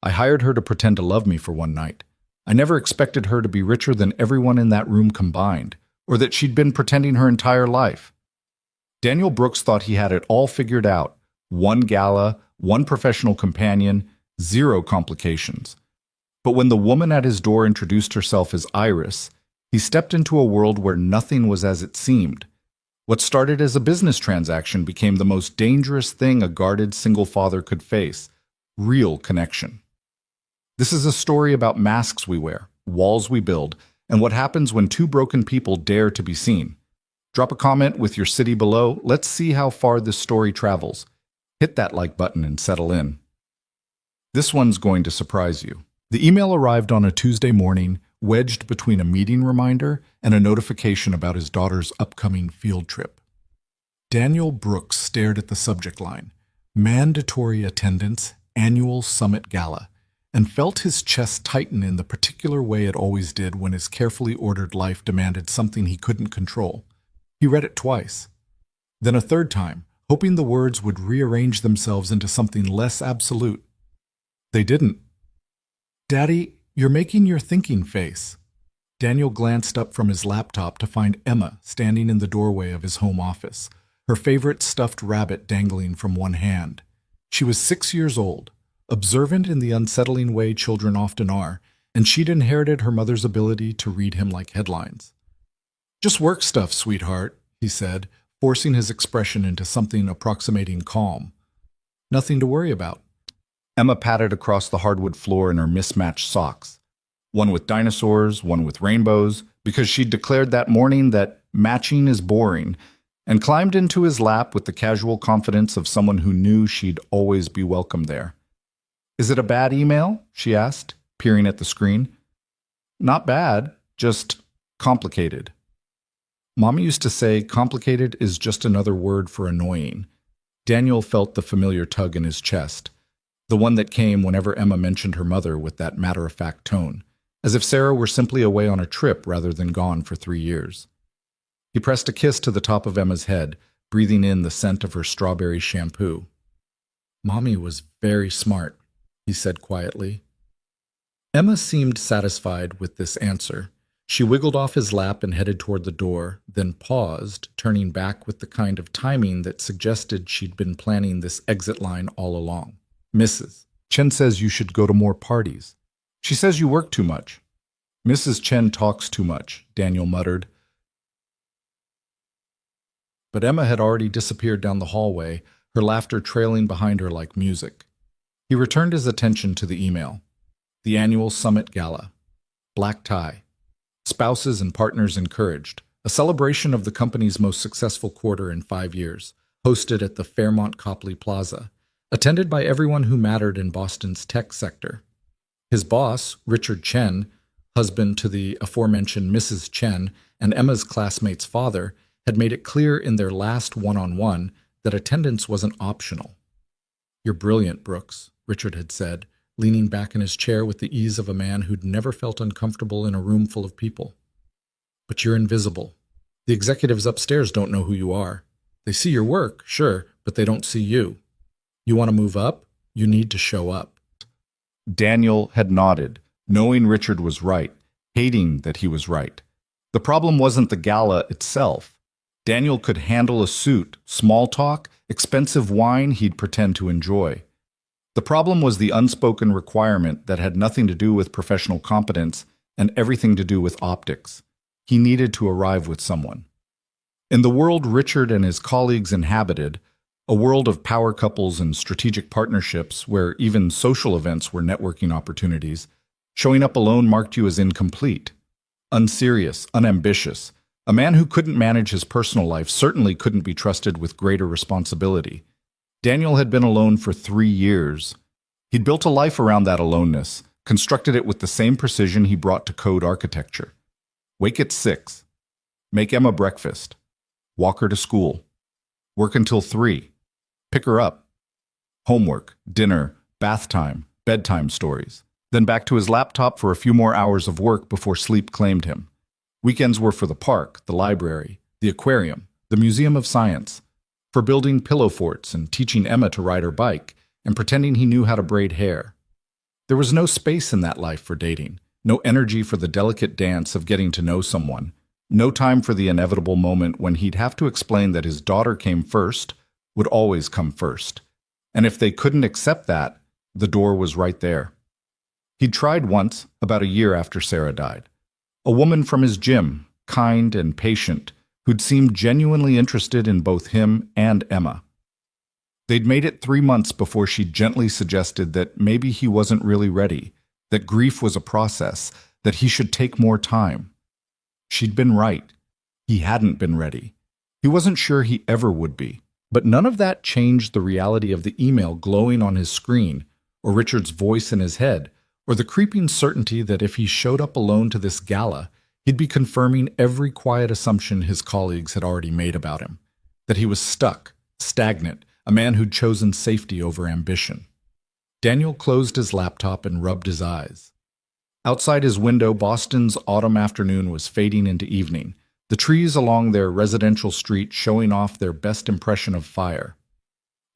I hired her to pretend to love me for one night. I never expected her to be richer than everyone in that room combined, or that she'd been pretending her entire life. Daniel Brooks thought he had it all figured out. One gala, one professional companion, zero complications. But when the woman at his door introduced herself as Iris, he stepped into a world where nothing was as it seemed. What started as a business transaction became the most dangerous thing a guarded single father could face: real connection. This is a story about masks we wear, walls we build, and what happens when two broken people dare to be seen. Drop a comment with your city below. Let's see how far this story travels. Hit that like button and settle in. This one's going to surprise you. The email arrived on a Tuesday morning, wedged between a meeting reminder and a notification about his daughter's upcoming field trip. Daniel Brooks stared at the subject line, "Mandatory Attendance, Annual Summit Gala," and felt his chest tighten in the particular way it always did when his carefully ordered life demanded something he couldn't control. He read it twice, then a third time, hoping the words would rearrange themselves into something less absolute. They didn't. "Daddy, you're making your thinking face." Daniel glanced up from his laptop to find Emma standing in the doorway of his home office, her favorite stuffed rabbit dangling from one hand. She was 6 years old, observant in the unsettling way children often are, and she'd inherited her mother's ability to read him like headlines. "Just work stuff, sweetheart," he said, forcing his expression into something approximating calm. "Nothing to worry about." Emma patted across the hardwood floor in her mismatched socks, one with dinosaurs, one with rainbows, because she'd declared that morning that matching is boring, and climbed into his lap with the casual confidence of someone who knew she'd always be welcome there. "Is it a bad email?" she asked, peering at the screen. "Not bad, just complicated." Mommy used to say complicated is just another word for annoying. Daniel felt the familiar tug in his chest, the one that came whenever Emma mentioned her mother with that matter-of-fact tone, as if Sarah were simply away on a trip rather than gone for 3 years. He pressed a kiss to the top of Emma's head, breathing in the scent of her strawberry shampoo. "Mommy was very smart," he said quietly. Emma seemed satisfied with this answer. She wiggled off his lap and headed toward the door, then paused, turning back with the kind of timing that suggested she'd been planning this exit line all along. "Mrs. Chen says you should go to more parties. She says you work too much." "Mrs. Chen talks too much," Daniel muttered. But Emma had already disappeared down the hallway, her laughter trailing behind her like music. He returned his attention to the email. The annual summit gala. Black tie. Spouses and partners encouraged. A celebration of the company's most successful quarter in 5 years, hosted at the Fairmont Copley Plaza, attended by everyone who mattered in Boston's tech sector. His boss, Richard Chen, husband to the aforementioned Mrs. Chen and Emma's classmate's father, had made it clear in their last one-on-one that attendance wasn't optional. "You're brilliant, Brooks," Richard had said, leaning back in his chair with the ease of a man who'd never felt uncomfortable in a room full of people. "But you're invisible. The executives upstairs don't know who you are. They see your work, sure, but they don't see you. You want to move up? You need to show up." Daniel had nodded, knowing Richard was right, hating that he was right. The problem wasn't the gala itself. Daniel could handle a suit, small talk, expensive wine he'd pretend to enjoy. The problem was the unspoken requirement that had nothing to do with professional competence and everything to do with optics. He needed to arrive with someone. In the world Richard and his colleagues inhabited, a world of power couples and strategic partnerships where even social events were networking opportunities, showing up alone marked you as incomplete, unserious, unambitious. A man who couldn't manage his personal life certainly couldn't be trusted with greater responsibility. Daniel had been alone for 3 years. He'd built a life around that aloneness, constructed it with the same precision he brought to code architecture. Wake at 6. Make Emma breakfast. Walk her to school. Work until 3. Pick her up. Homework, dinner, bath time, bedtime stories. Then back to his laptop for a few more hours of work before sleep claimed him. Weekends were for the park, the library, the aquarium, the Museum of Science, for building pillow forts and teaching Emma to ride her bike and pretending he knew how to braid hair. There was no space in that life for dating, no energy for the delicate dance of getting to know someone, no time for the inevitable moment when he'd have to explain that his daughter came first, would always come first. And if they couldn't accept that, the door was right there. He'd tried once, about a year after Sarah died. A woman from his gym, kind and patient, who'd seemed genuinely interested in both him and Emma. They'd made it 3 months before she gently suggested that maybe he wasn't really ready, that grief was a process, that he should take more time. She'd been right. He hadn't been ready. He wasn't sure he ever would be. But none of that changed the reality of the email glowing on his screen, or Richard's voice in his head, or the creeping certainty that if he showed up alone to this gala, he'd be confirming every quiet assumption his colleagues had already made about him, that he was stuck, stagnant, a man who'd chosen safety over ambition. Daniel closed his laptop and rubbed his eyes. Outside his window, Boston's autumn afternoon was fading into evening, the trees along their residential street showing off their best impression of fire.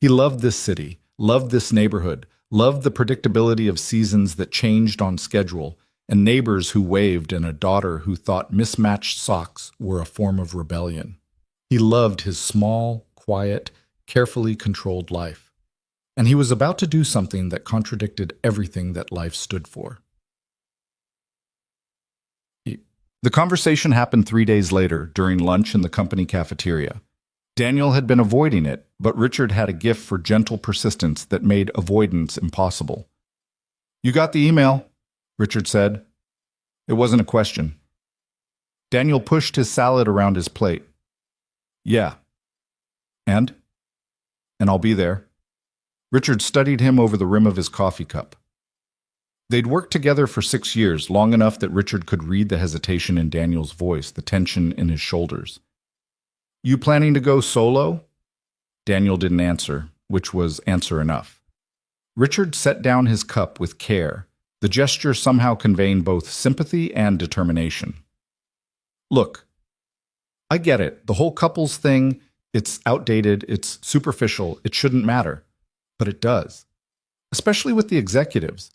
He loved this city, loved this neighborhood, loved the predictability of seasons that changed on schedule, and neighbors who waved and a daughter who thought mismatched socks were a form of rebellion. He loved his small, quiet, carefully controlled life. And he was about to do something that contradicted everything that life stood for. The conversation happened 3 days later, during lunch in the company cafeteria. Daniel had been avoiding it, but Richard had a gift for gentle persistence that made avoidance impossible. "You got the email," Richard said. It wasn't a question. Daniel pushed his salad around his plate. "Yeah." And I'll be there." Richard studied him over the rim of his coffee cup. They'd worked together for 6 years, long enough that Richard could read the hesitation in Daniel's voice, the tension in his shoulders. "You planning to go solo?" Daniel didn't answer, which was answer enough. Richard set down his cup with care, the gesture somehow conveying both sympathy and determination. "Look, I get it. The whole couples thing, it's outdated, it's superficial, it shouldn't matter. But it does. Especially with the executives.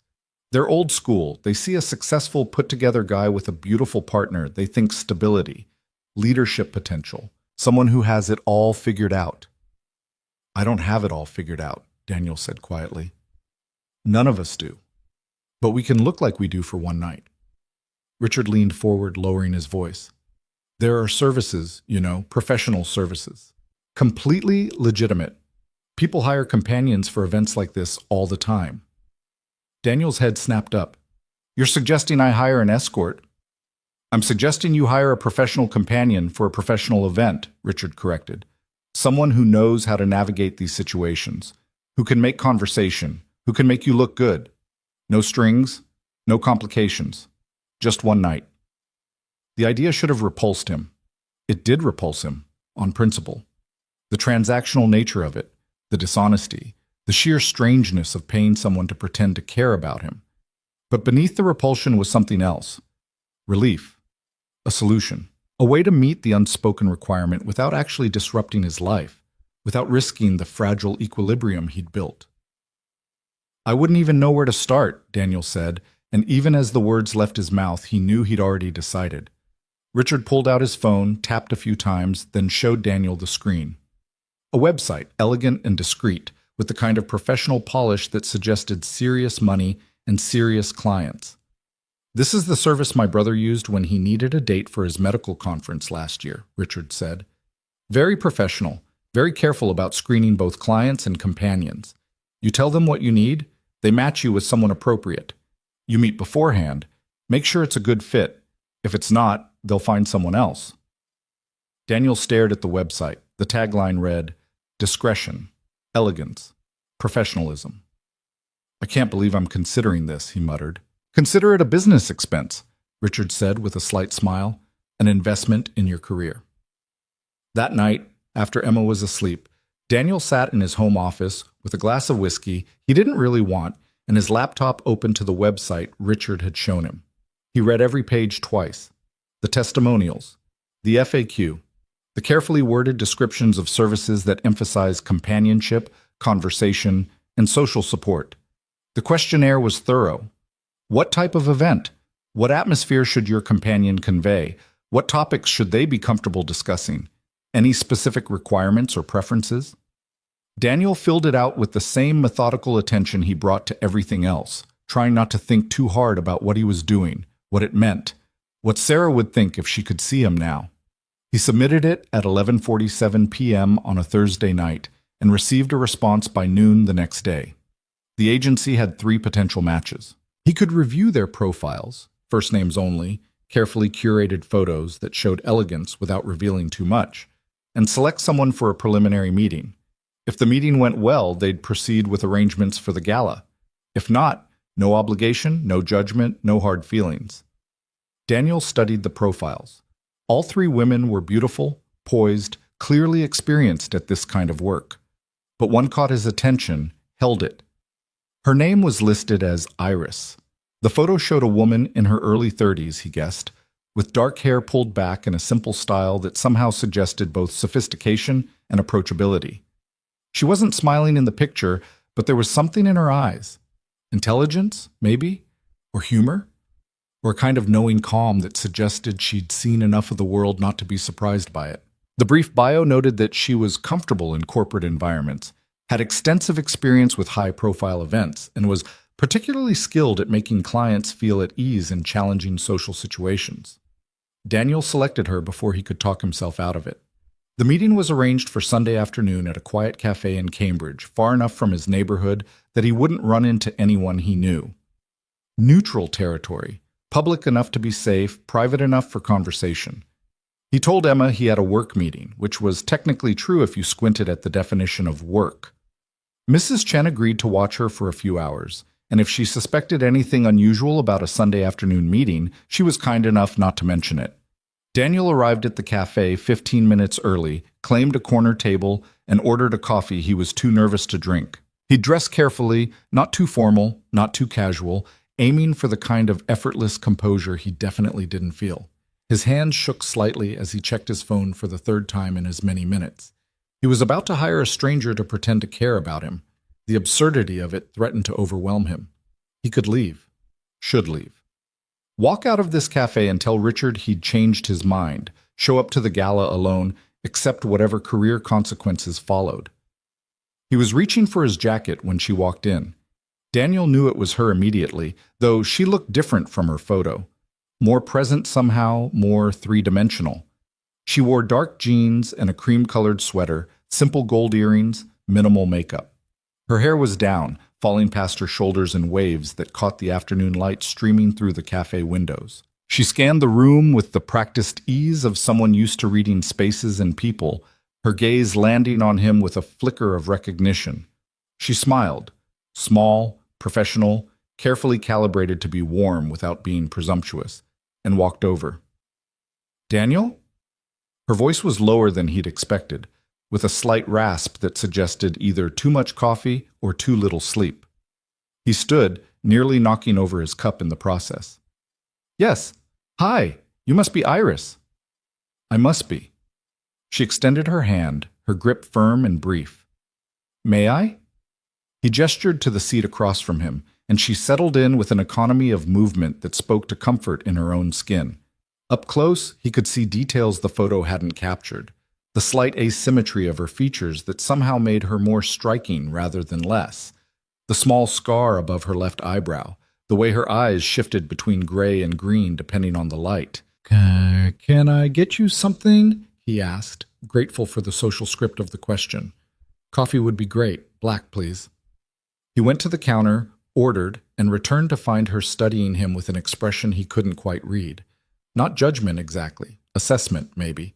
They're old school. They see a successful, put-together guy with a beautiful partner. They think stability, leadership potential, someone who has it all figured out." "I don't have it all figured out," Daniel said quietly. "None of us do. But we can look like we do for one night." Richard leaned forward, lowering his voice. "There are services, professional services. Completely legitimate. People hire companions for events like this all the time." Daniel's head snapped up. "You're suggesting I hire an escort?" "I'm suggesting you hire a professional companion for a professional event," Richard corrected. "Someone who knows how to navigate these situations, who can make conversation, who can make you look good. No strings, no complications. Just one night." The idea should have repulsed him. It did repulse him, on principle. The transactional nature of it, the dishonesty, the sheer strangeness of paying someone to pretend to care about him. But beneath the repulsion was something else. Relief. A solution. A way to meet the unspoken requirement without actually disrupting his life, without risking the fragile equilibrium he'd built. "I wouldn't even know where to start," Daniel said, and even as the words left his mouth, he knew he'd already decided. Richard pulled out his phone, tapped a few times, then showed Daniel the screen. A website, elegant and discreet, with the kind of professional polish that suggested serious money and serious clients. "This is the service my brother used when he needed a date for his medical conference last year," Richard said. "Very professional, very careful about screening both clients and companions. You tell them what you need, they match you with someone appropriate. You meet beforehand, make sure it's a good fit. If it's not, they'll find someone else." Daniel stared at the website. The tagline read, "Discretion, elegance, professionalism." "I can't believe I'm considering this," he muttered. "Consider it a business expense," Richard said with a slight smile, "an investment in your career." That night, after Emma was asleep, Daniel sat in his home office with a glass of whiskey he didn't really want and his laptop open to the website Richard had shown him. He read every page twice. The testimonials, the FAQ, the carefully worded descriptions of services that emphasize companionship, conversation, and social support. The questionnaire was thorough, What type of event? What atmosphere should your companion convey? What topics should they be comfortable discussing? Any specific requirements or preferences? Daniel filled it out with the same methodical attention he brought to everything else, trying not to think too hard about what he was doing, what it meant, what Sarah would think if she could see him now. He submitted it at 11:47 p.m. on a Thursday night and received a response by noon the next day. The agency had 3 potential matches. He could review their profiles, first names only, carefully curated photos that showed elegance without revealing too much, and select someone for a preliminary meeting. If the meeting went well, they'd proceed with arrangements for the gala. If not, no obligation, no judgment, no hard feelings. Daniel studied the profiles. All 3 women were beautiful, poised, clearly experienced at this kind of work. But one caught his attention, held it. Her name was listed as Iris. The photo showed a woman in her early 30s, he guessed, with dark hair pulled back in a simple style that somehow suggested both sophistication and approachability. She wasn't smiling in the picture, but there was something in her eyes. Intelligence, maybe? Or humor? Or a kind of knowing calm that suggested she'd seen enough of the world not to be surprised by it. The brief bio noted that she was comfortable in corporate environments, had extensive experience with high-profile events, and was particularly skilled at making clients feel at ease in challenging social situations. Daniel selected her before he could talk himself out of it. The meeting was arranged for Sunday afternoon at a quiet cafe in Cambridge, far enough from his neighborhood that he wouldn't run into anyone he knew. Neutral territory, public enough to be safe, private enough for conversation. He told Emma he had a work meeting, which was technically true if you squinted at the definition of work. Mrs. Chen agreed to watch her for a few hours, and if she suspected anything unusual about a Sunday afternoon meeting, she was kind enough not to mention it. Daniel arrived at the cafe 15 minutes early, claimed a corner table, and ordered a coffee he was too nervous to drink. He dressed carefully, not too formal, not too casual, aiming for the kind of effortless composure he definitely didn't feel. His hands shook slightly as he checked his phone for the 3rd time in as many minutes. He was about to hire a stranger to pretend to care about him. The absurdity of it threatened to overwhelm him. He could leave. Should leave. Walk out of this cafe and tell Richard he'd changed his mind, show up to the gala alone, accept whatever career consequences followed. He was reaching for his jacket when she walked in. Daniel knew it was her immediately, though she looked different from her photo. More present somehow, more 3-dimensional. She wore dark jeans and a cream-colored sweater, simple gold earrings, minimal makeup. Her hair was down, falling past her shoulders in waves that caught the afternoon light streaming through the cafe windows. She scanned the room with the practiced ease of someone used to reading spaces and people, her gaze landing on him with a flicker of recognition. She smiled, small, professional, carefully calibrated to be warm without being presumptuous, and walked over. "Daniel?" Her voice was lower than he'd expected, with a slight rasp that suggested either too much coffee or too little sleep. He stood, nearly knocking over his cup in the process. "Yes. Hi, you must be Iris." "I must be." She extended her hand, her grip firm and brief. "May I?" He gestured to the seat across from him, and she settled in with an economy of movement that spoke to comfort in her own skin. Up close, he could see details the photo hadn't captured, the slight asymmetry of her features that somehow made her more striking rather than less, the small scar above her left eyebrow, the way her eyes shifted between gray and green depending on the light. Can I get you something?" he asked, grateful for the social script of the question. "Coffee would be great. Black, please." He went to the counter, ordered, and returned to find her studying him with an expression he couldn't quite read. Not judgment exactly, assessment maybe.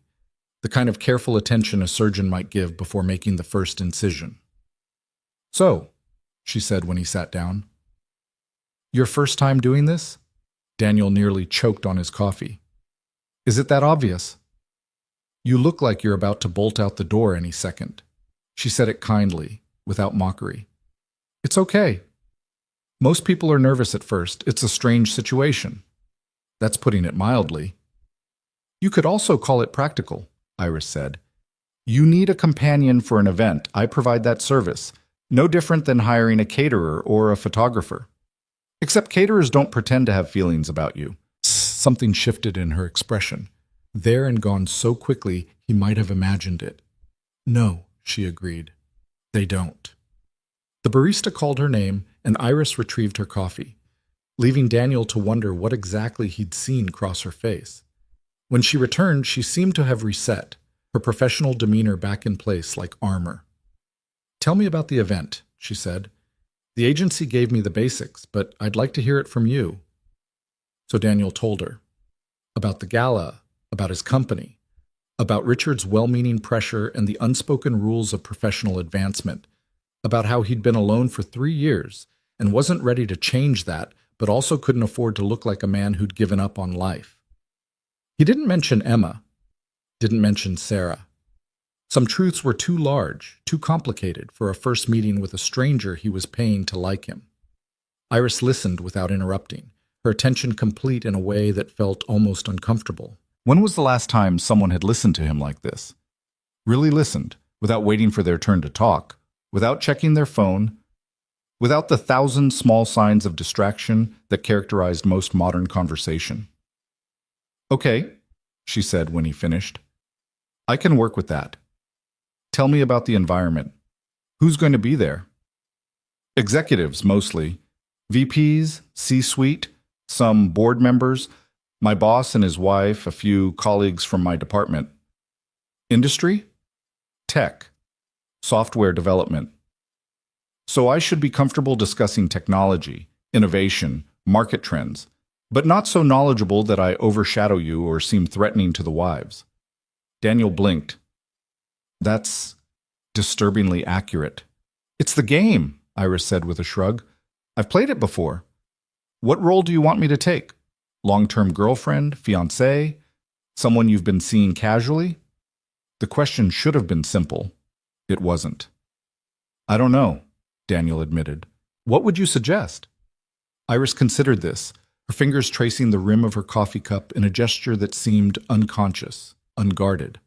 The kind of careful attention a surgeon might give before making the first incision. "So," she said when he sat down. "Your first time doing this?" Daniel nearly choked on his coffee. "Is it that obvious?" "You look like you're about to bolt out the door any second." She said it kindly, without mockery. "It's okay. Most people are nervous at first. It's a strange situation." "That's putting it mildly." "You could also call it practical," Iris said. "You need a companion for an event. I provide that service. No different than hiring a caterer or a photographer." Except caterers don't pretend to have feelings about you. Something shifted in her expression. There and gone so quickly he might have imagined it. No, she agreed. They don't. The barista called her name, and Iris retrieved her coffee, leaving Daniel to wonder what exactly he'd seen cross her face. When she returned, she seemed to have reset, her professional demeanor back in place like armor. "Tell me about the event," she said. "The agency gave me the basics, but I'd like to hear it from you." So Daniel told her. About the gala, about his company, about Richard's well-meaning pressure and the unspoken rules of professional advancement, about how he'd been alone for 3 years and wasn't ready to change that, but also couldn't afford to look like a man who'd given up on life. He didn't mention Emma, didn't mention Sarah. Some truths were too large, too complicated for a first meeting with a stranger he was paying to like him. Iris listened without interrupting, her attention complete in a way that felt almost uncomfortable. When was the last time someone had listened to him like this? Really listened, without waiting for their turn to talk, without checking their phone, without the 1,000 small signs of distraction that characterized most modern conversation. "Okay," she said when he finished. "I can work with that. Tell me about the environment. Who's going to be there?" "Executives, mostly. VPs, C-suite, some board members, my boss and his wife, a few colleagues from my department." "Industry?" "Tech. Software development." "So I should be comfortable discussing technology, innovation, market trends, but not so knowledgeable that I overshadow you or seem threatening to the wives." Daniel blinked. "That's disturbingly accurate." "It's the game," Iris said with a shrug. "I've played it before. What role do you want me to take? Long-term girlfriend, fiancé, someone you've been seeing casually?" The question should have been simple. It wasn't. "I don't know," Daniel admitted. "What would you suggest?" Iris considered this, her fingers tracing the rim of her coffee cup in a gesture that seemed unconscious, unguarded.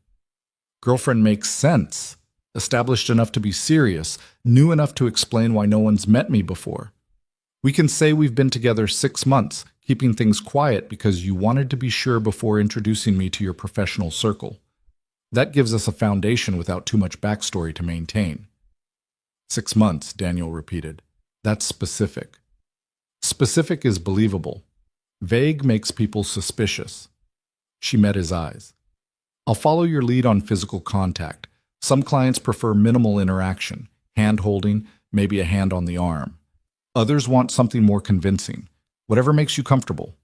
"Girlfriend makes sense. Established enough to be serious, new enough to explain why no one's met me before. We can say we've been together 6 months, keeping things quiet because you wanted to be sure before introducing me to your professional circle. That gives us a foundation without too much backstory to maintain." 6 months, Daniel repeated. "That's specific." "Specific is believable. Vague makes people suspicious." She met his eyes. "I'll follow your lead on physical contact. Some clients prefer minimal interaction, hand-holding, maybe a hand on the arm. Others want something more convincing, whatever makes you comfortable."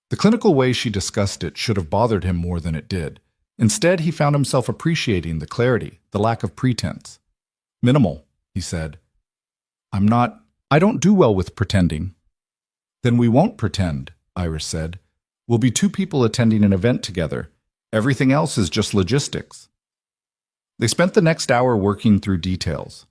The clinical way she discussed it should have bothered him more than it did. Instead, he found himself appreciating the clarity, the lack of pretense. "Minimal," he said. I don't do well with pretending." "Then we won't pretend," Iris said. "We'll be 2 people attending an event together. Everything else is just logistics." They spent the next hour working through details.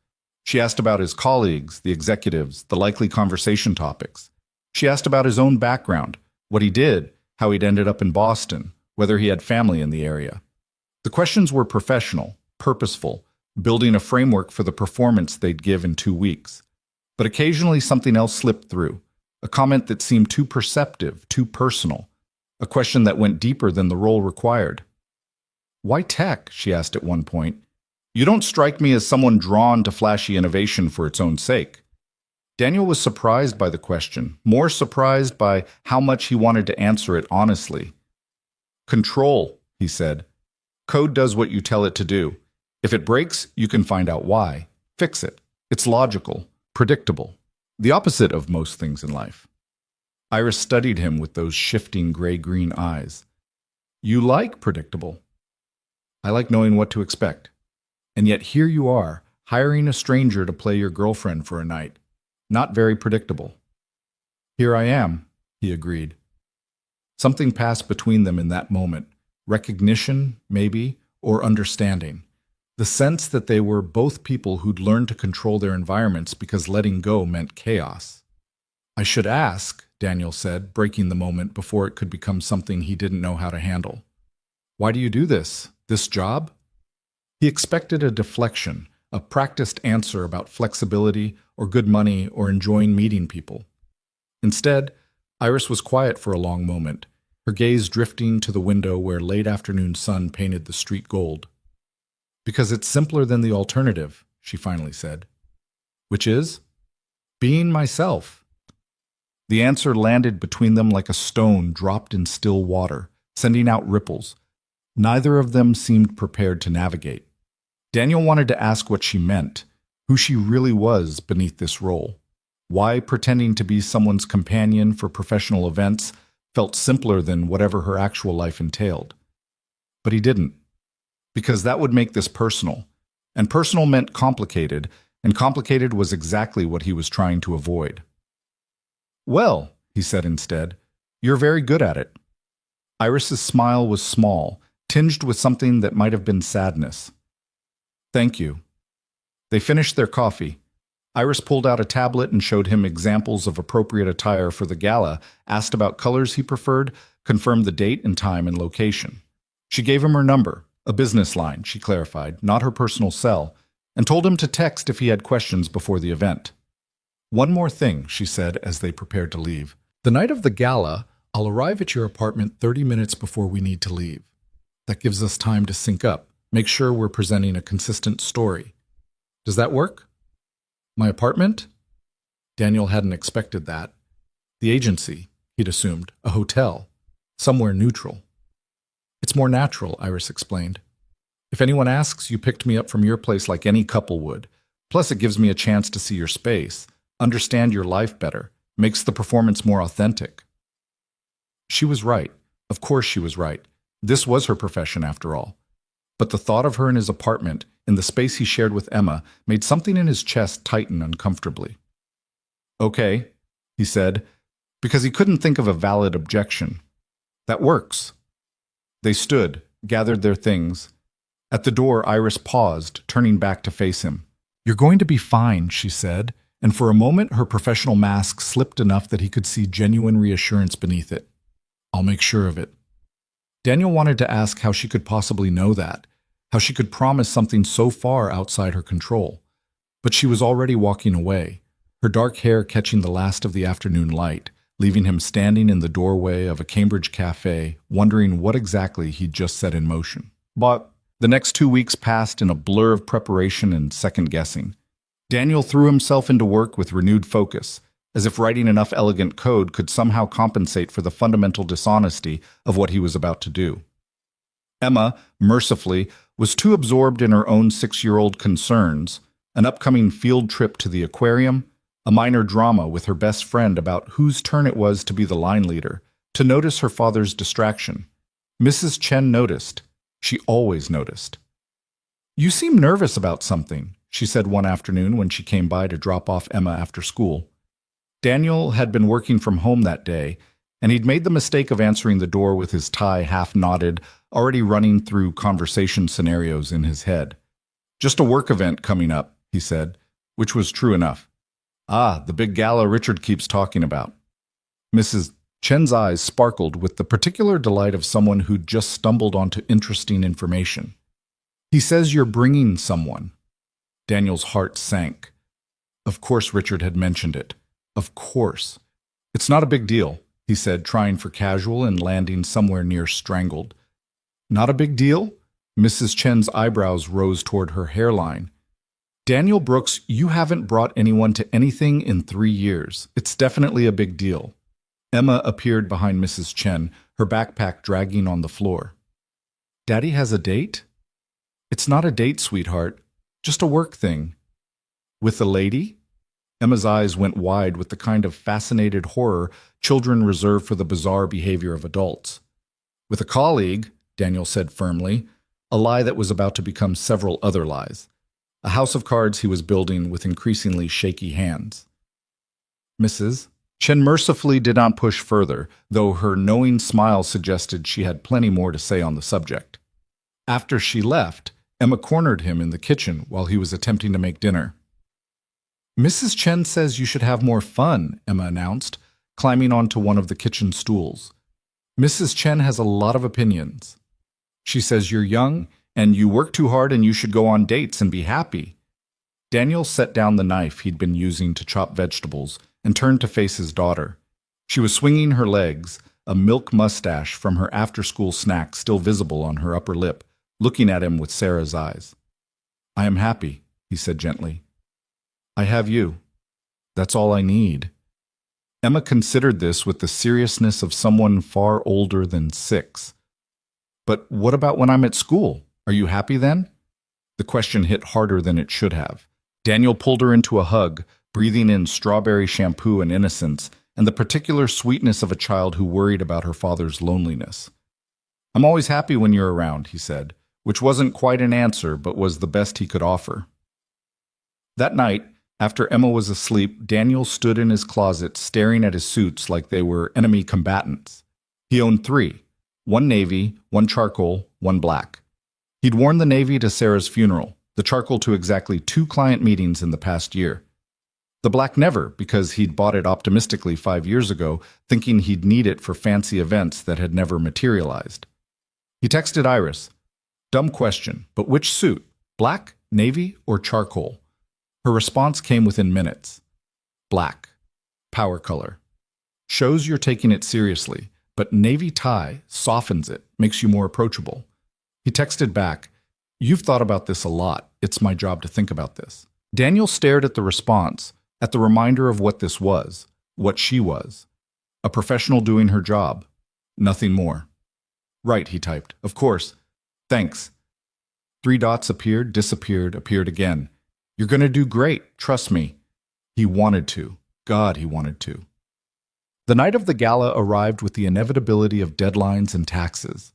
She asked about his colleagues, the executives, the likely conversation topics. She asked about his own background, what he did, how he'd ended up in Boston, whether he had family in the area. The questions were professional, purposeful, building a framework for the performance they'd give in 2 weeks. But occasionally something else slipped through, a comment that seemed too perceptive, too personal, a question that went deeper than the role required. "Why tech?" she asked at one point. "You don't strike me as someone drawn to flashy innovation for its own sake." Daniel was surprised by the question, more surprised by how much he wanted to answer it honestly. "Control," he said. "Code does what you tell it to do. If it breaks, you can find out why. Fix it. It's logical, predictable. The opposite of most things in life." Iris studied him with those shifting gray-green eyes. "You like predictable." "I like knowing what to expect. And yet here you are, hiring a stranger to play your girlfriend for a night. Not very predictable." "Here I am," he agreed. Something passed between them in that moment. Recognition, maybe, or understanding. The sense that they were both people who'd learned to control their environments because letting go meant chaos. "I should ask," Daniel said, breaking the moment before it could become something he didn't know how to handle. "Why do you do this? This job?" He expected a deflection, a practiced answer about flexibility or good money or enjoying meeting people. Instead, Iris was quiet for a long moment, her gaze drifting to the window where late afternoon sun painted the street gold. "Because it's simpler than the alternative," she finally said. "Which is? Being myself." The answer landed between them like a stone dropped in still water, sending out ripples. Neither of them seemed prepared to navigate. Daniel wanted to ask what she meant, who she really was beneath this role. Why pretending to be someone's companion for professional events felt simpler than whatever her actual life entailed. But he didn't, because that would make this personal, and personal meant complicated, and complicated was exactly what he was trying to avoid. "Well," he said instead, "you're very good at it." Iris's smile was small, tinged with something that might have been sadness. "Thank you." They finished their coffee. Iris pulled out a tablet and showed him examples of appropriate attire for the gala, asked about colors he preferred, confirmed the date and time and location. She gave him her number, a business line, she clarified, not her personal cell, and told him to text if he had questions before the event. "One more thing," she said as they prepared to leave. "The night of the gala, I'll arrive at your apartment 30 minutes before we need to leave. That gives us time to sync up, make sure we're presenting a consistent story. Does that work?" "My apartment?" Daniel hadn't expected that. The agency, he'd assumed, a hotel, somewhere neutral. "It's more natural," Iris explained. "If anyone asks, you picked me up from your place like any couple would. Plus it gives me a chance to see your space, understand your life better, makes the performance more authentic." She was right. Of course she was right. This was her profession after all. But the thought of her in his apartment, in the space he shared with Emma, made something in his chest tighten uncomfortably. "Okay," he said, because he couldn't think of a valid objection. "That works." They stood, gathered their things. At the door, Iris paused, turning back to face him. "You're going to be fine," she said, and for a moment her professional mask slipped enough that he could see genuine reassurance beneath it. "I'll make sure of it." Daniel wanted to ask how she could possibly know that, how she could promise something so far outside her control. But she was already walking away, her dark hair catching the last of the afternoon light, leaving him standing in the doorway of a Cambridge cafe, wondering what exactly he'd just set in motion. But the next 2 weeks passed in a blur of preparation and second-guessing. Daniel threw himself into work with renewed focus, as if writing enough elegant code could somehow compensate for the fundamental dishonesty of what he was about to do. Emma, mercifully, was too absorbed in her own 6-year-old concerns, an upcoming field trip to the aquarium, a minor drama with her best friend about whose turn it was to be the line leader, to notice her father's distraction. Mrs. Chen noticed. She always noticed. "You seem nervous about something," she said one afternoon when she came by to drop off Emma after school. Daniel had been working from home that day, and he'd made the mistake of answering the door with his tie half knotted, already running through conversation scenarios in his head. "Just a work event coming up," he said, which was true enough. "Ah, the big gala Richard keeps talking about." Mrs. Chen's eyes sparkled with the particular delight of someone who'd just stumbled onto interesting information. "He says you're bringing someone." Daniel's heart sank. Of course Richard had mentioned it. Of course. "It's not a big deal," he said, trying for casual and landing somewhere near strangled. "Not a big deal?" Mrs. Chen's eyebrows rose toward her hairline. "Daniel Brooks, you haven't brought anyone to anything in 3 years. It's definitely a big deal." Emma appeared behind Mrs. Chen, her backpack dragging on the floor. "Daddy has a date?" "It's not a date, sweetheart. Just a work thing." "With a lady?" Emma's eyes went wide with the kind of fascinated horror children reserve for the bizarre behavior of adults. "With a colleague," Daniel said firmly, a lie that was about to become several other lies. A house of cards he was building with increasingly shaky hands. "Mrs. Chen mercifully did not push further, though her knowing smile suggested she had plenty more to say on the subject. After she left, Emma cornered him in the kitchen while he was attempting to make dinner. "Mrs. Chen says you should have more fun," Emma announced, climbing onto one of the kitchen stools. "Mrs. Chen has a lot of opinions. She says you're young, and you work too hard and you should go on dates and be happy." Daniel set down the knife he'd been using to chop vegetables and turned to face his daughter. She was swinging her legs, a milk mustache from her after-school snack still visible on her upper lip, looking at him with Sarah's eyes. "I am happy," he said gently. "I have you. That's all I need." Emma considered this with the seriousness of someone far older than 6. "But what about when I'm at school? Are you happy then?" The question hit harder than it should have. Daniel pulled her into a hug, breathing in strawberry shampoo and innocence, and the particular sweetness of a child who worried about her father's loneliness. "I'm always happy when you're around," he said, which wasn't quite an answer, but was the best he could offer. That night, after Emma was asleep, Daniel stood in his closet staring at his suits like they were enemy combatants. He owned 3, one navy, one charcoal, one black. He'd worn the navy to Sarah's funeral, the charcoal to exactly 2 client meetings in the past year. The black never, because he'd bought it optimistically 5 years ago, thinking he'd need it for fancy events that had never materialized. He texted Iris, "Dumb question, but which suit? Black, navy, or charcoal?" Her response came within minutes. "Black. Power color. Shows you're taking it seriously, but navy tie softens it, makes you more approachable." He texted back, "You've thought about this a lot. It's my job to think about this." Daniel stared at the response, at the reminder of what this was, what she was. A professional doing her job. Nothing more. "Right," he typed. "Of course. Thanks." 3 dots appeared, disappeared, appeared again. "You're going to do great. Trust me." He wanted to. God, he wanted to. The night of the gala arrived with the inevitability of deadlines and taxes.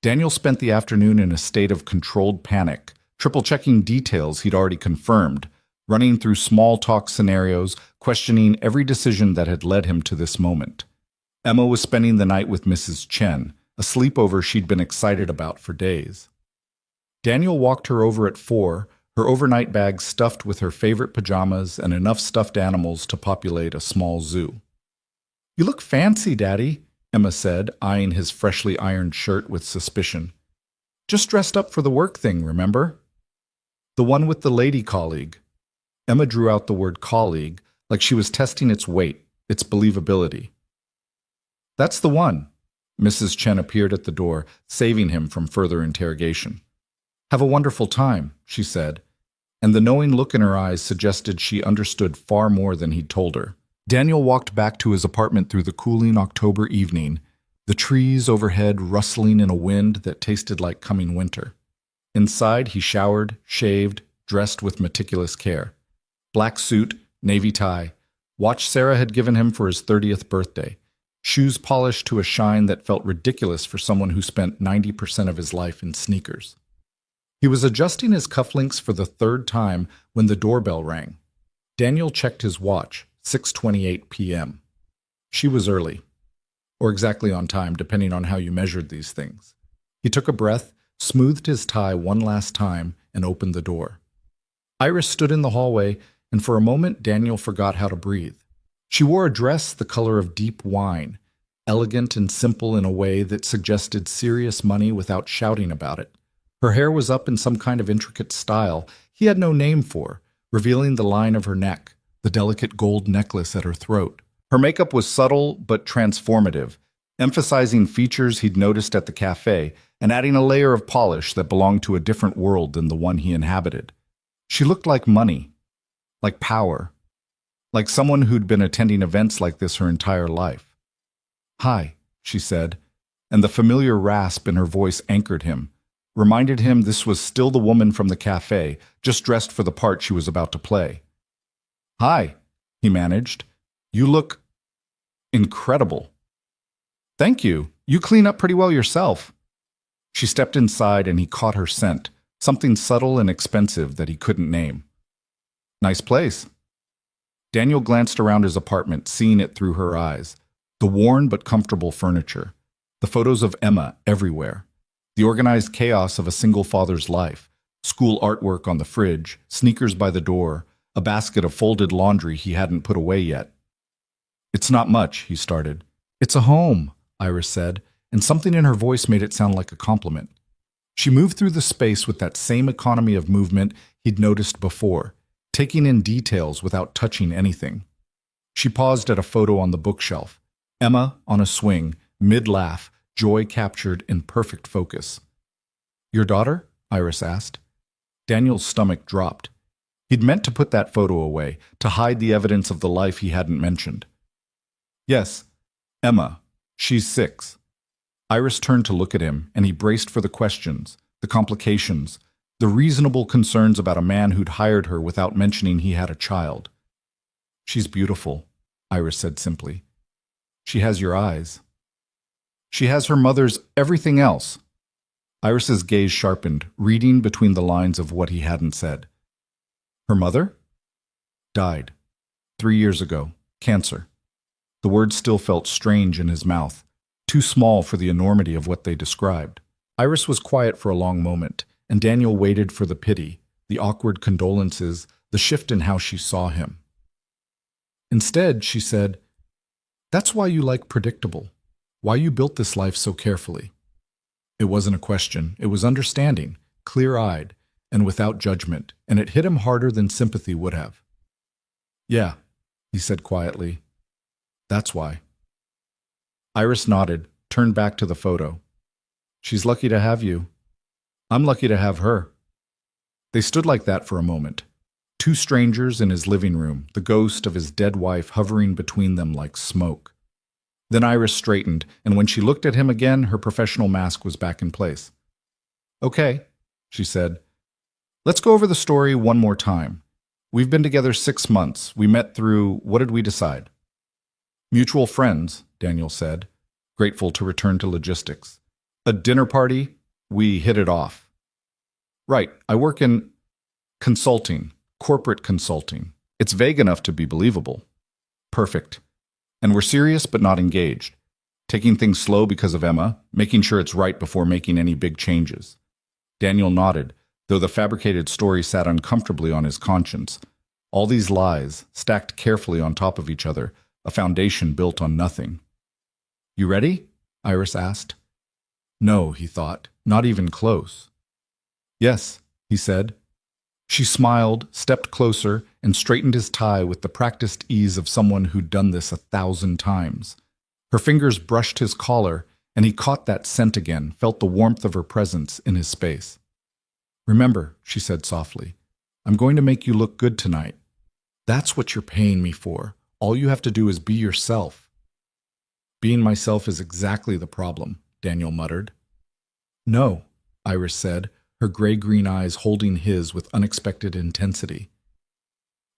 Daniel spent the afternoon in a state of controlled panic, triple-checking details he'd already confirmed, running through small talk scenarios, questioning every decision that had led him to this moment. Emma was spending the night with Mrs. Chen, a sleepover she'd been excited about for days. Daniel walked her over at 4, her overnight bag stuffed with her favorite pajamas and enough stuffed animals to populate a small zoo. "You look fancy, Daddy," Emma said, eyeing his freshly ironed shirt with suspicion. "Just dressed up for the work thing, remember?" "The one with the lady colleague." Emma drew out the word colleague, like she was testing its weight, its believability. "That's the one." Mrs. Chen appeared at the door, saving him from further interrogation. "Have a wonderful time," she said, and the knowing look in her eyes suggested she understood far more than he'd told her. Daniel walked back to his apartment through the cooling October evening, the trees overhead rustling in a wind that tasted like coming winter. Inside, he showered, shaved, dressed with meticulous care. Black suit, navy tie, watch Sarah had given him for his 30th birthday, shoes polished to a shine that felt ridiculous for someone who spent 90% of his life in sneakers. He was adjusting his cufflinks for the 3rd time when the doorbell rang. Daniel checked his watch, 6:28 p.m. She was early, or exactly on time, depending on how you measured these things. He took a breath, smoothed his tie one last time, and opened the door. Iris stood in the hallway, and for a moment Daniel forgot how to breathe. She wore a dress the color of deep wine, elegant and simple in a way that suggested serious money without shouting about it. Her hair was up in some kind of intricate style he had no name for, revealing the line of her neck, the delicate gold necklace at her throat. Her makeup was subtle but transformative, emphasizing features he'd noticed at the cafe and adding a layer of polish that belonged to a different world than the one he inhabited. She looked like money, like power, like someone who'd been attending events like this her entire life. "Hi," she said, and the familiar rasp in her voice anchored him, reminded him this was still the woman from the cafe, just dressed for the part she was about to play. "Hi," he managed. "You look incredible." "Thank you. You clean up pretty well yourself." She stepped inside and he caught her scent, something subtle and expensive that he couldn't name. "Nice place." Daniel glanced around his apartment, seeing it through her eyes. The worn but comfortable furniture, the photos of Emma everywhere, the organized chaos of a single father's life, school artwork on the fridge, sneakers by the door, a basket of folded laundry he hadn't put away yet. "It's not much," he started. "It's a home," Iris said, and something in her voice made it sound like a compliment. She moved through the space with that same economy of movement he'd noticed before, taking in details without touching anything. She paused at a photo on the bookshelf, Emma on a swing, mid-laugh, joy captured in perfect focus. "Your daughter?" Iris asked. Daniel's stomach dropped. He'd meant to put that photo away, to hide the evidence of the life he hadn't mentioned. "Yes, Emma. She's 6. Iris turned to look at him, and he braced for the questions, the complications, the reasonable concerns about a man who'd hired her without mentioning he had a child. "She's beautiful," Iris said simply. "She has your eyes. She has her mother's everything else." Iris's gaze sharpened, reading between the lines of what he hadn't said. "Her mother? Died. 3 years ago. Cancer." The words still felt strange in his mouth, too small for the enormity of what they described. Iris was quiet for a long moment, and Daniel waited for the pity, the awkward condolences, the shift in how she saw him. Instead, she said, "That's why you like predictable, why you built this life so carefully." It wasn't a question, it was understanding, clear-eyed, and without judgment, and it hit him harder than sympathy would have. "Yeah," he said quietly. "That's why." Iris nodded, turned back to the photo. "She's lucky to have you. I'm lucky to have her." They stood like that for a moment. Two strangers in his living room, the ghost of his dead wife hovering between them like smoke. Then Iris straightened, and when she looked at him again, her professional mask was back in place. "Okay," she said. "Let's go over the story one more time. We've been together 6 months. We met through, what did we decide?" "Mutual friends," Daniel said, grateful to return to logistics. "A dinner party. We hit it off." "Right. I work in consulting, corporate consulting. It's vague enough to be believable." "Perfect. And we're serious but not engaged. Taking things slow because of Emma, making sure it's right before making any big changes." Daniel nodded, though the fabricated story sat uncomfortably on his conscience. All these lies, stacked carefully on top of each other, a foundation built on nothing. "You ready?" Iris asked. No, he thought, not even close. "Yes," he said. She smiled, stepped closer, and straightened his tie with the practiced ease of someone who'd done this 1,000 times. Her fingers brushed his collar, and he caught that scent again, felt the warmth of her presence in his space. "Remember," she said softly, "I'm going to make you look good tonight. That's what you're paying me for. All you have to do is be yourself." "Being myself is exactly the problem," Daniel muttered. "No," Iris said, her gray-green eyes holding his with unexpected intensity.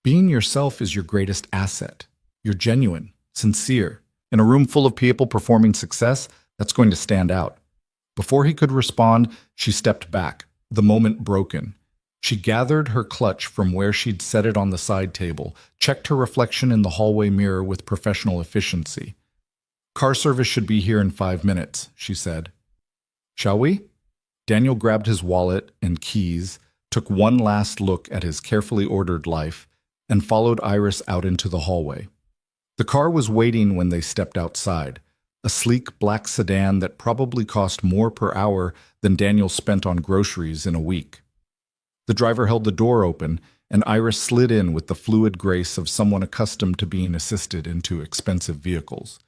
"Being yourself is your greatest asset. You're genuine, sincere. In a room full of people performing success, that's going to stand out." Before he could respond, she stepped back, the moment broken. She gathered her clutch from where she'd set it on the side table, checked her reflection in the hallway mirror with professional efficiency. "Car service should be here in 5 minutes," she said. "Shall we?" Daniel grabbed his wallet and keys, took one last look at his carefully ordered life, and followed Iris out into the hallway. The car was waiting when they stepped outside, a sleek black sedan that probably cost more per hour than Daniel spent on groceries in a week. The driver held the door open, and Iris slid in with the fluid grace of someone accustomed to being assisted into expensive vehicles.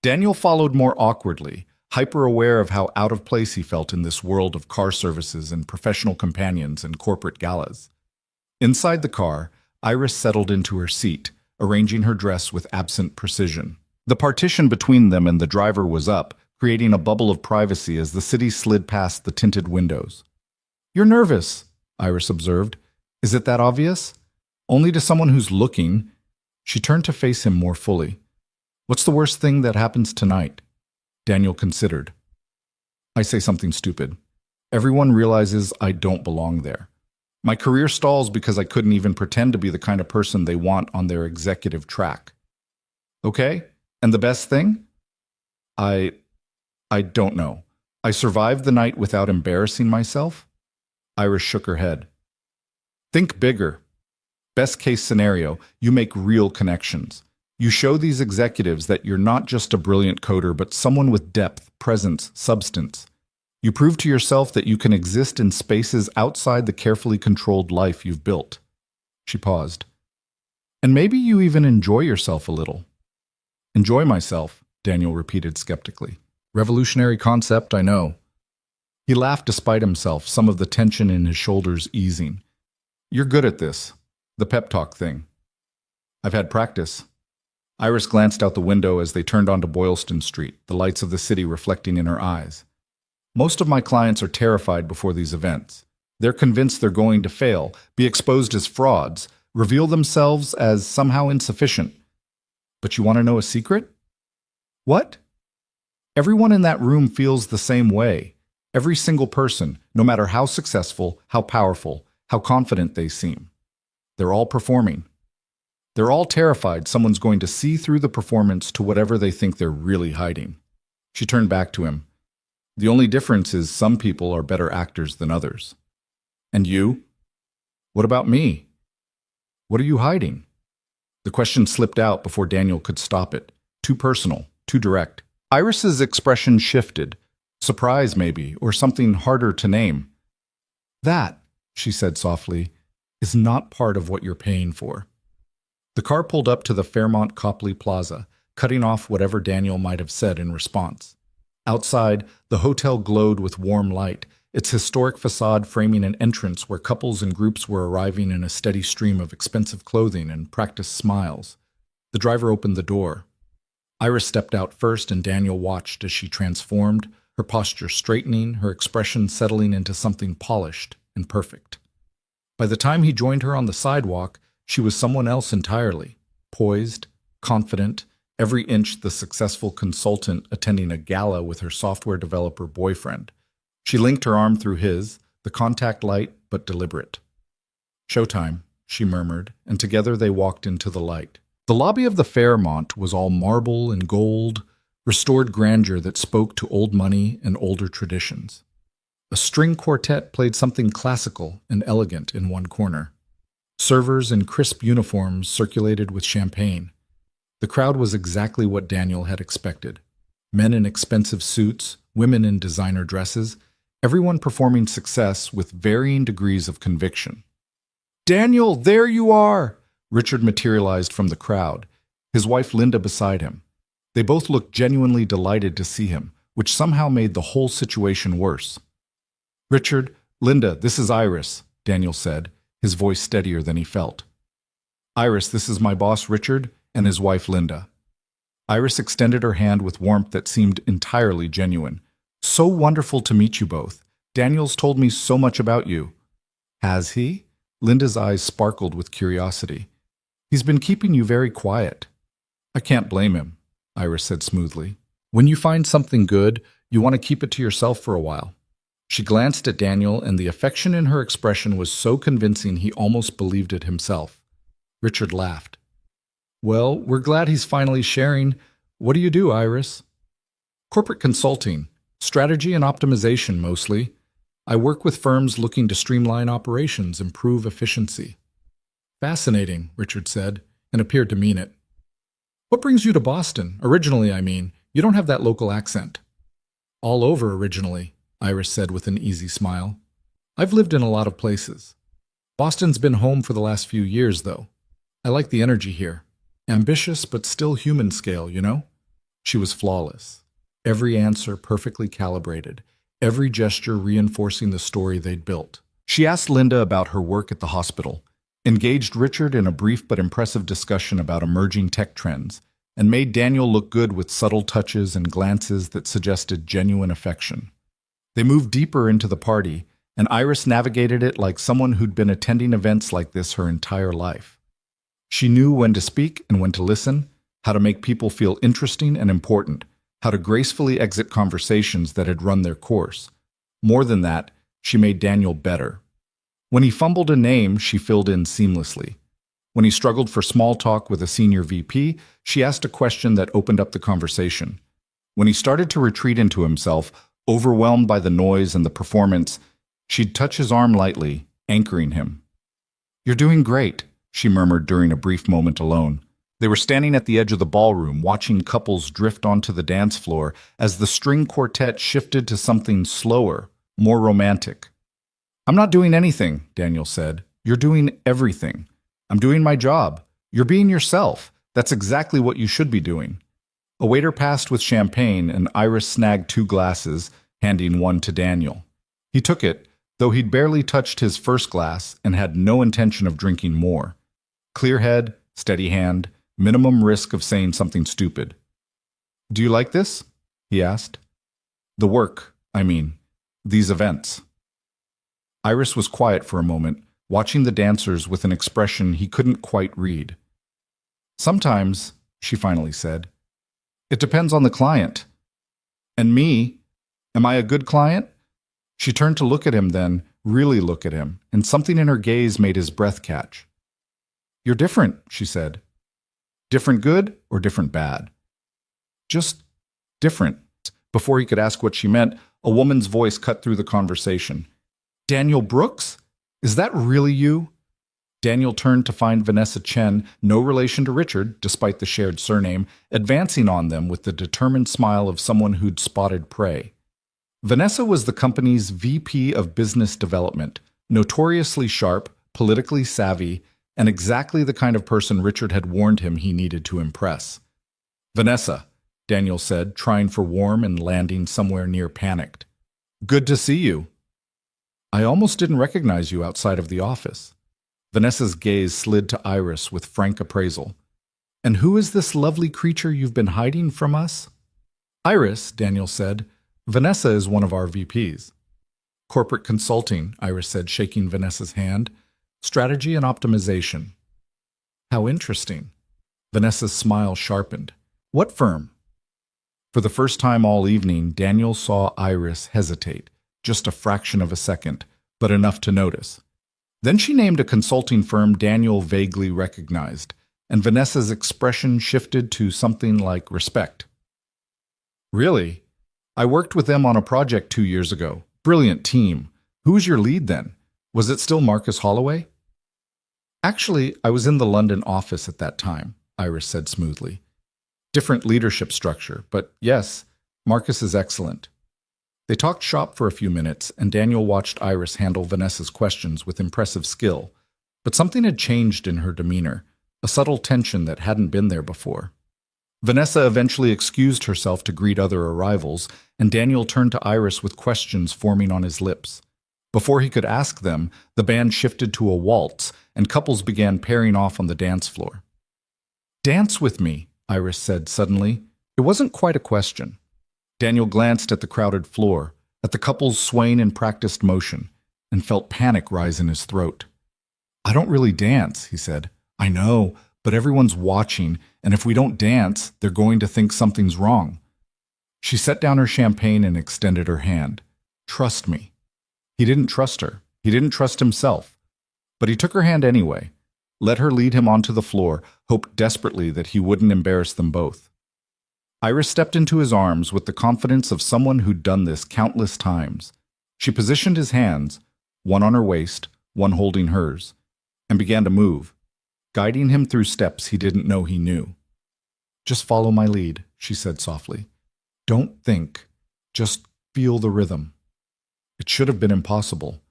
Daniel followed more awkwardly, hyper-aware of how out of place he felt in this world of car services and professional companions and corporate galas. Inside the car, Iris settled into her seat, arranging her dress with absent precision. The partition between them and the driver was up, creating a bubble of privacy as the city slid past the tinted windows. "You're nervous," Iris observed. "Is it that obvious?" "Only to someone who's looking." She turned to face him more fully. "What's the worst thing that happens tonight?" Daniel considered. "I say something stupid. Everyone realizes I don't belong there. My career stalls because I couldn't even pretend to be the kind of person they want on their executive track." "Okay, and the best thing?" I don't know. I survived the night without embarrassing myself." Iris shook her head. "Think bigger. Best case scenario, you make real connections. You show these executives that you're not just a brilliant coder, but someone with depth, presence, substance. You prove to yourself that you can exist in spaces outside the carefully controlled life you've built." She paused. "And maybe you even enjoy yourself a little." "Enjoy myself," Daniel repeated skeptically. Revolutionary concept, I know. He laughed despite himself, some of the tension in his shoulders easing. You're good at this. The pep talk thing. I've had practice. Iris glanced out the window as they turned onto Boylston Street, the lights of the city reflecting in her eyes. Most of my clients are terrified before these events. They're convinced they're going to fail, be exposed as frauds, reveal themselves as somehow insufficient. But you want to know a secret? What? Everyone in that room feels the same way. Every single person, no matter how successful, how powerful, how confident they seem. They're all performing. They're all terrified someone's going to see through the performance to whatever they think they're really hiding. She turned back to him. The only difference is some people are better actors than others. And you? What about me? What are you hiding? The question slipped out before Daniel could stop it. Too personal, too direct. Iris's expression shifted. Surprise, maybe, or something harder to name. That, she said softly, is not part of what you're paying for. The car pulled up to the Fairmont Copley Plaza, cutting off whatever Daniel might have said in response. Outside, the hotel glowed with warm light, its historic facade framing an entrance where couples and groups were arriving in a steady stream of expensive clothing and practiced smiles. The driver opened the door. Iris stepped out first, and Daniel watched as she transformed, her posture straightening, her expression settling into something polished and perfect. By the time he joined her on the sidewalk, she was someone else entirely, poised, confident, every inch the successful consultant attending a gala with her software developer boyfriend. She linked her arm through his, the contact light but deliberate. Showtime, she murmured, and together they walked into the light. The lobby of the Fairmont was all marble and gold, restored grandeur that spoke to old money and older traditions. A string quartet played something classical and elegant in one corner. Servers in crisp uniforms circulated with champagne. The crowd was exactly what Daniel had expected. Men in expensive suits, women in designer dresses, everyone performing success with varying degrees of conviction. "Daniel, there you are!" Richard materialized from the crowd, his wife Linda beside him. They both looked genuinely delighted to see him, which somehow made the whole situation worse. "Richard, Linda, this is Iris," Daniel said, his voice steadier than he felt. "Iris, this is my boss Richard and his wife Linda." Iris extended her hand with warmth that seemed entirely genuine. "So wonderful to meet you both. Daniel's told me so much about you." "Has he?" Linda's eyes sparkled with curiosity. "He's been keeping you very quiet." "I can't blame him," Iris said smoothly. "When you find something good, you want to keep it to yourself for a while." She glanced at Daniel, and the affection in her expression was so convincing he almost believed it himself. Richard laughed. "Well, we're glad he's finally sharing. What do you do, Iris?" "Corporate consulting. Strategy and optimization, mostly. I work with firms looking to streamline operations, improve efficiency." "Fascinating," Richard said, and appeared to mean it. "What brings you to Boston? Originally, I mean. You don't have that local accent." "All over originally," Iris said with an easy smile. "I've lived in a lot of places. Boston's been home for the last few years, though. I like the energy here. Ambitious, but still human scale, you know?" She was flawless. Every answer perfectly calibrated, every gesture reinforcing the story they'd built. She asked Linda about her work at the hospital, engaged Richard in a brief but impressive discussion about emerging tech trends, and made Daniel look good with subtle touches and glances that suggested genuine affection. They moved deeper into the party, and Iris navigated it like someone who'd been attending events like this her entire life. She knew when to speak and when to listen, how to make people feel interesting and important, how to gracefully exit conversations that had run their course. More than that, she made Daniel better. When he fumbled a name, she filled in seamlessly. When he struggled for small talk with a senior VP, she asked a question that opened up the conversation. When he started to retreat into himself, overwhelmed by the noise and the performance, she'd touch his arm lightly, anchoring him. "You're doing great," she murmured during a brief moment alone. They were standing at the edge of the ballroom, watching couples drift onto the dance floor as the string quartet shifted to something slower, more romantic. "I'm not doing anything," Daniel said. "You're doing everything. I'm doing my job. You're being yourself. That's exactly what you should be doing." A waiter passed with champagne, and Iris snagged 2 glasses, handing one to Daniel. He took it, though he'd barely touched his first glass and had no intention of drinking more. Clear head, steady hand, minimum risk of saying something stupid. "Do you like this?" he asked. "The work, I mean. These events." Iris was quiet for a moment, watching the dancers with an expression he couldn't quite read. "Sometimes," she finally said. "It depends on the client." "And me? Am I a good client?" She turned to look at him then, really look at him, and something in her gaze made his breath catch. "You're different," she said. "Different good or different bad?" "Just different." Before he could ask what she meant, a woman's voice cut through the conversation. "Daniel Brooks? Is that really you?" Daniel turned to find Vanessa Chen, no relation to Richard, despite the shared surname, advancing on them with the determined smile of someone who'd spotted prey. Vanessa was the company's VP of Business Development, notoriously sharp, politically savvy, and exactly the kind of person Richard had warned him he needed to impress. "Vanessa," Daniel said, trying for warm and landing somewhere near panicked. "Good to see you." "I almost didn't recognize you outside of the office." Vanessa's gaze slid to Iris with frank appraisal. "And who is this lovely creature you've been hiding from us?" "Iris," Daniel said. "Vanessa is one of our VPs. "Corporate consulting," Iris said, shaking Vanessa's hand. "Strategy and optimization." "How interesting." Vanessa's smile sharpened. "What firm?" For the first time all evening, Daniel saw Iris hesitate, just a fraction of a second, but enough to notice. Then she named a consulting firm Daniel vaguely recognized, and Vanessa's expression shifted to something like respect. "Really? I worked with them on a project 2 years ago. Brilliant team. Who was your lead then? Was it still Marcus Holloway?" "Actually, I was in the London office at that time," Iris said smoothly. "Different leadership structure, but yes, Marcus is excellent." They talked shop for a few minutes, and Daniel watched Iris handle Vanessa's questions with impressive skill. But something had changed in her demeanor, a subtle tension that hadn't been there before. Vanessa eventually excused herself to greet other arrivals, and Daniel turned to Iris with questions forming on his lips. Before he could ask them, the band shifted to a waltz, and couples began pairing off on the dance floor. "Dance with me," Iris said suddenly. It wasn't quite a question. Daniel glanced at the crowded floor, at the couples swaying in practiced motion, and felt panic rise in his throat. "I don't really dance," he said. "I know, but everyone's watching, and if we don't dance, they're going to think something's wrong." She set down her champagne and extended her hand. "Trust me." He didn't trust her. He didn't trust himself. But he took her hand anyway, let her lead him onto the floor, hoped desperately that he wouldn't embarrass them both. Iris stepped into his arms with the confidence of someone who'd done this countless times. She positioned his hands, one on her waist, one holding hers, and began to move, guiding him through steps he didn't know he knew. "Just follow my lead," she said softly. "Don't think. Just feel the rhythm." It should have been impossible.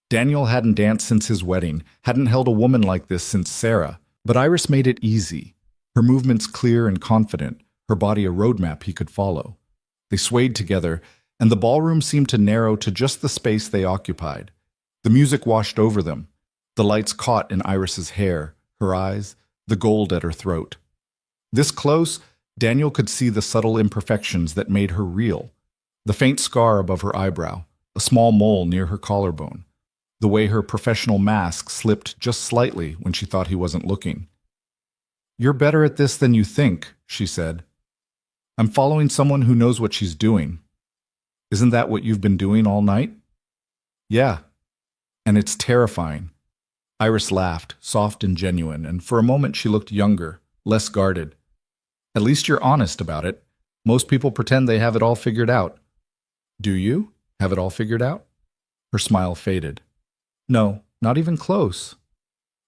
Daniel hadn't danced since his wedding, hadn't held a woman like this since Sarah, but Iris made it easy. Her movements clear and confident, her body a roadmap he could follow. They swayed together, and the ballroom seemed to narrow to just the space they occupied. The music washed over them. The lights caught in Iris's hair, her eyes, the gold at her throat. This close, Daniel could see the subtle imperfections that made her real. The faint scar above her eyebrow, a small mole near her collarbone, the way her professional mask slipped just slightly when she thought he wasn't looking. "You're better at this than you think," she said. "I'm following someone who knows what she's doing." "Isn't that what you've been doing all night?" "Yeah. And it's terrifying." Iris laughed, soft and genuine, and for a moment she looked younger, less guarded. "At least you're honest about it. Most people pretend they have it all figured out." "Do you have it all figured out?" Her smile faded. "No, not even close."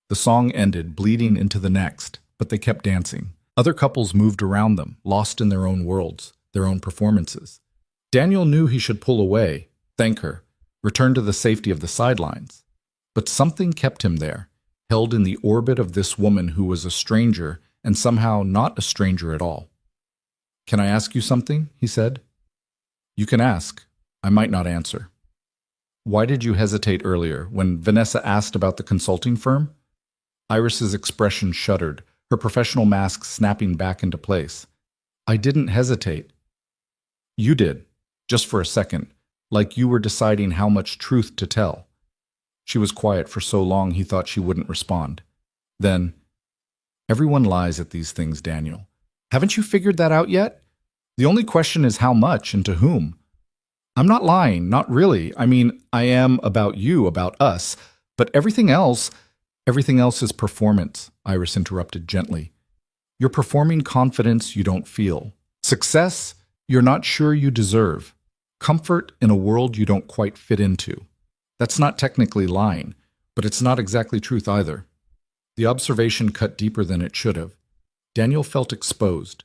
The song ended, bleeding into the next, but they kept dancing. Other couples moved around them, lost in their own worlds, their own performances. Daniel knew he should pull away, thank her, return to the safety of the sidelines. But something kept him there, held in the orbit of this woman who was a stranger and somehow not a stranger at all. Can I ask you something? He said. You can ask. I might not answer. Why did you hesitate earlier when Vanessa asked about the consulting firm? Iris's expression shuddered, her professional mask snapping back into place. I didn't hesitate. You did, just for a second, like you were deciding how much truth to tell. She was quiet for so long he thought she wouldn't respond. Then, everyone lies at these things, Daniel. Haven't you figured that out yet? The only question is how much and to whom. I'm not lying, not really. I mean, I am about you, about us, but everything else is performance, Iris interrupted gently. You're performing confidence you don't feel. Success you're not sure you deserve. Comfort in a world you don't quite fit into. That's not technically lying, but it's not exactly truth either. The observation cut deeper than it should have. Daniel felt exposed,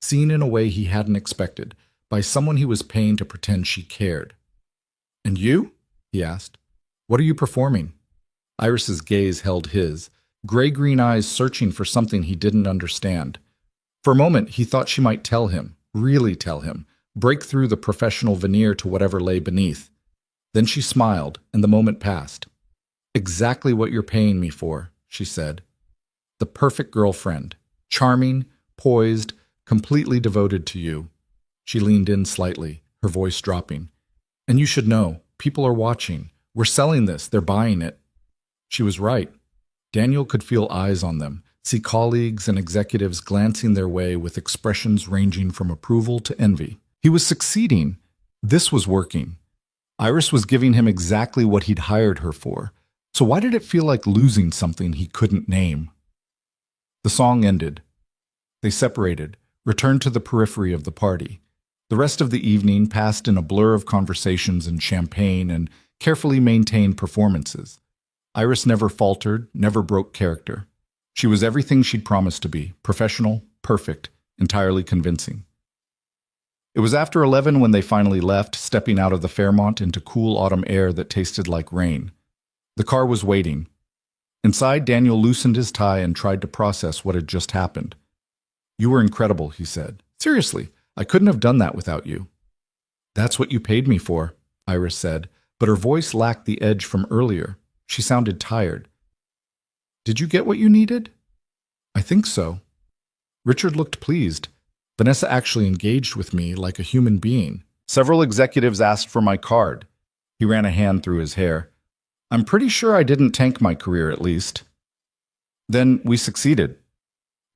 seen in a way he hadn't expected, by someone he was paying to pretend she cared. And you? He asked. What are you performing? Iris's gaze held his, gray-green eyes searching for something he didn't understand. For a moment, he thought she might tell him, really tell him, break through the professional veneer to whatever lay beneath. Then she smiled, and the moment passed. Exactly what you're paying me for, she said. The perfect girlfriend, charming, poised, completely devoted to you. She leaned in slightly, her voice dropping. And you should know, people are watching. We're selling this, they're buying it. She was right. Daniel could feel eyes on them, see colleagues and executives glancing their way with expressions ranging from approval to envy. He was succeeding. This was working. Iris was giving him exactly what he'd hired her for. So why did it feel like losing something he couldn't name? The song ended. They separated, returned to the periphery of the party. The rest of the evening passed in a blur of conversations and champagne and carefully maintained performances. Iris never faltered, never broke character. She was everything she'd promised to be, professional, perfect, entirely convincing. It was after 11 when they finally left, stepping out of the Fairmont into cool autumn air that tasted like rain. The car was waiting. Inside, Daniel loosened his tie and tried to process what had just happened. You were incredible, he said. Seriously, I couldn't have done that without you. That's what you paid me for, Iris said, but her voice lacked the edge from earlier. She sounded tired. Did you get what you needed? I think so. Richard looked pleased. Vanessa actually engaged with me like a human being. Several executives asked for my card. He ran a hand through his hair. I'm pretty sure I didn't tank my career, at least. Then we succeeded.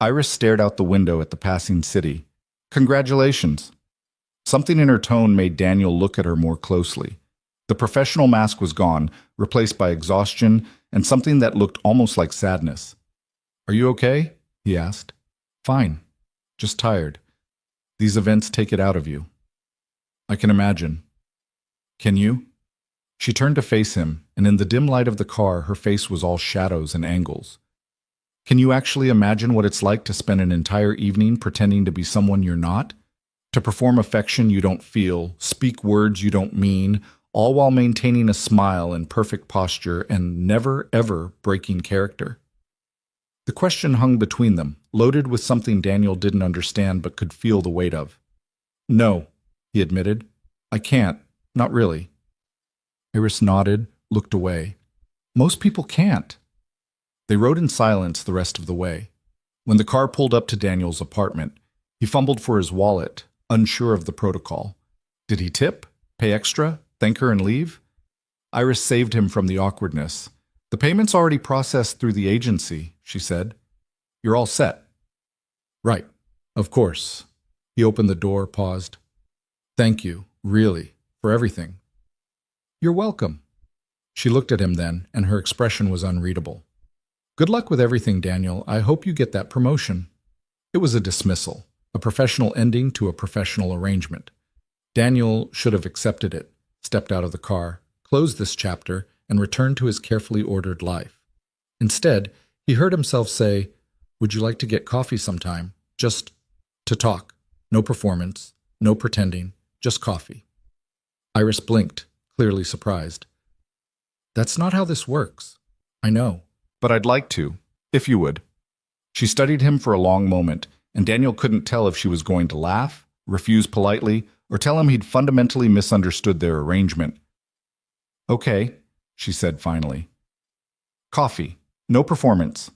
Iris stared out the window at the passing city. Congratulations. Something in her tone made Daniel look at her more closely. The professional mask was gone, replaced by exhaustion and something that looked almost like sadness. Are you okay? He asked. Fine. Just tired. These events take it out of you. I can imagine. Can you? She turned to face him, and in the dim light of the car, her face was all shadows and angles. Can you actually imagine what it's like to spend an entire evening pretending to be someone you're not? To perform affection you don't feel, speak words you don't mean, all while maintaining a smile and perfect posture and never, ever breaking character? The question hung between them, loaded with something Daniel didn't understand but could feel the weight of. No, he admitted. I can't. Not really. Iris nodded, looked away. Most people can't. They rode in silence the rest of the way. When the car pulled up to Daniel's apartment, he fumbled for his wallet, unsure of the protocol. Did he tip? Pay extra? Thank her and leave? Iris saved him from the awkwardness. The payment's already processed through the agency, she said. You're all set. Right. Of course. He opened the door, paused. Thank you, really, for everything. You're welcome. She looked at him then, and her expression was unreadable. Good luck with everything, Daniel. I hope you get that promotion. It was a dismissal, a professional ending to a professional arrangement. Daniel should have accepted it, stepped out of the car, closed this chapter, and returned to his carefully ordered life. Instead, he heard himself say, Would you like to get coffee sometime? Just to talk. No performance, no pretending, just coffee. Iris blinked, clearly surprised. That's not how this works. I know. But I'd like to, if you would. She studied him for a long moment, and Daniel couldn't tell if she was going to laugh, refuse politely, or tell him he'd fundamentally misunderstood their arrangement. "Okay," she said finally. "Coffee. No performance."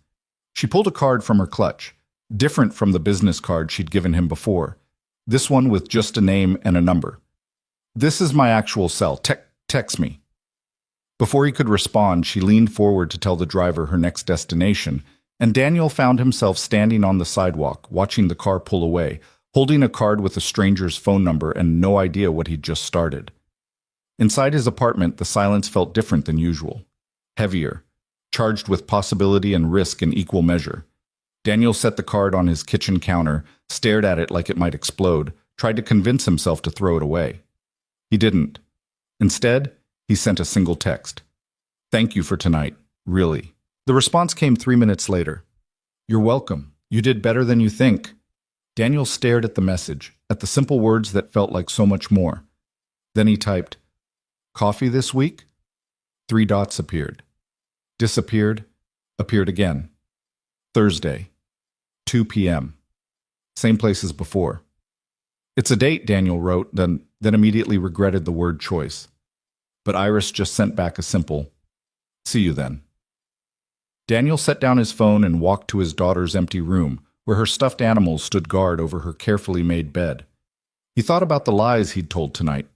She pulled a card from her clutch, different from the business card she'd given him before, this one with just a name and a number. "This is my actual cell. Text me." Before he could respond, she leaned forward to tell the driver her next destination, and Daniel found himself standing on the sidewalk, watching the car pull away, holding a card with a stranger's phone number and no idea what he'd just started. Inside his apartment, the silence felt different than usual. Heavier, charged with possibility and risk in equal measure. Daniel set the card on his kitchen counter, stared at it like it might explode, tried to convince himself to throw it away. He didn't. Instead, he sent a single text. "Thank you for tonight, really." The response came 3 minutes later. "You're welcome. You did better than you think." Daniel stared at the message, at the simple words that felt like so much more. Then he typed, "Coffee this week?" 3 dots appeared. Disappeared, appeared again. Thursday, 2 p.m. Same place as before. "It's a date," Daniel wrote, then immediately regretted the word choice. But Iris just sent back a simple, "See you then." Daniel set down his phone and walked to his daughter's empty room, where her stuffed animals stood guard over her carefully made bed. He thought about the lies he'd told tonight,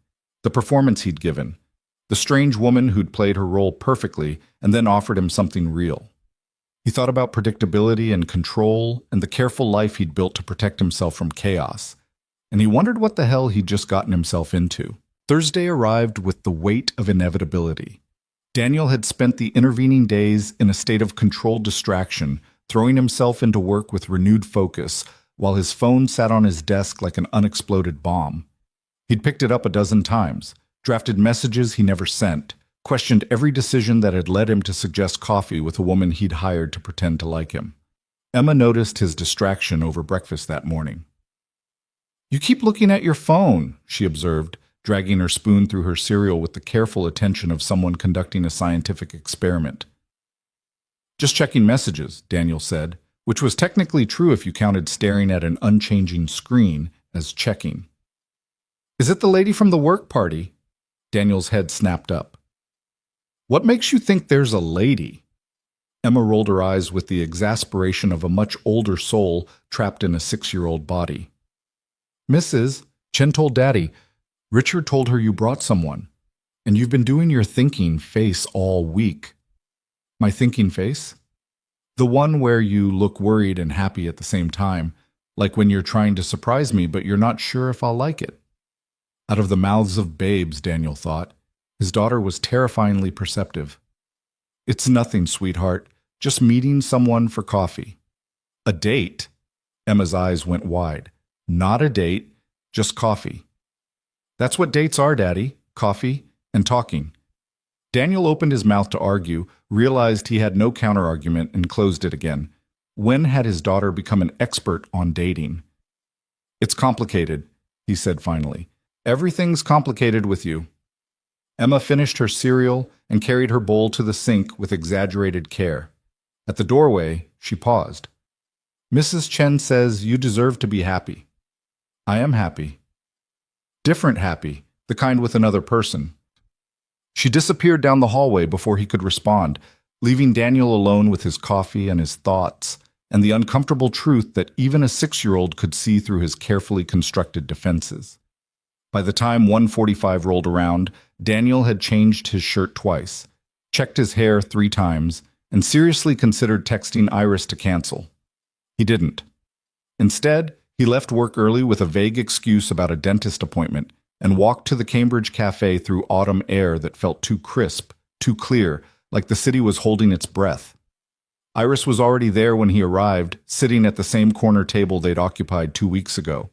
the performance he'd given, the strange woman who'd played her role perfectly and then offered him something real. He thought about predictability and control and the careful life he'd built to protect himself from chaos, and he wondered what the hell he'd just gotten himself into. Thursday arrived with the weight of inevitability. Daniel had spent the intervening days in a state of controlled distraction, throwing himself into work with renewed focus, while his phone sat on his desk like an unexploded bomb. He'd picked it up a dozen times, drafted messages he never sent, questioned every decision that had led him to suggest coffee with a woman he'd hired to pretend to like him. Emma noticed his distraction over breakfast that morning. "You keep looking at your phone," she observed, dragging her spoon through her cereal with the careful attention of someone conducting a scientific experiment. "Just checking messages," Daniel said, which was technically true if you counted staring at an unchanging screen as checking. "Is it the lady from the work party?" Daniel's head snapped up. "What makes you think there's a lady?" Emma rolled her eyes with the exasperation of a much older soul trapped in a 6-year-old body. "Mrs. Chen told Daddy. Richard told her you brought someone, and you've been doing your thinking face all week." "My thinking face?" "The one where you look worried and happy at the same time, like when you're trying to surprise me but you're not sure if I'll like it." Out of the mouths of babes, Daniel thought. His daughter was terrifyingly perceptive. "It's nothing, sweetheart. Just meeting someone for coffee." "A date?" Emma's eyes went wide. "Not a date, just coffee." "That's what dates are, Daddy. Coffee and talking." Daniel opened his mouth to argue, realized he had no counterargument, and closed it again. When had his daughter become an expert on dating? "It's complicated," he said finally. "Everything's complicated with you." Emma finished her cereal and carried her bowl to the sink with exaggerated care. At the doorway, she paused. "Mrs. Chen says you deserve to be happy." "I am happy." "Different happy, the kind with another person." She disappeared down the hallway before he could respond, leaving Daniel alone with his coffee and his thoughts, and the uncomfortable truth that even a 6-year-old could see through his carefully constructed defenses. By the time 1:45 rolled around, Daniel had changed his shirt twice, checked his hair 3 times, and seriously considered texting Iris to cancel. He didn't. Instead, he left work early with a vague excuse about a dentist appointment and walked to the Cambridge Cafe through autumn air that felt too crisp, too clear, like the city was holding its breath. Iris was already there when he arrived, sitting at the same corner table they'd occupied 2 weeks ago.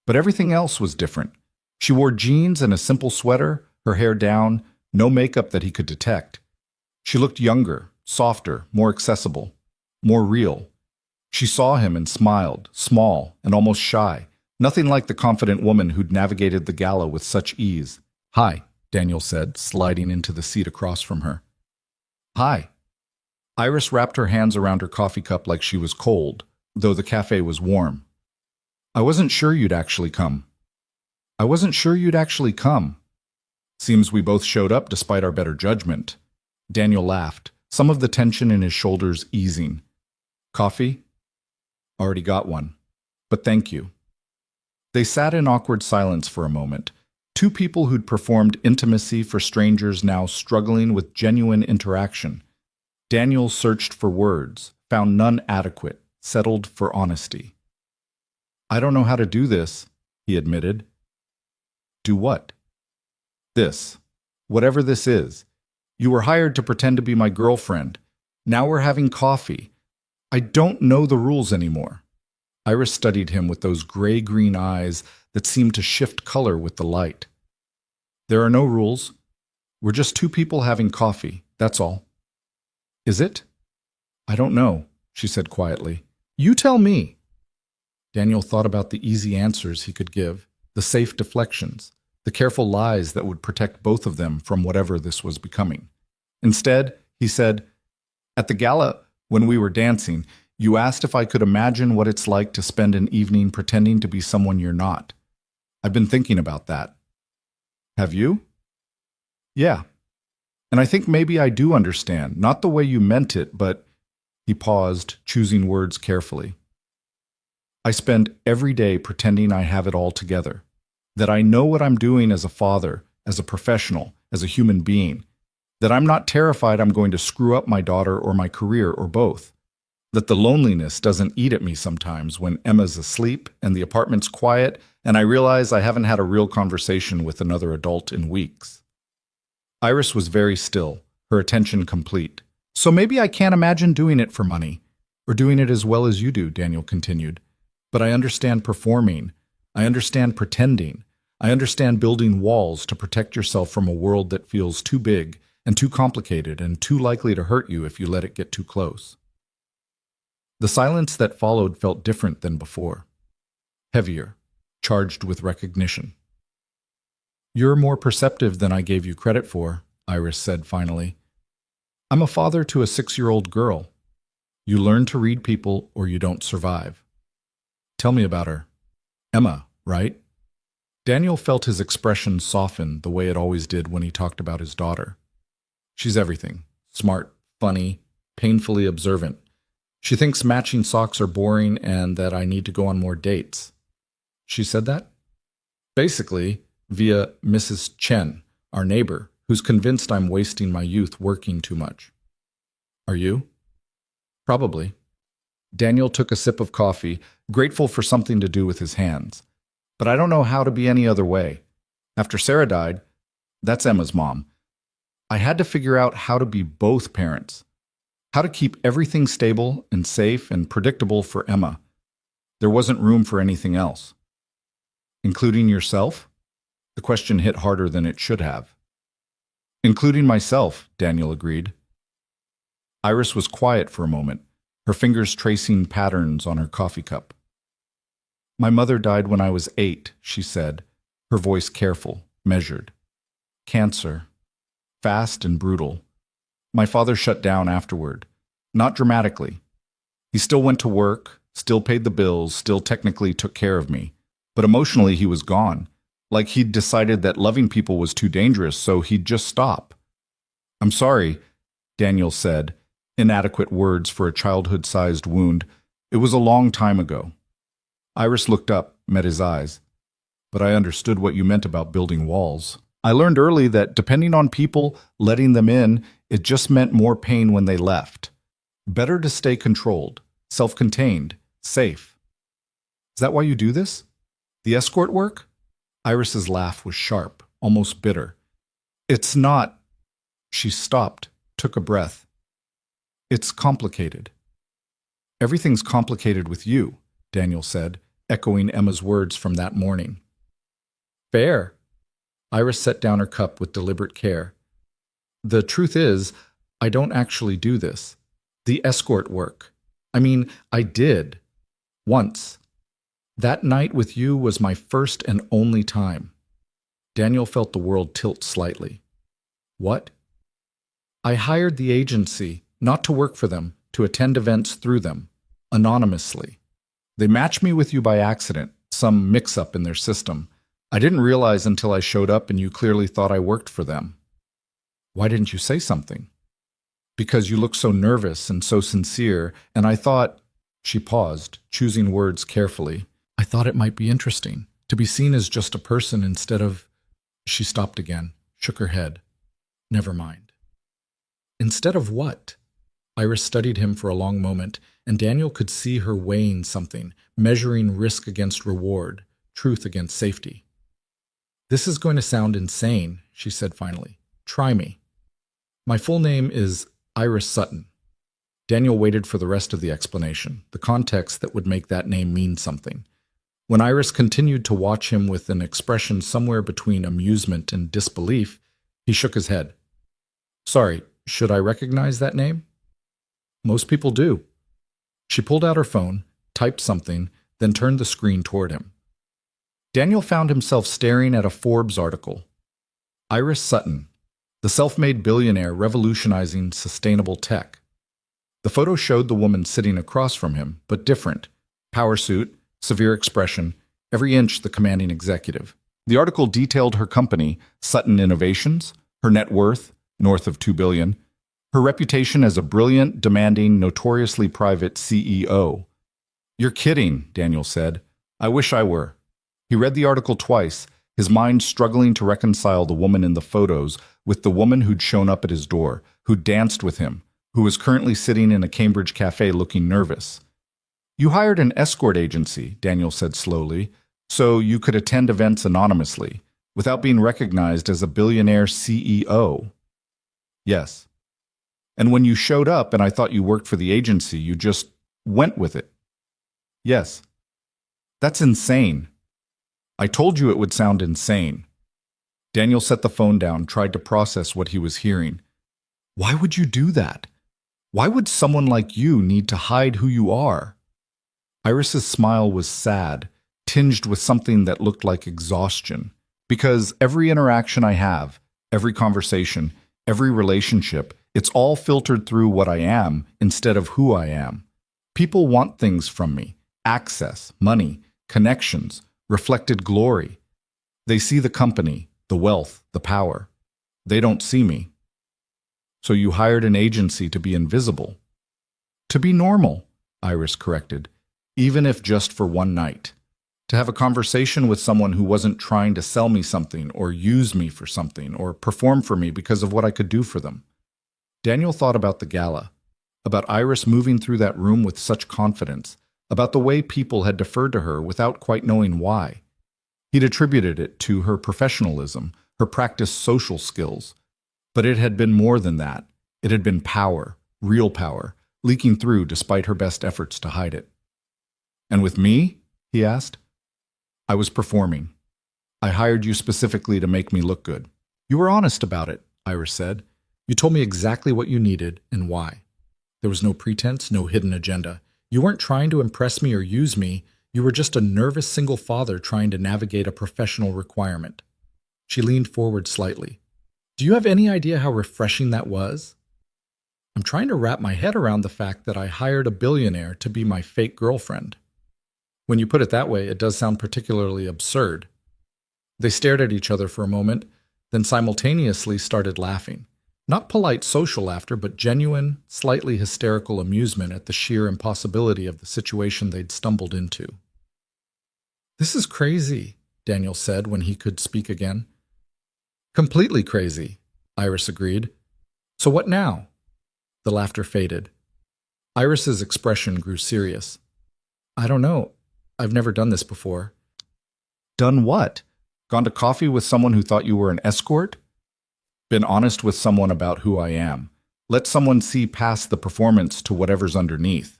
But everything else was different. She wore jeans and a simple sweater, her hair down, no makeup that he could detect. She looked younger, softer, more accessible, more real. She saw him and smiled, small and almost shy, nothing like the confident woman who'd navigated the gala with such ease. "Hi," Daniel said, sliding into the seat across from her. "Hi." Iris wrapped her hands around her coffee cup like she was cold, though the cafe was warm. I wasn't sure you'd actually come. I wasn't sure you'd actually come. Seems we both showed up despite our better judgment. Daniel laughed, some of the tension in his shoulders easing. Coffee? Already got one. But thank you. They sat in awkward silence for a moment. Two people who'd performed intimacy for strangers now struggling with genuine interaction. Daniel searched for words, found none adequate, settled for honesty. I don't know how to do this, he admitted. Do what? This. Whatever this is. You were hired to pretend to be my girlfriend. Now we're having coffee. I don't know the rules anymore. Iris studied him with those gray-green eyes that seemed to shift color with the light. There are no rules. We're just two people having coffee, that's all. Is it? I don't know, she said quietly. You tell me. Daniel thought about the easy answers he could give, the safe deflections, the careful lies that would protect both of them from whatever this was becoming. Instead, he said, at the gala, when we were dancing, you asked if I could imagine what it's like to spend an evening pretending to be someone you're not. I've been thinking about that. Have you? Yeah. And I think maybe I do understand, not the way you meant it, but... He paused, choosing words carefully. I spend every day pretending I have it all together, that I know what I'm doing as a father, as a professional, as a human being, that I'm not terrified I'm going to screw up my daughter or my career or both. That the loneliness doesn't eat at me sometimes when Emma's asleep and the apartment's quiet and I realize I haven't had a real conversation with another adult in weeks. Iris was very still, her attention complete. So maybe I can't imagine doing it for money, or doing it as well as you do, Daniel continued. But I understand performing. I understand pretending. I understand building walls to protect yourself from a world that feels too big and too complicated and too likely to hurt you if you let it get too close. The silence that followed felt different than before. Heavier, charged with recognition. You're more perceptive than I gave you credit for, Iris said finally. I'm a father to a 6-year-old girl. You learn to read people or you don't survive. Tell me about her. Emma, right? Daniel felt his expression soften the way it always did when he talked about his daughter. She's everything. Smart, funny, painfully observant. She thinks matching socks are boring and that I need to go on more dates. She said that? Basically, via Mrs. Chen, our neighbor, who's convinced I'm wasting my youth working too much. Are you? Probably. Daniel took a sip of coffee, grateful for something to do with his hands. But I don't know how to be any other way. After Sarah died, that's Emma's mom, I had to figure out how to be both parents. How to keep everything stable and safe and predictable for Emma. There wasn't room for anything else. Including yourself? The question hit harder than it should have. Including myself, Daniel agreed. Iris was quiet for a moment, her fingers tracing patterns on her coffee cup. My mother died when I was 8, she said, her voice careful, measured. Cancer. Fast and brutal. My father shut down afterward. Not dramatically. He still went to work, still paid the bills, still technically took care of me. But emotionally he was gone. Like he'd decided that loving people was too dangerous, so he'd just stop. I'm sorry, Daniel said, inadequate words for a childhood-sized wound. It was a long time ago. Iris looked up, met his eyes. But I understood what you meant about building walls. I learned early that depending on people, letting them in, it just meant more pain when they left. Better to stay controlled, self-contained, safe. Is that why you do this? The escort work? Iris's laugh was sharp, almost bitter. It's not... She stopped, took a breath. It's complicated. Everything's complicated with you, Daniel said, echoing Emma's words from that morning. Fair. Iris set down her cup with deliberate care. The truth is, I don't actually do this. The escort work. I mean, I did. Once. That night with you was my first and only time. Daniel felt the world tilt slightly. What? I hired the agency, not to work for them, to attend events through them, anonymously. They matched me with you by accident, some mix-up in their system. I didn't realize until I showed up and you clearly thought I worked for them. Why didn't you say something? Because you looked so nervous and so sincere, and I thought—" She paused, choosing words carefully. "I thought it might be interesting, to be seen as just a person instead of—" She stopped again, shook her head. "Never mind." "Instead of what?" Iris studied him for a long moment, and Daniel could see her weighing something, measuring risk against reward, truth against safety. "This is going to sound insane," she said finally. "Try me. My full name is Iris Sutton." Daniel waited for the rest of the explanation, the context that would make that name mean something. When Iris continued to watch him with an expression somewhere between amusement and disbelief, he shook his head. "Sorry, should I recognize that name?" "Most people do." She pulled out her phone, typed something, then turned the screen toward him. Daniel found himself staring at a Forbes article. Iris Sutton, the self-made billionaire revolutionizing sustainable tech. The photo showed the woman sitting across from him, but different. Power suit, severe expression, every inch the commanding executive. The article detailed her company, Sutton Innovations, her net worth, north of $2 billion, her reputation as a brilliant, demanding, notoriously private CEO. "You're kidding," Daniel said. "I wish I were." He read the article twice, his mind struggling to reconcile the woman in the photos with the woman who'd shown up at his door, who'd danced with him, who was currently sitting in a Cambridge cafe looking nervous. "You hired an escort agency," Daniel said slowly, "so you could attend events anonymously, without being recognized as a billionaire CEO." "Yes." "And when you showed up and I thought you worked for the agency, you just went with it?" "Yes." "That's insane." "I told you it would sound insane." Daniel set the phone down, tried to process what he was hearing. Why would you do that? Why would someone like you need to hide who you are? Iris's smile was sad, tinged with something that looked like exhaustion. Because every interaction I have, every conversation, every relationship, it's all filtered through what I am instead of who I am. People want things from me: access, money, connections, reflected glory. They see the company, the wealth, the power. They don't see me. So you hired an agency to be invisible. To be normal, Iris corrected, even if just for one night. To have a conversation with someone who wasn't trying to sell me something or use me for something or perform for me because of what I could do for them. Daniel thought about the gala, about Iris moving through that room with such confidence, about the way people had deferred to her without quite knowing why. He'd attributed it to her professionalism, her practiced social skills. But it had been more than that. It had been power, real power, leaking through despite her best efforts to hide it. And with me? He asked. I was performing. I hired you specifically to make me look good. You were honest about it, Iris said. You told me exactly what you needed and why. There was no pretense, no hidden agenda. You weren't trying to impress me or use me. You were just a nervous single father trying to navigate a professional requirement. She leaned forward slightly. Do you have any idea how refreshing that was? I'm trying to wrap my head around the fact that I hired a billionaire to be my fake girlfriend. When you put it that way, it does sound particularly absurd. They stared at each other for a moment, then simultaneously started laughing. Not polite social laughter, but genuine, slightly hysterical amusement at the sheer impossibility of the situation they'd stumbled into. This is crazy, Daniel said when he could speak again. Completely crazy, Iris agreed. So what now? The laughter faded. Iris's expression grew serious. I don't know. I've never done this before. Done what? Gone to coffee with someone who thought you were an escort? Been honest with someone about who I am. Let someone see past the performance to whatever's underneath.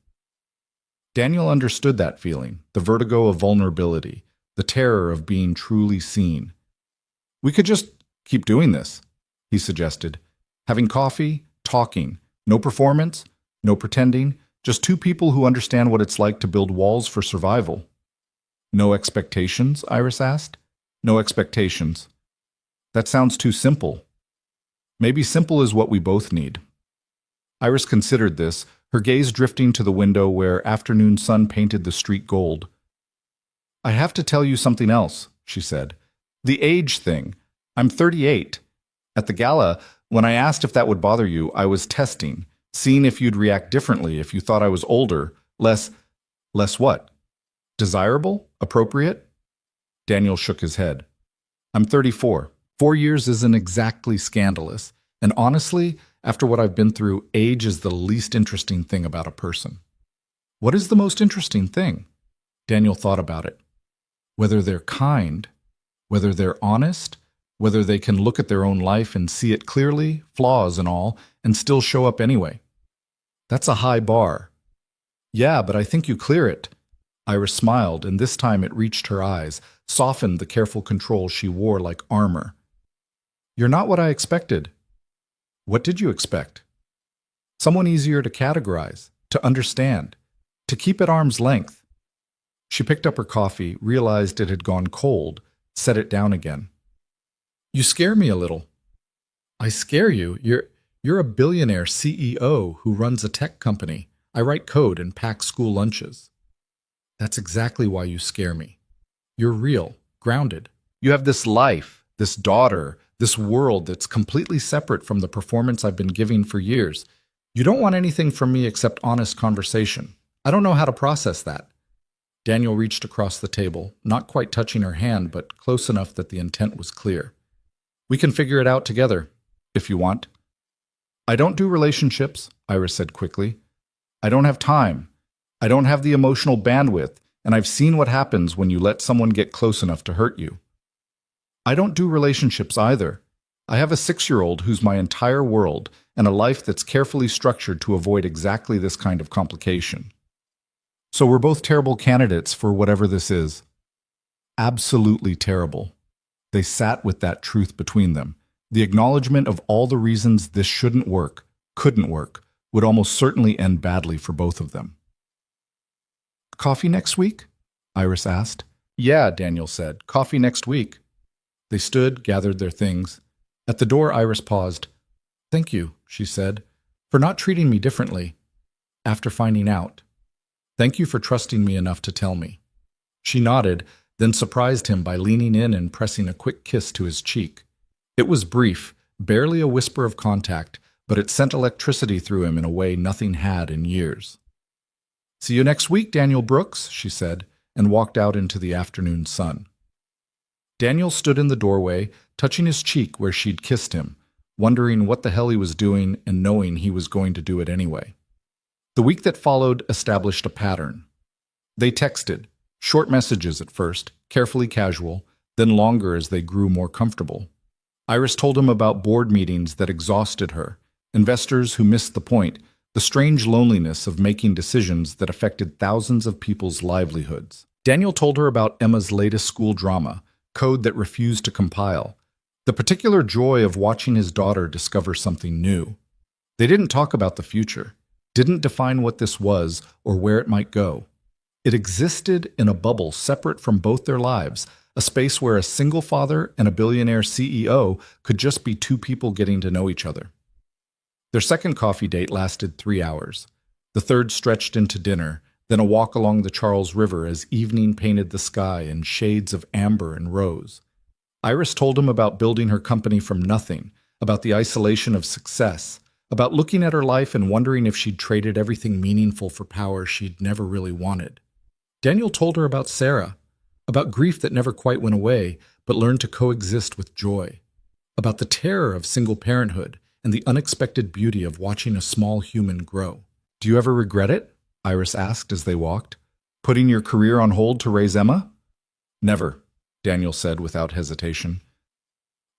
Daniel understood that feeling, the vertigo of vulnerability, the terror of being truly seen. We could just keep doing this, he suggested. Having coffee, talking, no performance, no pretending, just two people who understand what it's like to build walls for survival. No expectations, Iris asked. No expectations. That sounds too simple. Maybe simple is what we both need. Iris considered this, her gaze drifting to the window where afternoon sun painted the street gold. I have to tell you something else, she said. The age thing. I'm 38. At the gala, when I asked if that would bother you, I was testing, seeing if you'd react differently if you thought I was older, less what? Desirable? Appropriate? Daniel shook his head. I'm 34. 4 years isn't exactly scandalous, and honestly, after what I've been through, age is the least interesting thing about a person. What is the most interesting thing? Daniel thought about it. Whether they're kind, whether they're honest, whether they can look at their own life and see it clearly, flaws and all, and still show up anyway. That's a high bar. Yeah, but I think you clear it. Iris smiled, and this time it reached her eyes, softened the careful control she wore like armor. You're not what I expected. What did you expect? Someone easier to categorize, to understand, to keep at arm's length. She picked up her coffee, realized it had gone cold, set it down again. You scare me a little. I scare you? You're a billionaire CEO who runs a tech company. I write code and pack school lunches. That's exactly why you scare me. You're real, grounded. You have this life, this daughter, this world that's completely separate from the performance I've been giving for years. You don't want anything from me except honest conversation. I don't know how to process that. Daniel reached across the table, not quite touching her hand, but close enough that the intent was clear. We can figure it out together, if you want. I don't do relationships, Iris said quickly. I don't have time. I don't have the emotional bandwidth, and I've seen what happens when you let someone get close enough to hurt you. I don't do relationships either. I have a 6-year-old who's my entire world, and a life that's carefully structured to avoid exactly this kind of complication. So we're both terrible candidates for whatever this is. Absolutely terrible. They sat with that truth between them. The acknowledgement of all the reasons this shouldn't work, couldn't work, would almost certainly end badly for both of them. Coffee next week? Iris asked. Yeah, Daniel said. Coffee next week. They stood, gathered their things. At the door, Iris paused. Thank you, she said, for not treating me differently. After finding out. Thank you for trusting me enough to tell me. She nodded, then surprised him by leaning in and pressing a quick kiss to his cheek. It was brief, barely a whisper of contact, but it sent electricity through him in a way nothing had in years. See you next week, Daniel Brooks, she said, and walked out into the afternoon sun. Daniel stood in the doorway, touching his cheek where she'd kissed him, wondering what the hell he was doing and knowing he was going to do it anyway. The week that followed established a pattern. They texted, short messages at first, carefully casual, then longer as they grew more comfortable. Iris told him about board meetings that exhausted her, investors who missed the point, the strange loneliness of making decisions that affected thousands of people's livelihoods. Daniel told her about Emma's latest school drama, code that refused to compile, the particular joy of watching his daughter discover something new. They didn't talk about the future, didn't define what this was or where it might go. It existed in a bubble separate from both their lives, a space where a single father and a billionaire CEO could just be two people getting to know each other. Their second coffee date lasted 3 hours. The third stretched into dinner, then a walk along the Charles River as evening painted the sky in shades of amber and rose. Iris told him about building her company from nothing, about the isolation of success, about looking at her life and wondering if she'd traded everything meaningful for power she'd never really wanted. Daniel told her about Sarah, about grief that never quite went away, but learned to coexist with joy, about the terror of single parenthood and the unexpected beauty of watching a small human grow. Do you ever regret it? Iris asked as they walked. Putting your career on hold to raise Emma? Never, Daniel said without hesitation.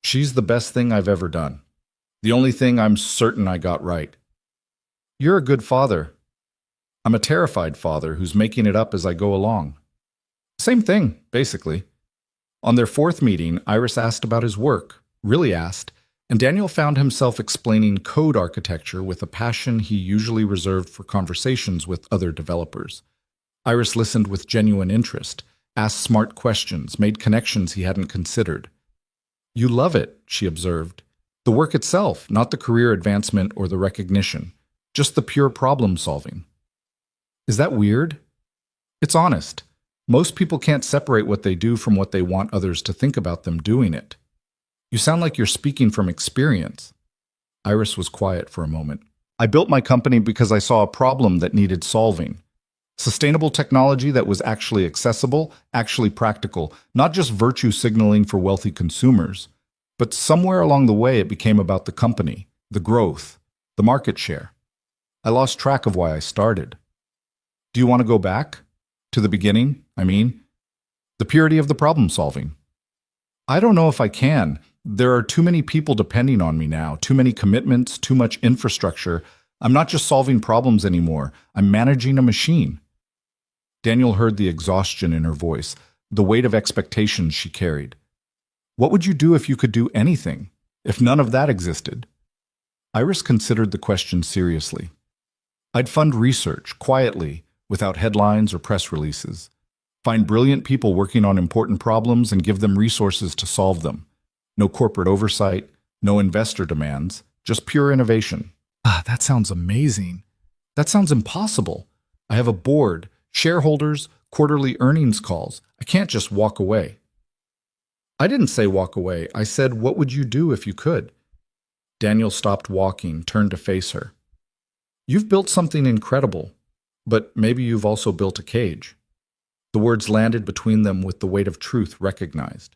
She's the best thing I've ever done. The only thing I'm certain I got right. You're a good father. I'm a terrified father who's making it up as I go along. Same thing, basically. On their fourth meeting, Iris asked about his work, really asked, and Daniel found himself explaining code architecture with a passion he usually reserved for conversations with other developers. Iris listened with genuine interest, asked smart questions, made connections he hadn't considered. You love it, she observed. The work itself, not the career advancement or the recognition, just the pure problem solving. Is that weird? It's honest. Most people can't separate what they do from what they want others to think about them doing it. You sound like you're speaking from experience. Iris was quiet for a moment. I built my company because I saw a problem that needed solving. Sustainable technology that was actually accessible, actually practical, not just virtue signaling for wealthy consumers. But somewhere along the way, it became about the company, the growth, the market share. I lost track of why I started. Do you want to go back? To the beginning, I mean? The purity of the problem solving. I don't know if I can. There are too many people depending on me now, too many commitments, too much infrastructure. I'm not just solving problems anymore. I'm managing a machine. Daniel heard the exhaustion in her voice, the weight of expectations she carried. What would you do if you could do anything? If none of that existed? Iris considered the question seriously. I'd fund research, quietly, without headlines or press releases. Find brilliant people working on important problems and give them resources to solve them. No corporate oversight, no investor demands, just pure innovation. That sounds amazing. That sounds impossible. I have a board, shareholders, quarterly earnings calls. I can't just walk away. I didn't say walk away. I said, what would you do if you could? Daniel stopped walking, turned to face her. You've built something incredible, but maybe you've also built a cage. The words landed between them with the weight of truth recognized.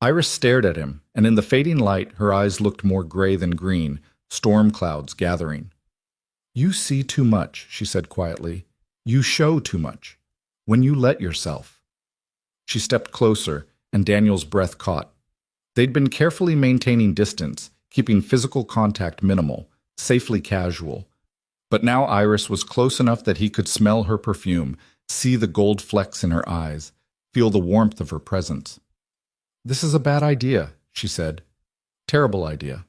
Iris stared at him, and in the fading light, her eyes looked more gray than green, storm clouds gathering. You see too much, she said quietly. You show too much. When you let yourself. She stepped closer, and Daniel's breath caught. They'd been carefully maintaining distance, keeping physical contact minimal, safely casual. But now Iris was close enough that he could smell her perfume, see the gold flecks in her eyes, feel the warmth of her presence. This is a bad idea, she said. Terrible idea.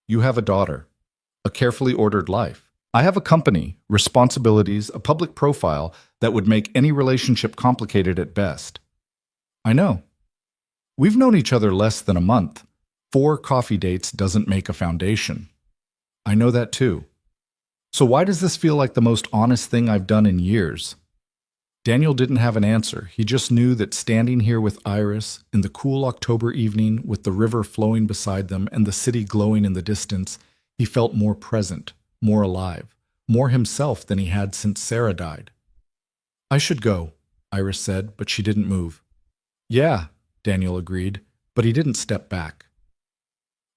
You have a daughter, a carefully ordered life. I have a company, responsibilities, a public profile that would make any relationship complicated at best. I know. We've known each other less than a month. 4 coffee dates doesn't make a foundation. I know that too. So why does this feel like the most honest thing I've done in years? Daniel didn't have an answer. He just knew that standing here with Iris, in the cool October evening, with the river flowing beside them and the city glowing in the distance, he felt more present, more alive, more himself than he had since Sarah died. I should go, Iris said, but she didn't move. Yeah, Daniel agreed, but he didn't step back.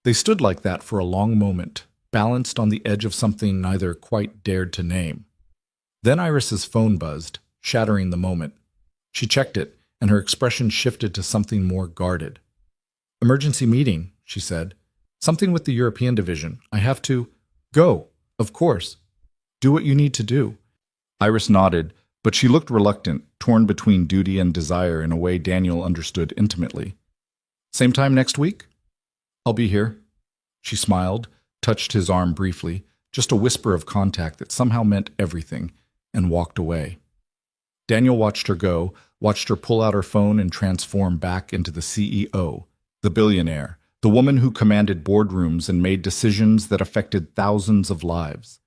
They stood like that for a long moment, balanced on the edge of something neither quite dared to name. Then Iris's phone buzzed, shattering the moment. She checked it, and her expression shifted to something more guarded. Emergency meeting, she said. Something with the European division. I have to go, of course. Do what you need to do. Iris nodded, but she looked reluctant, torn between duty and desire in a way Daniel understood intimately. Same time next week? I'll be here. She smiled, touched his arm briefly, just a whisper of contact that somehow meant everything, and walked away. Daniel watched her go, watched her pull out her phone and transform back into the CEO, the billionaire, the woman who commanded boardrooms and made decisions that affected thousands of lives.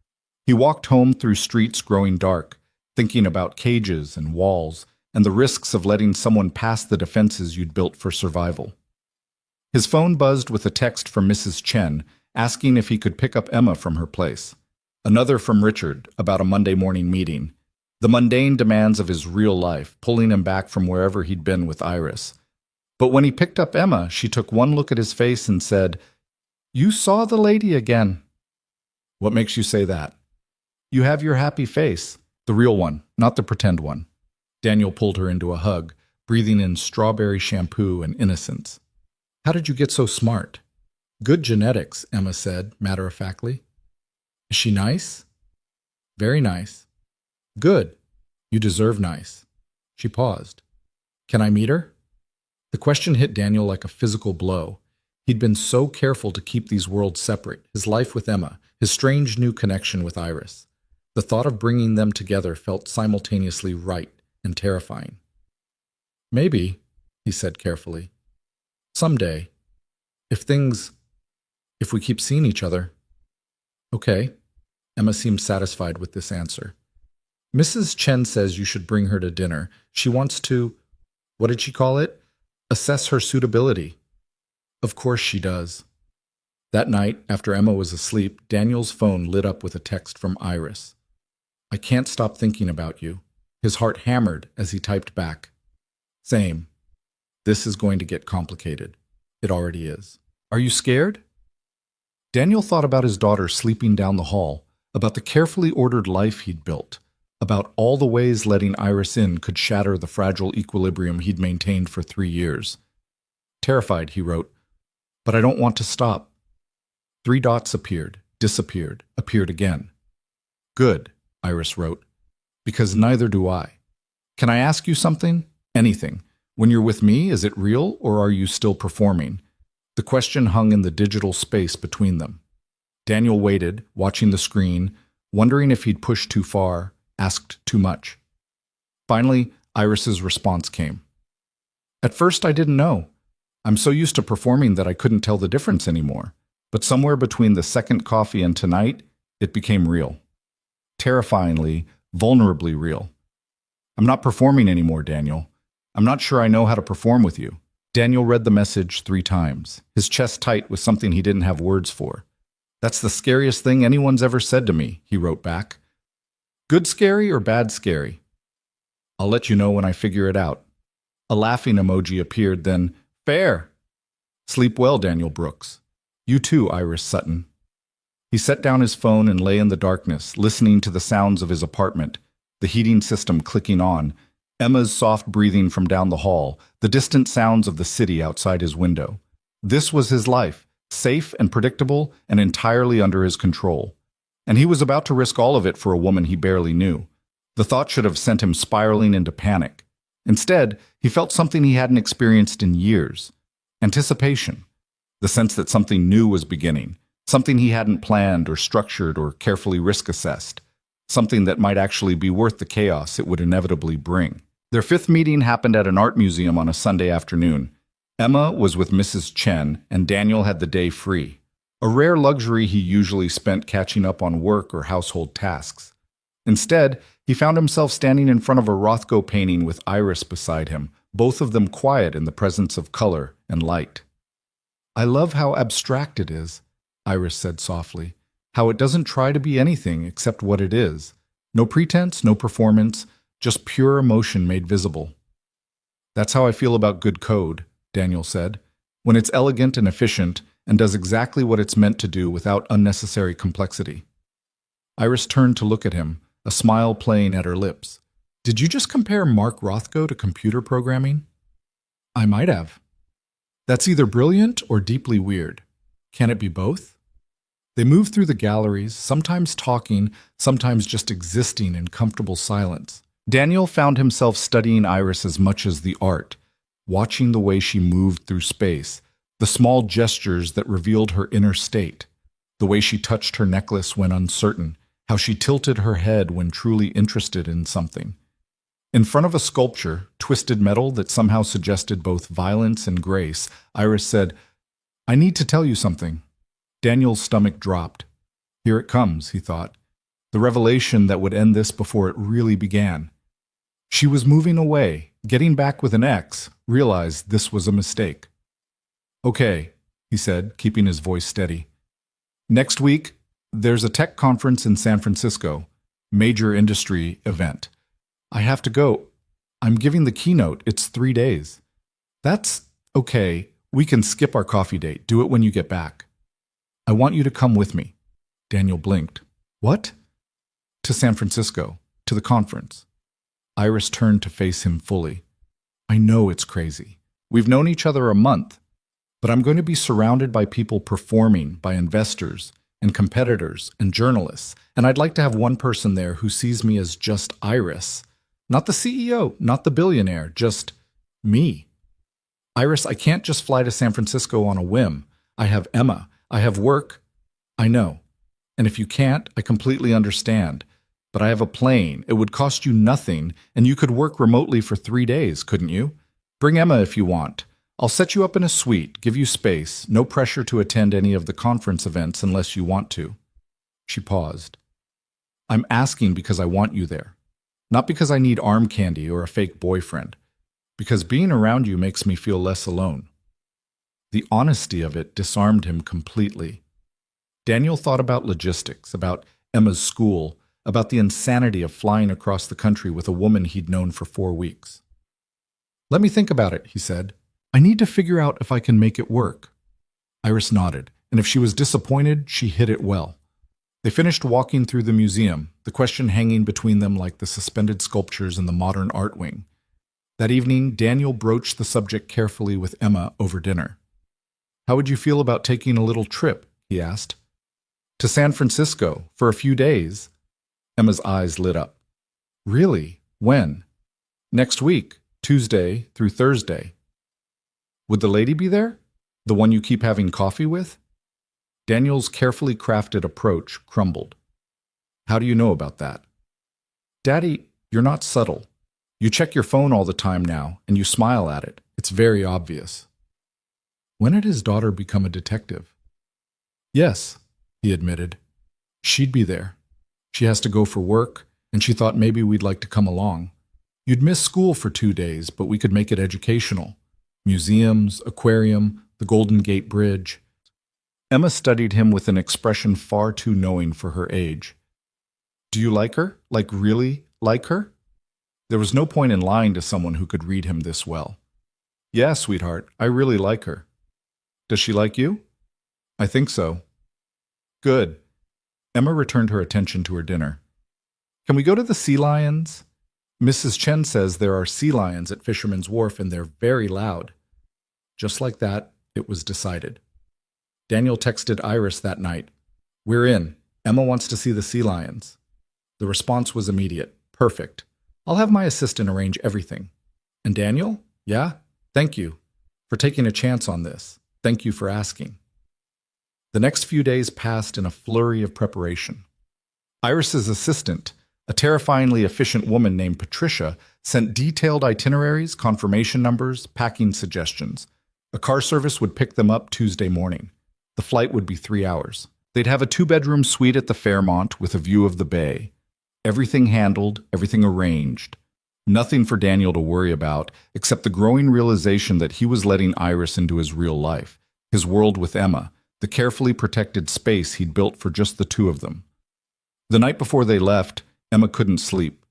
He walked home through streets growing dark, thinking about cages and walls and the risks of letting someone pass the defenses you'd built for survival. His phone buzzed with a text from Mrs. Chen, asking if he could pick up Emma from her place. Another from Richard about a Monday morning meeting. The mundane demands of his real life, pulling him back from wherever he'd been with Iris. But when he picked up Emma, she took one look at his face and said, "You saw the lady again." What makes you say that? You have your happy face, the real one, not the pretend one. Daniel pulled her into a hug, breathing in strawberry shampoo and innocence. How did you get so smart? Good genetics, Emma said, matter-of-factly. Is she nice? Very nice. Good. You deserve nice. She paused. Can I meet her? The question hit Daniel like a physical blow. He'd been so careful to keep these worlds separate, his life with Emma, his strange new connection with Iris. The thought of bringing them together felt simultaneously right and terrifying. Maybe, he said carefully. Someday. If we keep seeing each other. Okay. Emma seemed satisfied with this answer. Mrs. Chen says you should bring her to dinner. She wants to, what did she call it? Assess her suitability. Of course she does. That night, after Emma was asleep, Daniel's phone lit up with a text from Iris. I can't stop thinking about you. His heart hammered as he typed back. Same. This is going to get complicated. It already is. Are you scared? Daniel thought about his daughter sleeping down the hall, about the carefully ordered life he'd built, about all the ways letting Iris in could shatter the fragile equilibrium he'd maintained for 3 years. Terrified, he wrote, but I don't want to stop. 3 dots appeared, disappeared, appeared again. Good, Iris wrote, because neither do I. Can I ask you something? Anything. When you're with me, is it real or are you still performing? The question hung in the digital space between them. Daniel waited, watching the screen, wondering if he'd pushed too far, asked too much. Finally, Iris's response came. At first, I didn't know. I'm so used to performing that I couldn't tell the difference anymore. But somewhere between the second coffee and tonight, it became real. Terrifyingly, vulnerably real. I'm not performing anymore, Daniel. I'm not sure I know how to perform with you. Daniel read the message 3 times, his chest tight with something he didn't have words for. That's the scariest thing anyone's ever said to me, he wrote back. Good scary or bad scary? I'll let you know when I figure it out. A laughing emoji appeared, then, fair. Sleep well, Daniel Brooks. You too, Iris Sutton. He set down his phone and lay in the darkness, listening to the sounds of his apartment, the heating system clicking on, Emma's soft breathing from down the hall, the distant sounds of the city outside his window. This was his life, safe and predictable and entirely under his control. And he was about to risk all of it for a woman he barely knew. The thought should have sent him spiraling into panic. Instead, he felt something he hadn't experienced in years. Anticipation. The sense that something new was beginning. Something he hadn't planned or structured or carefully risk-assessed. Something that might actually be worth the chaos it would inevitably bring. Their 5th meeting happened at an art museum on a Sunday afternoon. Emma was with Mrs. Chen, and Daniel had the day free. A rare luxury he usually spent catching up on work or household tasks. Instead, he found himself standing in front of a Rothko painting with Iris beside him, both of them quiet in the presence of color and light. I love how abstract it is, Iris said softly. How it doesn't try to be anything except what it is. No pretense, no performance, just pure emotion made visible. That's how I feel about good code, Daniel said. When it's elegant and efficient and does exactly what it's meant to do without unnecessary complexity. Iris turned to look at him, a smile playing at her lips. Did you just compare Mark Rothko to computer programming? I might have. That's either brilliant or deeply weird. Can it be both? They moved through the galleries, sometimes talking, sometimes just existing in comfortable silence. Daniel found himself studying Iris as much as the art, watching the way she moved through space, the small gestures that revealed her inner state, the way she touched her necklace when uncertain, how she tilted her head when truly interested in something. In front of a sculpture, twisted metal that somehow suggested both violence and grace, Iris said, I need to tell you something. Daniel's stomach dropped. Here it comes, he thought. The revelation that would end this before it really began. She was moving away, getting back with an X, realized this was a mistake. Okay, he said, keeping his voice steady. Next week, there's a tech conference in San Francisco, major industry event. I have to go. I'm giving the keynote. It's 3 days. That's okay. We can skip our coffee date. Do it when you get back. I want you to come with me. Daniel blinked. What? To San Francisco, to the conference. Iris turned to face him fully. I know it's crazy. We've known each other a month, but I'm going to be surrounded by people performing, by investors and competitors and journalists, and I'd like to have one person there who sees me as just Iris. Not the CEO, not the billionaire, just me. Iris, I can't just fly to San Francisco on a whim. I have Emma. I have work. I know. And if you can't, I completely understand. But I have a plane. It would cost you nothing, and you could work remotely for 3 days, couldn't you? Bring Emma if you want. I'll set you up in a suite, give you space, no pressure to attend any of the conference events unless you want to. She paused. I'm asking because I want you there. Not because I need arm candy or a fake boyfriend, because being around you makes me feel less alone. The honesty of it disarmed him completely. Daniel thought about logistics, about Emma's school, about the insanity of flying across the country with a woman he'd known for 4 weeks. "Let me think about it," he said. "I need to figure out if I can make it work." Iris nodded, and if she was disappointed, she hid it well. They finished walking through the museum, the question hanging between them like the suspended sculptures in the modern art wing. That evening, Daniel broached the subject carefully with Emma over dinner. "How would you feel about taking a little trip?" he asked. "To San Francisco, for a few days." Emma's eyes lit up. "Really? When?" "Next week, Tuesday through Thursday." "Would the lady be there? The one you keep having coffee with?" Daniel's carefully crafted approach crumbled. "How do you know about that?" "Daddy, you're not subtle. You check your phone all the time now, and you smile at it. It's very obvious." When had his daughter become a detective? "Yes," he admitted. "She'd be there. She has to go for work, and she thought maybe we'd like to come along. You'd miss school for 2 days, but we could make it educational. Museums, aquarium, the Golden Gate Bridge." Emma studied him with an expression far too knowing for her age. "Do you like her? Like really like her?" There was no point in lying to someone who could read him this well. "Yeah, sweetheart, I really like her." "Does she like you?" "I think so." "Good." Emma returned her attention to her dinner. "Can we go to the sea lions? Mrs. Chen says there are sea lions at Fisherman's Wharf and they're very loud." Just like that, it was decided. Daniel texted Iris that night. "We're in. Emma wants to see the sea lions." The response was immediate. "Perfect. I'll have my assistant arrange everything." "And Daniel? Yeah? Thank you for taking a chance on this. Thank you for asking." The next few days passed in a flurry of preparation. Iris's assistant, a terrifyingly efficient woman named Patricia, sent detailed itineraries, confirmation numbers, packing suggestions. A car service would pick them up Tuesday morning. The flight would be 3 hours. They'd have a 2-bedroom suite at the Fairmont with a view of the bay. Everything handled, everything arranged. Nothing for Daniel to worry about, except the growing realization that he was letting Iris into his real life, his world with Emma, the carefully protected space he'd built for just the two of them. The night before they left, Emma couldn't sleep.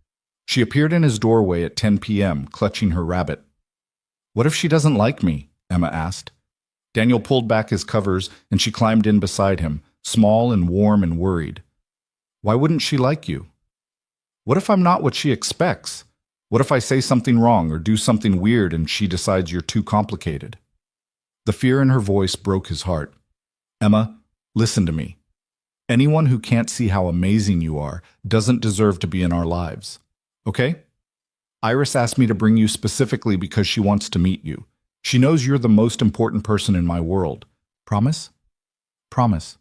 She appeared in his doorway at 10 p.m., clutching her rabbit. "What if she doesn't like me?" Emma asked. Daniel pulled back his covers, and she climbed in beside him, small and warm and worried. "Why wouldn't she like you?" "What if I'm not what she expects? What if I say something wrong or do something weird and she decides you're too complicated?" The fear in her voice broke his heart. "Emma, listen to me. Anyone who can't see how amazing you are doesn't deserve to be in our lives. Okay? Iris asked me to bring you specifically because she wants to meet you. She knows you're the most important person in my world. Promise?" "Promise."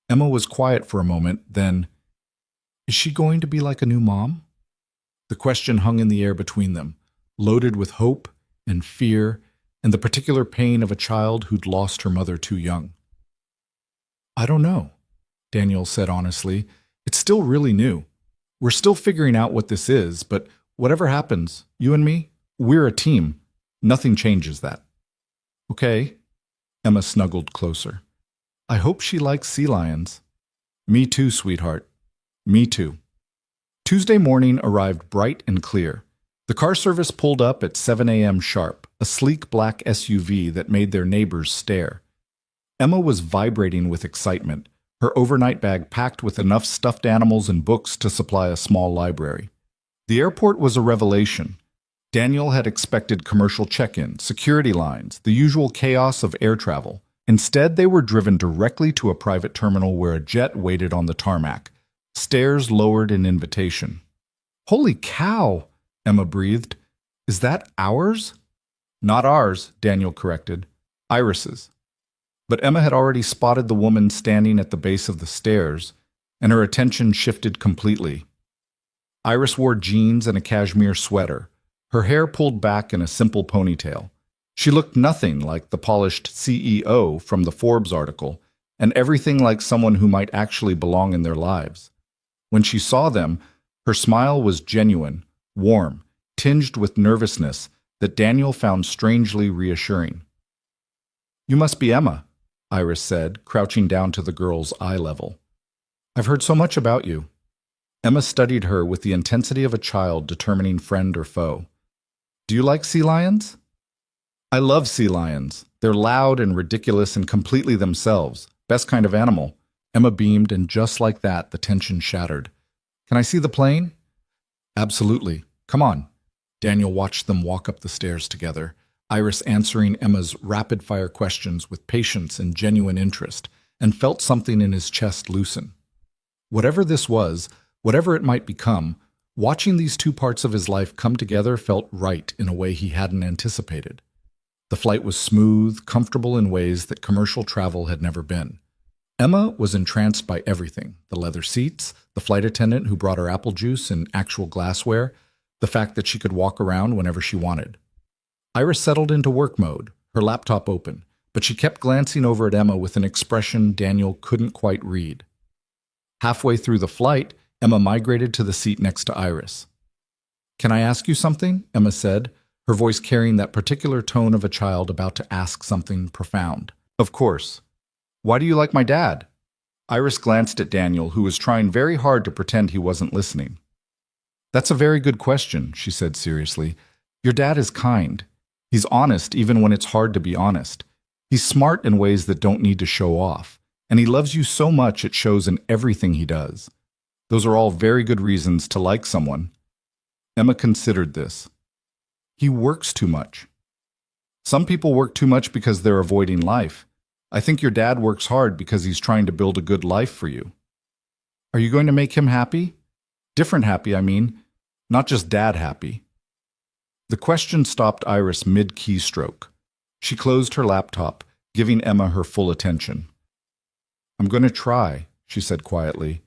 Emma was quiet for a moment, then, "Is she going to be like a new mom?" The question hung in the air between them, loaded with hope and fear and the particular pain of a child who'd lost her mother too young. "I don't know," Daniel said honestly. "It's still really new. We're still figuring out what this is, but whatever happens, you and me, we're a team. Nothing changes that." "Okay." Emma snuggled closer. "I hope she likes sea lions." "Me too, sweetheart. Me too." Tuesday morning arrived bright and clear. The car service pulled up at 7 a.m. sharp, a sleek black SUV that made their neighbors stare. Emma was vibrating with excitement, her overnight bag packed with enough stuffed animals and books to supply a small library. The airport was a revelation. Daniel had expected commercial check-in, security lines, the usual chaos of air travel. Instead, they were driven directly to a private terminal where a jet waited on the tarmac. Stairs lowered in invitation. "Holy cow!" Emma breathed. "Is that ours?" "Not ours," Daniel corrected. "Iris's." But Emma had already spotted the woman standing at the base of the stairs, and her attention shifted completely. Iris wore jeans and a cashmere sweater, her hair pulled back in a simple ponytail. She looked nothing like the polished CEO from the Forbes article, and everything like someone who might actually belong in their lives. When she saw them, Her smile was genuine, warm, tinged with nervousness that Daniel found strangely reassuring. "You must be Emma," Iris said, crouching down to the girl's eye level. "I've heard so much about you." Emma studied her with the intensity of a child determining friend or foe. "Do you like sea lions?" "I love sea lions. They're loud and ridiculous and completely themselves. Best kind of animal." Emma beamed, and just like that, the tension shattered. "Can I see the plane?" "Absolutely. Come on." Daniel watched them walk up the stairs together, Iris answering Emma's rapid-fire questions with patience and genuine interest, and felt something in his chest loosen. Whatever this was, whatever it might become, watching these two parts of his life come together felt right in a way he hadn't anticipated. The flight was smooth, comfortable in ways that commercial travel had never been. Emma was entranced by everything: the leather seats, the flight attendant who brought her apple juice in actual glassware, the fact that she could walk around whenever she wanted. Iris settled into work mode, her laptop open, but she kept glancing over at Emma with an expression Daniel couldn't quite read. Halfway through the flight, Emma migrated to the seat next to Iris. "Can I ask you something?" Emma said, her voice carrying that particular tone of a child about to ask something profound. "Of course. Why do you like my dad?" Iris glanced at Daniel, who was trying very hard to pretend he wasn't listening. "That's a very good question," she said seriously. "Your dad is kind. He's honest even when it's hard to be honest. He's smart in ways that don't need to show off. And he loves you so much it shows in everything he does. Those are all very good reasons to like someone." Emma considered this. "He works too much." "Some people work too much because they're avoiding life. I think your dad works hard because he's trying to build a good life for you." "Are you going to make him happy? Different happy, I mean. Not just dad happy." The question stopped Iris mid-keystroke. She closed her laptop, giving Emma her full attention. "I'm going to try," she said quietly.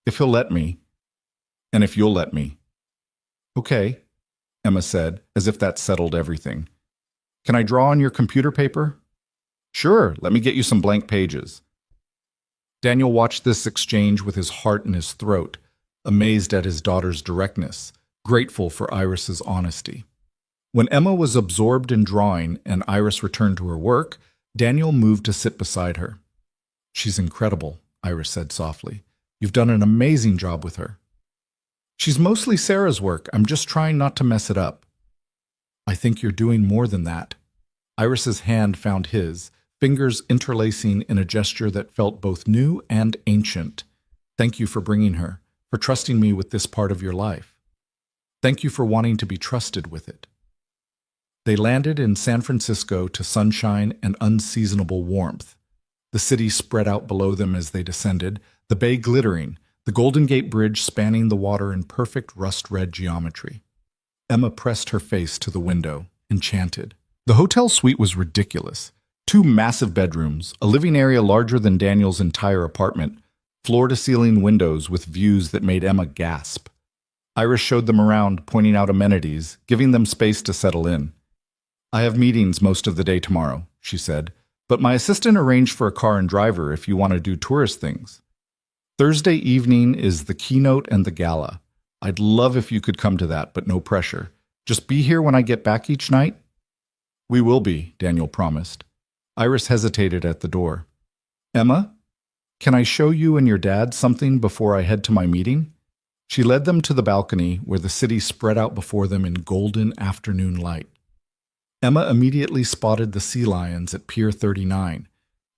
"If he'll let me. And if you'll let me." "Okay," Emma said, as if that settled everything. "Can I draw on your computer paper?" "Sure, let me get you some blank pages." Daniel watched this exchange with his heart in his throat, amazed at his daughter's directness, grateful for Iris's honesty. When Emma was absorbed in drawing and Iris returned to her work, Daniel moved to sit beside her. "She's incredible," Iris said softly. "You've done an amazing job with her." "She's mostly Sarah's work. I'm just trying not to mess it up." "I think you're doing more than that." Iris's hand found his, fingers interlacing in a gesture that felt both new and ancient. "Thank you for bringing her, for trusting me with this part of your life. Thank you for wanting to be trusted with it." They landed in San Francisco to sunshine and unseasonable warmth. The city spread out below them as they descended, the bay glittering, the Golden Gate Bridge spanning the water in perfect rust-red geometry. Emma pressed her face to the window, enchanted. The hotel suite was ridiculous. 2 massive bedrooms, a living area larger than Daniel's entire apartment, floor-to-ceiling windows with views that made Emma gasp. Iris showed them around, pointing out amenities, giving them space to settle in. "I have meetings most of the day tomorrow," she said, "but my assistant arranged for a car and driver if you want to do tourist things. Thursday evening is the keynote and the gala. I'd love if you could come to that, but no pressure. Just be here when I get back each night." "We will be," Daniel promised. Iris hesitated at the door. "Emma, can I show you and your dad something before I head to my meeting?" She led them to the balcony where the city spread out before them in golden afternoon light. Emma immediately spotted the sea lions at Pier 39,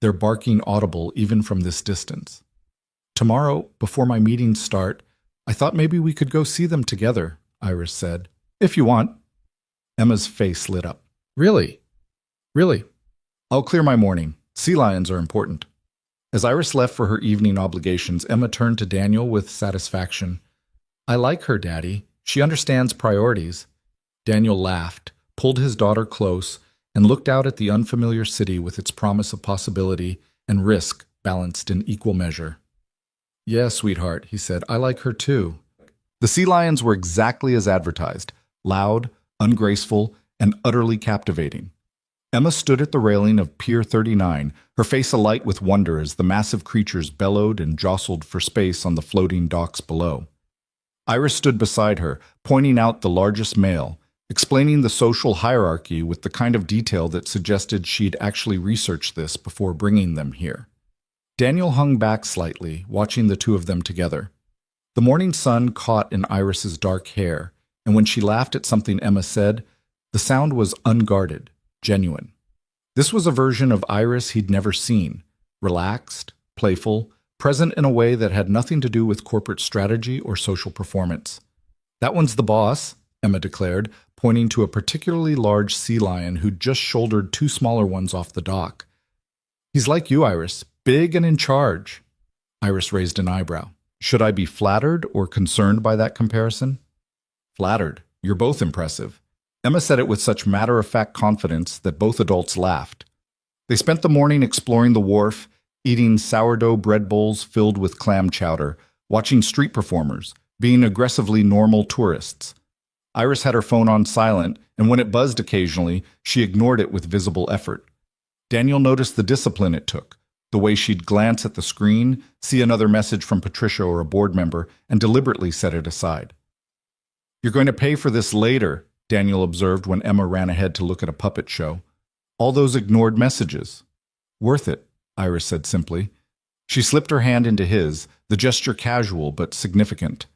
their barking audible even from this distance. "Tomorrow, before my meetings start, I thought maybe we could go see them together," Iris said. "If you want." Emma's face lit up. "Really? Really? I'll clear my morning. Sea lions are important." As Iris left for her evening obligations, Emma turned to Daniel with satisfaction. "I like her, Daddy. She understands priorities." Daniel laughed, pulled his daughter close, and looked out at the unfamiliar city with its promise of possibility and risk balanced in equal measure. "Yeah, sweetheart," he said, "I like her too." The sea lions were exactly as advertised, loud, ungraceful, and utterly captivating. Emma stood at the railing of Pier 39, her face alight with wonder as the massive creatures bellowed and jostled for space on the floating docks below. Iris stood beside her, pointing out the largest male, explaining the social hierarchy with the kind of detail that suggested she'd actually researched this before bringing them here. Daniel hung back slightly, watching the two of them together. The morning sun caught in Iris's dark hair, and when she laughed at something Emma said, the sound was unguarded, genuine. This was a version of Iris he'd never seen, relaxed, playful, present in a way that had nothing to do with corporate strategy or social performance. "That one's the boss," Emma declared, pointing to a particularly large sea lion who'd just shouldered two smaller ones off the dock. "He's like you, Iris, big and in charge." Iris raised an eyebrow. "Should I be flattered or concerned by that comparison?" "Flattered. You're both impressive." Emma said it with such matter-of-fact confidence that both adults laughed. They spent the morning exploring the wharf, eating sourdough bread bowls filled with clam chowder, watching street performers, being aggressively normal tourists. Iris had her phone on silent, and when it buzzed occasionally, she ignored it with visible effort. Daniel noticed the discipline it took, the way she'd glance at the screen, see another message from Patricia or a board member, and deliberately set it aside. "You're going to pay for this later," Daniel observed when Emma ran ahead to look at a puppet show. "All those ignored messages." "Worth it," Iris said simply. She slipped her hand into his, the gesture casual but significant.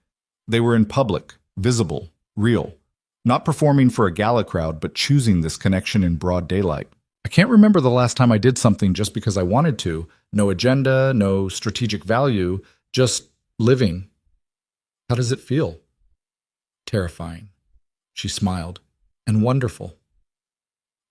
They were in public, visible, real. Not performing for a gala crowd, but choosing this connection in broad daylight. "I can't remember the last time I did something just because I wanted to. No agenda, no strategic value, just living." "How does it feel?" "Terrifying." She smiled. "And wonderful."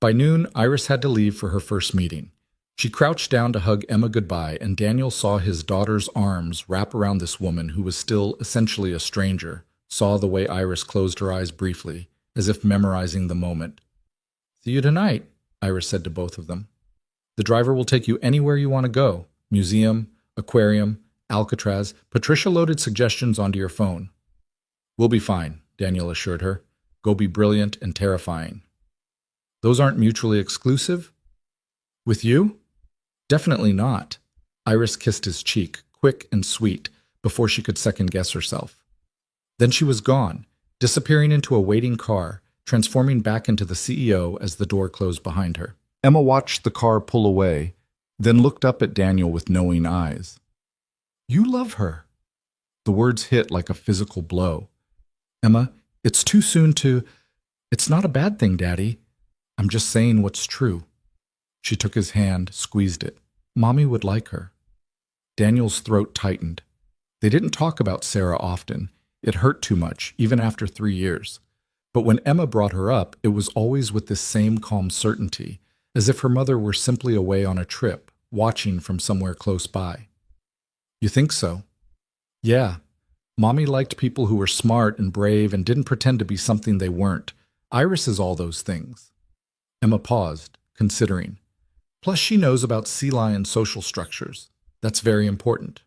By noon, Iris had to leave for her first meeting. She crouched down to hug Emma goodbye, and Daniel saw his daughter's arms wrap around this woman who was still essentially a stranger, saw the way Iris closed her eyes briefly, as if memorizing the moment. "See you tonight," Iris said to both of them. "The driver will take you anywhere you want to go. Museum, aquarium, Alcatraz." Patricia loaded suggestions onto your phone. "We'll be fine," Daniel assured her. "Go be brilliant and terrifying." "Those aren't mutually exclusive?" "With you?" "Definitely not." Iris kissed his cheek, quick and sweet, before she could second-guess herself. Then she was gone, disappearing into a waiting car, transforming back into the CEO as the door closed behind her. Emma watched the car pull away, then looked up at Daniel with knowing eyes. "You love her." The words hit like a physical blow. "Emma, it's too soon to—" "It's not a bad thing, Daddy. I'm just saying what's true." She took his hand, squeezed it. "Mommy would like her." Daniel's throat tightened. They didn't talk about Sarah often. It hurt too much, even after 3 years. But when Emma brought her up, it was always with this same calm certainty, as if her mother were simply away on a trip, watching from somewhere close by. "You think so?" "Yeah. Mommy liked people who were smart and brave and didn't pretend to be something they weren't. Iris is all those things." Emma paused, considering. "Plus she knows about sea lion social structures. That's very important."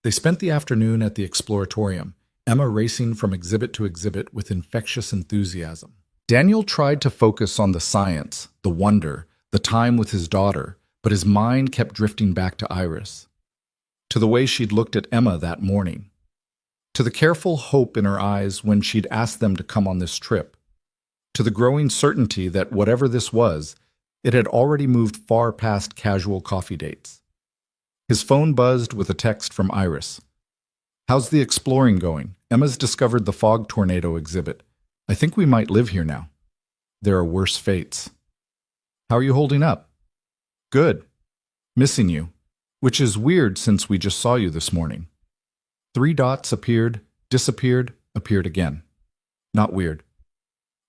They spent the afternoon at the Exploratorium, Emma racing from exhibit to exhibit with infectious enthusiasm. Daniel tried to focus on the science, the wonder, the time with his daughter, but his mind kept drifting back to Iris, to the way she'd looked at Emma that morning, to the careful hope in her eyes when she'd asked them to come on this trip, to the growing certainty that whatever this was, it had already moved far past casual coffee dates. His phone buzzed with a text from Iris. "How's the exploring going? Emma's discovered the fog tornado exhibit. I think we might live here now. There are worse fates." "How are you holding up?" "Good. Missing you. Which is weird since we just saw you this morning." 3 dots appeared, disappeared, appeared again. "Not weird.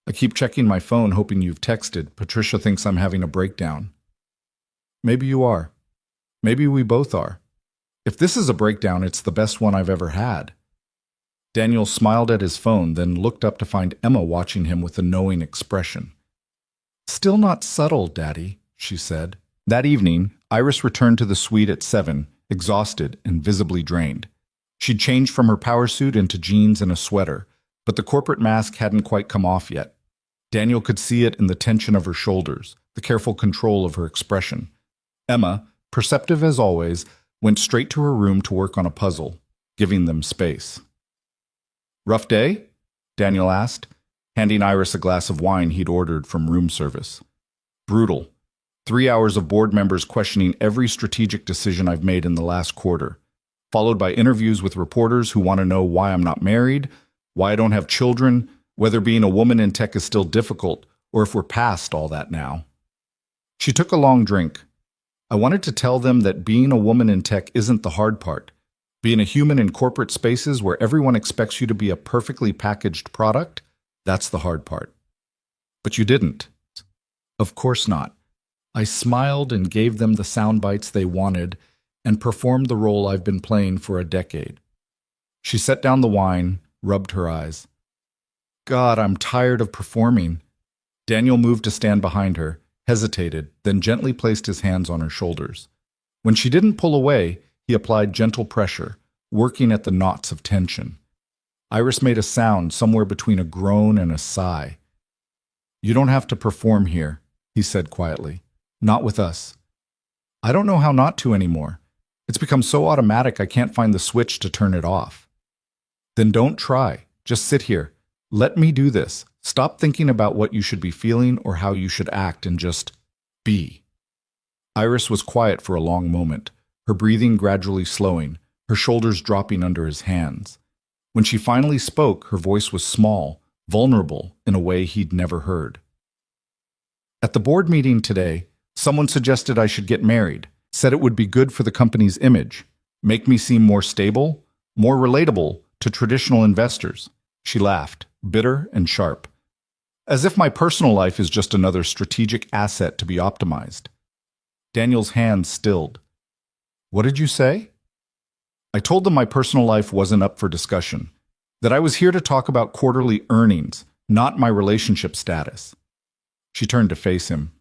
I keep checking my phone hoping you've texted. Patricia thinks I'm having a breakdown." "Maybe you are. Maybe we both are. If this is a breakdown, it's the best one I've ever had." Daniel smiled at his phone, then looked up to find Emma watching him with a knowing expression. "Still not subtle, Daddy," she said. That evening, Iris returned to the suite at 7, exhausted and visibly drained. She'd changed from her power suit into jeans and a sweater, but the corporate mask hadn't quite come off yet. Daniel could see it in the tension of her shoulders, the careful control of her expression. Emma, perceptive as always, went straight to her room to work on a puzzle, giving them space. Rough day? Daniel asked, handing Iris a glass of wine he'd ordered from room service. Brutal. 3 hours of board members questioning every strategic decision I've made in the last quarter, followed by interviews with reporters who want to know why I'm not married, why I don't have children, whether being a woman in tech is still difficult, or if we're past all that now. She took a long drink. I wanted to tell them that being a woman in tech isn't the hard part. Being a human in corporate spaces where everyone expects you to be a perfectly packaged product, that's the hard part. But you didn't. Of course not. I smiled and gave them the sound bites they wanted and performed the role I've been playing for a decade. She set down the wine, rubbed her eyes. God, I'm tired of performing. Daniel moved to stand behind her, hesitated, then gently placed his hands on her shoulders. When she didn't pull away, he applied gentle pressure, working at the knots of tension. Iris made a sound somewhere between a groan and a sigh. You don't have to perform here, he said quietly. Not with us. I don't know how not to anymore. It's become so automatic I can't find the switch to turn it off. Then don't try. Just sit here. Let me do this. Stop thinking about what you should be feeling or how you should act and just be. Iris was quiet for a long moment, her breathing gradually slowing, her shoulders dropping under his hands. When she finally spoke, her voice was small, vulnerable in a way he'd never heard. At the board meeting today, someone suggested I should get married, said it would be good for the company's image, make me seem more stable, more relatable to traditional investors. She laughed, bitter and sharp, as if my personal life is just another strategic asset to be optimized. Daniel's hands stilled. What did you say? I told them my personal life wasn't up for discussion, that I was here to talk about quarterly earnings, not my relationship status. She turned to face him.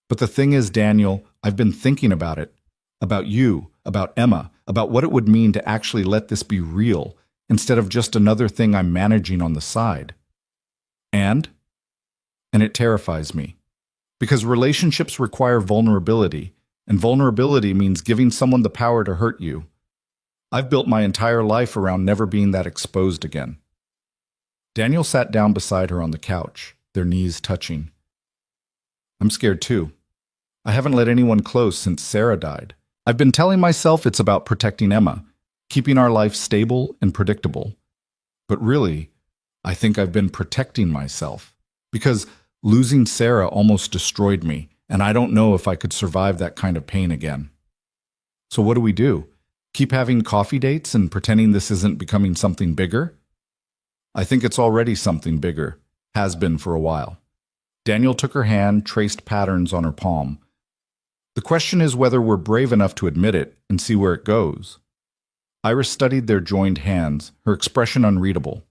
But the thing is, Daniel, I've been thinking about it, about you, about Emma, about what it would mean to actually let this be real, instead of just another thing I'm managing on the side. And it terrifies me. Because relationships require vulnerability, and vulnerability means giving someone the power to hurt you. I've built my entire life around never being that exposed again. Daniel sat down beside her on the couch, their knees touching. I'm scared too. I haven't let anyone close since Sarah died. I've been telling myself it's about protecting Emma, keeping our life stable and predictable. But really, I think I've been protecting myself. Because losing Sarah almost destroyed me, and I don't know if I could survive that kind of pain again. So what do? Keep having coffee dates and pretending this isn't becoming something bigger? I think it's already something bigger, has been for a while. Daniel took her hand, traced patterns on her palm. The question is whether we're brave enough to admit it and see where it goes. Iris studied their joined hands, her expression unreadable.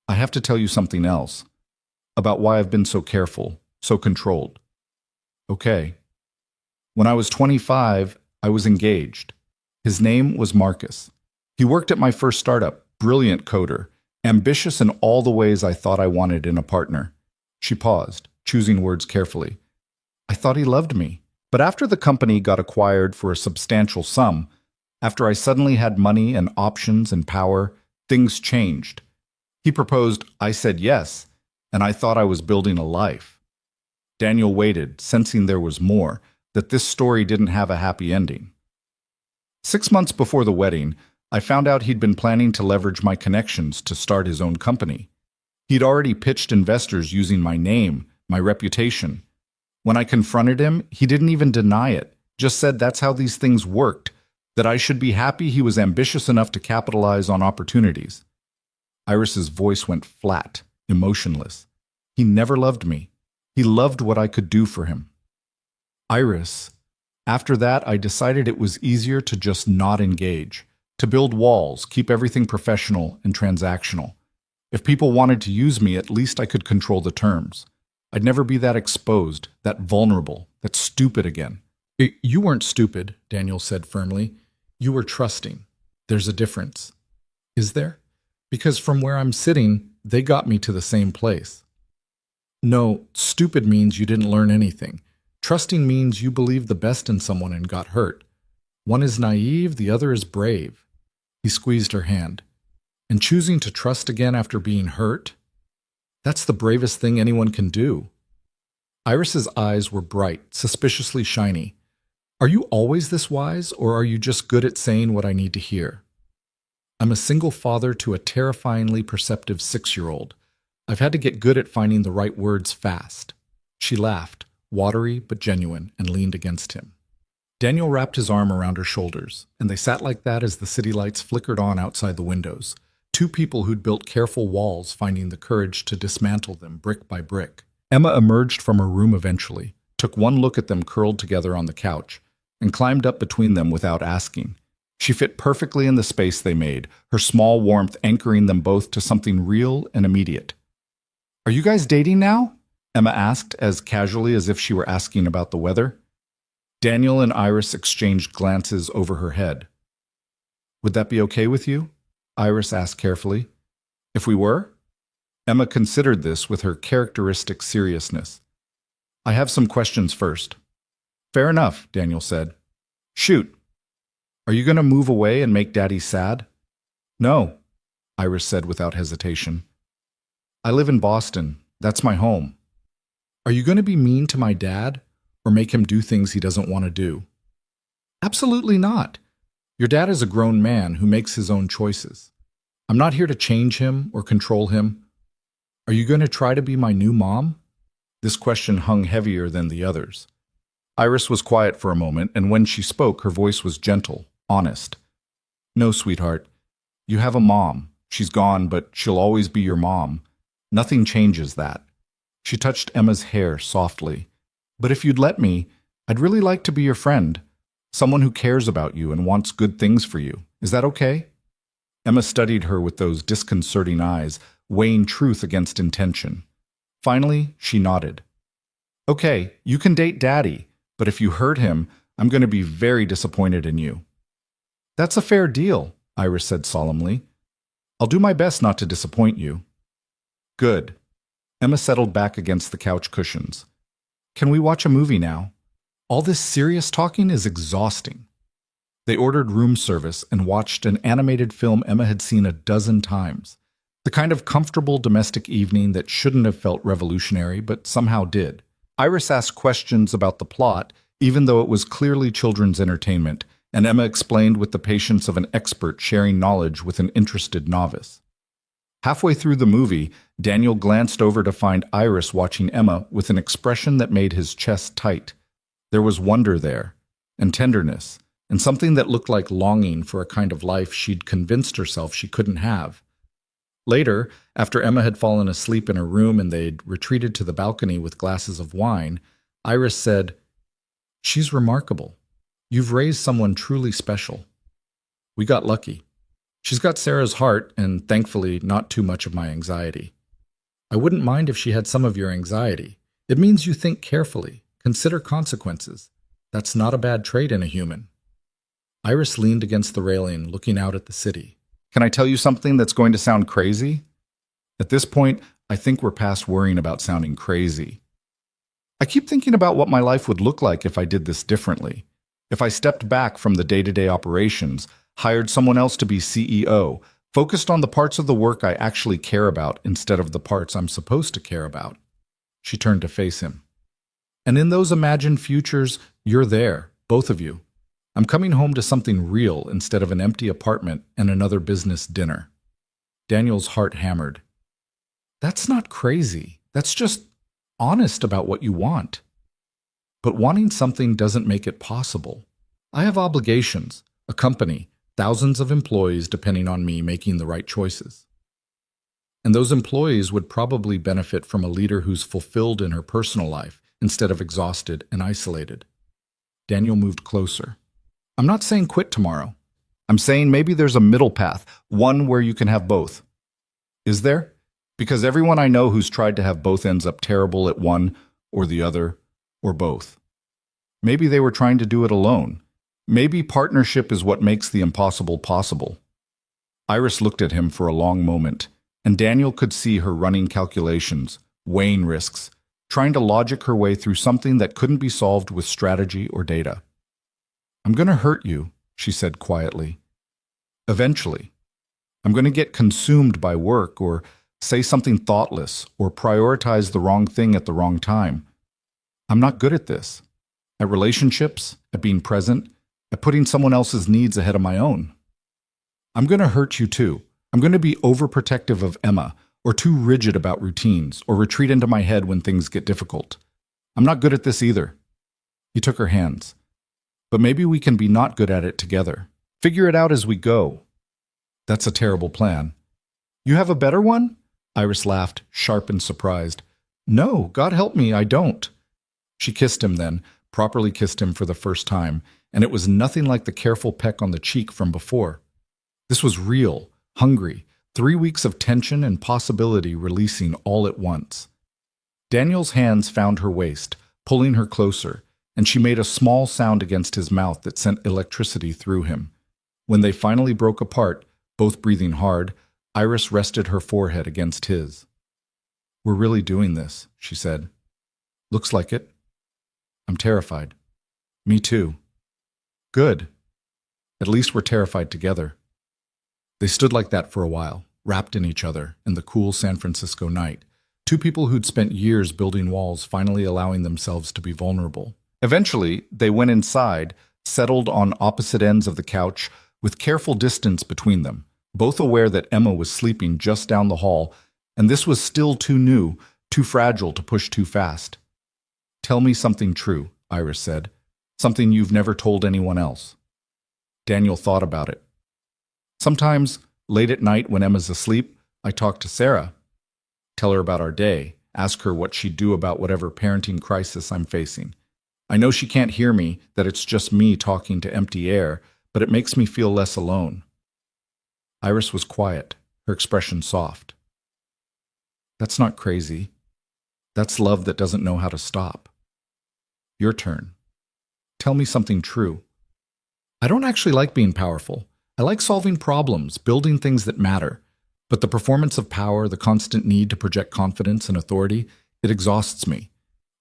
I have to tell you something else, about why I've been so careful, so controlled. Okay. When I was 25, I was engaged. His name was Marcus. He worked at my first startup, brilliant coder, ambitious in all the ways I thought I wanted in a partner. She paused, choosing words carefully. I thought he loved me. But after the company got acquired for a substantial sum, after I suddenly had money and options and power, things changed. He proposed, I said yes, and I thought I was building a life. Daniel waited, sensing there was more, that this story didn't have a happy ending. 6 months before the wedding, I found out he'd been planning to leverage my connections to start his own company. He'd already pitched investors using my name, my reputation. When I confronted him, he didn't even deny it, just said that's how these things worked, that I should be happy he was ambitious enough to capitalize on opportunities. Iris's voice went flat, emotionless. He never loved me. He loved what I could do for him. Iris. After that, I decided it was easier to just not engage, to build walls, keep everything professional and transactional. If people wanted to use me, at least I could control the terms. I'd never be that exposed, that vulnerable, that stupid again. You weren't stupid, Daniel said firmly. You were trusting. There's a difference. Is there? Because from where I'm sitting, they got me to the same place. No, stupid means you didn't learn anything. Trusting means you believed the best in someone and got hurt. One is naive, the other is brave. He squeezed her hand. And choosing to trust again after being hurt? That's the bravest thing anyone can do. Iris's eyes were bright, suspiciously shiny. Are you always this wise, or are you just good at saying what I need to hear? I'm a single father to a terrifyingly perceptive 6-year-old. I've had to get good at finding the right words fast. She laughed, watery but genuine, and leaned against him. Daniel wrapped his arm around her shoulders, and they sat like that as the city lights flickered on outside the windows. Two people who'd built careful walls, finding the courage to dismantle them brick by brick. Emma emerged from her room eventually, took one look at them curled together on the couch, and climbed up between them without asking. She fit perfectly in the space they made, her small warmth anchoring them both to something real and immediate. "Are you guys dating now?" Emma asked, as casually as if she were asking about the weather. Daniel and Iris exchanged glances over her head. "Would that be okay with you?" Iris asked carefully. "If we were?" Emma considered this with her characteristic seriousness. "I have some questions first." "Fair enough," Daniel said. "Shoot. Are you going to move away and make Daddy sad?" "No," Iris said without hesitation. "I live in Boston. That's my home." "Are you going to be mean to my dad, or make him do things he doesn't want to do?" "Absolutely not. Your dad is a grown man who makes his own choices. I'm not here to change him or control him. Are you going to try to be my new mom?" This question hung heavier than the others. Iris was quiet for a moment, and when she spoke, her voice was gentle, honest. "No, sweetheart. You have a mom. She's gone, but she'll always be your mom. Nothing changes that." She touched Emma's hair softly. "But if you'd let me, I'd really like to be your friend. Someone who cares about you and wants good things for you. Is that okay?" Emma studied her with those disconcerting eyes, weighing truth against intention. Finally, she nodded. "Okay, you can date Daddy, but if you hurt him, I'm going to be very disappointed in you." "That's a fair deal," Iris said solemnly. "I'll do my best not to disappoint you." "Good." Emma settled back against the couch cushions. "Can we watch a movie now? All this serious talking is exhausting." They ordered room service and watched an animated film Emma had seen a dozen times. The kind of comfortable domestic evening that shouldn't have felt revolutionary, but somehow did. Iris asked questions about the plot, even though it was clearly children's entertainment, and Emma explained with the patience of an expert sharing knowledge with an interested novice. Halfway through the movie, Daniel glanced over to find Iris watching Emma with an expression that made his chest tight. There was wonder there, and tenderness, and something that looked like longing for a kind of life she'd convinced herself she couldn't have. Later, after Emma had fallen asleep in her room and they'd retreated to the balcony with glasses of wine, Iris said, "She's remarkable. You've raised someone truly special. We got lucky. She's got Sarah's heart and, thankfully, not too much of my anxiety. I wouldn't mind if she had some of your anxiety. It means you think carefully, consider consequences. That's not a bad trait in a human." Iris leaned against the railing, looking out at the city. "Can I tell you something that's going to sound crazy?" At this point, I think we're past worrying about sounding crazy. I keep thinking about what my life would look like if I did this differently. If I stepped back from the day-to-day operations, hired someone else to be CEO, focused on the parts of the work I actually care about instead of the parts I'm supposed to care about. She turned to face him. "And in those imagined futures, you're there, both of you. I'm coming home to something real instead of an empty apartment and another business dinner." Daniel's heart hammered. "That's not crazy. That's just honest about what you want." "But wanting something doesn't make it possible. I have obligations, a company, thousands of employees depending on me making the right choices. And those employees would probably benefit from a leader who's fulfilled in her personal life instead of exhausted and isolated." Daniel moved closer. "I'm not saying quit tomorrow. I'm saying maybe there's a middle path, one where you can have both." "Is there?" Because everyone I know who's tried to have both ends up terrible at one or the other or both. Maybe they were trying to do it alone. Maybe partnership is what makes the impossible possible. Iris looked at him for a long moment, and Daniel could see her running calculations, weighing risks, trying to logic her way through something that couldn't be solved with strategy or data. "I'm going to hurt you," she said quietly. "Eventually. I'm going to get consumed by work or say something thoughtless or prioritize the wrong thing at the wrong time. I'm not good at this. At relationships, at being present, at putting someone else's needs ahead of my own. I'm going to hurt you too. I'm going to be overprotective of Emma, or too rigid about routines, or retreat into my head when things get difficult. I'm not good at this either. He took her hands. But maybe we can be not good at it together. Figure it out as we go. That's a terrible plan. You have a better one? Iris laughed, sharp and surprised. No, God help me, I don't. She kissed him then, properly kissed him for the first time, and it was nothing like the careful peck on the cheek from before. This was real, hungry, 3 weeks of tension and possibility releasing all at once. Daniel's hands found her waist, pulling her closer, and she made a small sound against his mouth that sent electricity through him. When they finally broke apart, both breathing hard, Iris rested her forehead against his. We're really doing this, she said. Looks like it. I'm terrified. Me too. Good. At least we're terrified together. They stood like that for a while, wrapped in each other, in the cool San Francisco night. Two people who'd spent years building walls finally allowing themselves to be vulnerable. Eventually, they went inside, settled on opposite ends of the couch, with careful distance between them, both aware that Emma was sleeping just down the hall, and this was still too new, too fragile to push too fast. Tell me something true, Iris said. Something you've never told anyone else. Daniel thought about it. Sometimes, late at night when Emma's asleep, I talk to Sarah. Tell her about our day, ask her what she'd do about whatever parenting crisis I'm facing. I know she can't hear me, that it's just me talking to empty air, but it makes me feel less alone. Iris was quiet, her expression soft. That's not crazy. That's love that doesn't know how to stop. Your turn. Tell me something true. I don't actually like being powerful. I like solving problems, building things that matter. But the performance of power, the constant need to project confidence and authority, it exhausts me.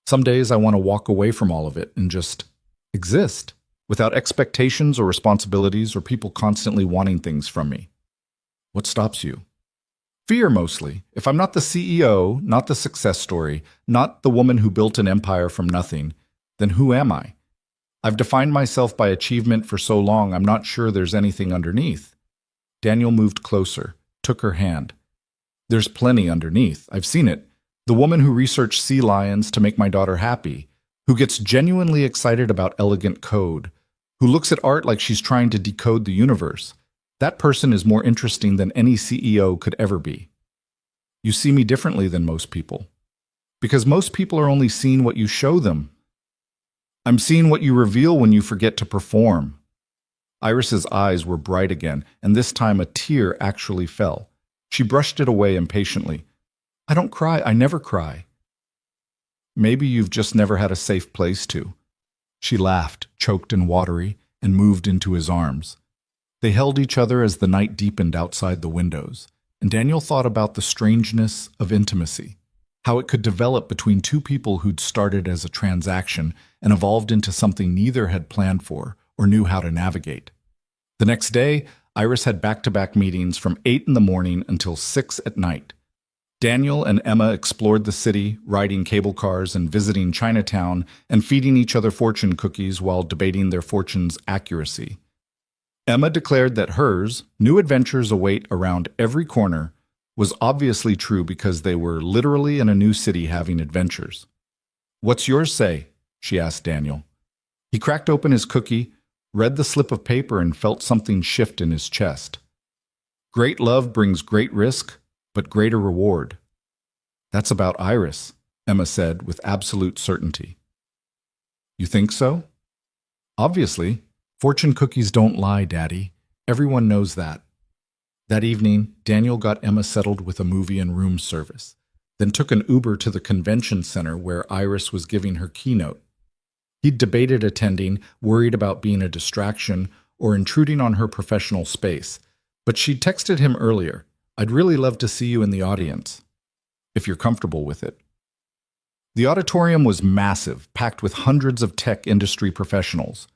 Some days I want to walk away from all of it and just exist, without expectations or responsibilities or people constantly wanting things from me. What stops you? Fear, mostly. If I'm not the CEO, not the success story, not the woman who built an empire from nothing, then who am I? I've defined myself by achievement for so long, I'm not sure there's anything underneath. Daniel moved closer, took her hand. There's plenty underneath. I've seen it. The woman who researched sea lions to make my daughter happy, who gets genuinely excited about elegant code, who looks at art like she's trying to decode the universe. That person is more interesting than any CEO could ever be. You see me differently than most people. Because most people are only seeing what you show them. I'm seeing what you reveal when you forget to perform. Iris's eyes were bright again, and this time a tear actually fell. She brushed it away impatiently. I don't cry. I never cry. Maybe you've just never had a safe place to. She laughed, choked and watery, and moved into his arms. They held each other as the night deepened outside the windows, and Daniel thought about the strangeness of intimacy, how it could develop between two people who'd started as a transaction and evolved into something neither had planned for or knew how to navigate. The next day, Iris had back-to-back meetings from 8 in the morning until 6 at night. Daniel and Emma explored the city, riding cable cars and visiting Chinatown and feeding each other fortune cookies while debating their fortune's accuracy. Emma declared that hers, new adventures await around every corner, was obviously true because they were literally in a new city having adventures. What's yours say? She asked Daniel. He cracked open his cookie, read the slip of paper, and felt something shift in his chest. Great love brings great risk, but greater reward. That's about Iris, Emma said with absolute certainty. You think so? Obviously. Fortune cookies don't lie, Daddy. Everyone knows that. That evening, Daniel got Emma settled with a movie and room service, then took an Uber to the convention center where Iris was giving her keynote. He'd debated attending, worried about being a distraction or intruding on her professional space, but she'd texted him earlier, I'd really love to see you in the audience, if you're comfortable with it. The auditorium was massive, packed with hundreds of tech industry professionals.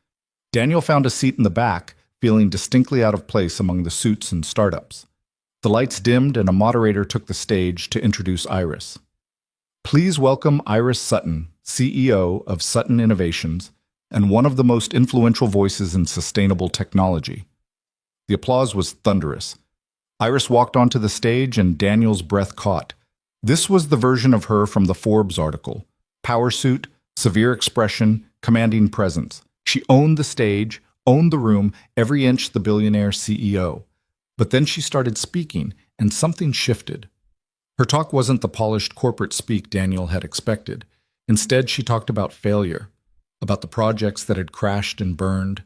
Daniel found a seat in the back, feeling distinctly out of place among the suits and startups. The lights dimmed and a moderator took the stage to introduce Iris. Please welcome Iris Sutton, CEO of Sutton Innovations and one of the most influential voices in sustainable technology. The applause was thunderous. Iris walked onto the stage and Daniel's breath caught. This was the version of her from the Forbes article. Power suit, severe expression, commanding presence. She owned the stage, owned the room, every inch the billionaire CEO. But then she started speaking, and something shifted. Her talk wasn't the polished corporate speak Daniel had expected. Instead, she talked about failure, about the projects that had crashed and burned,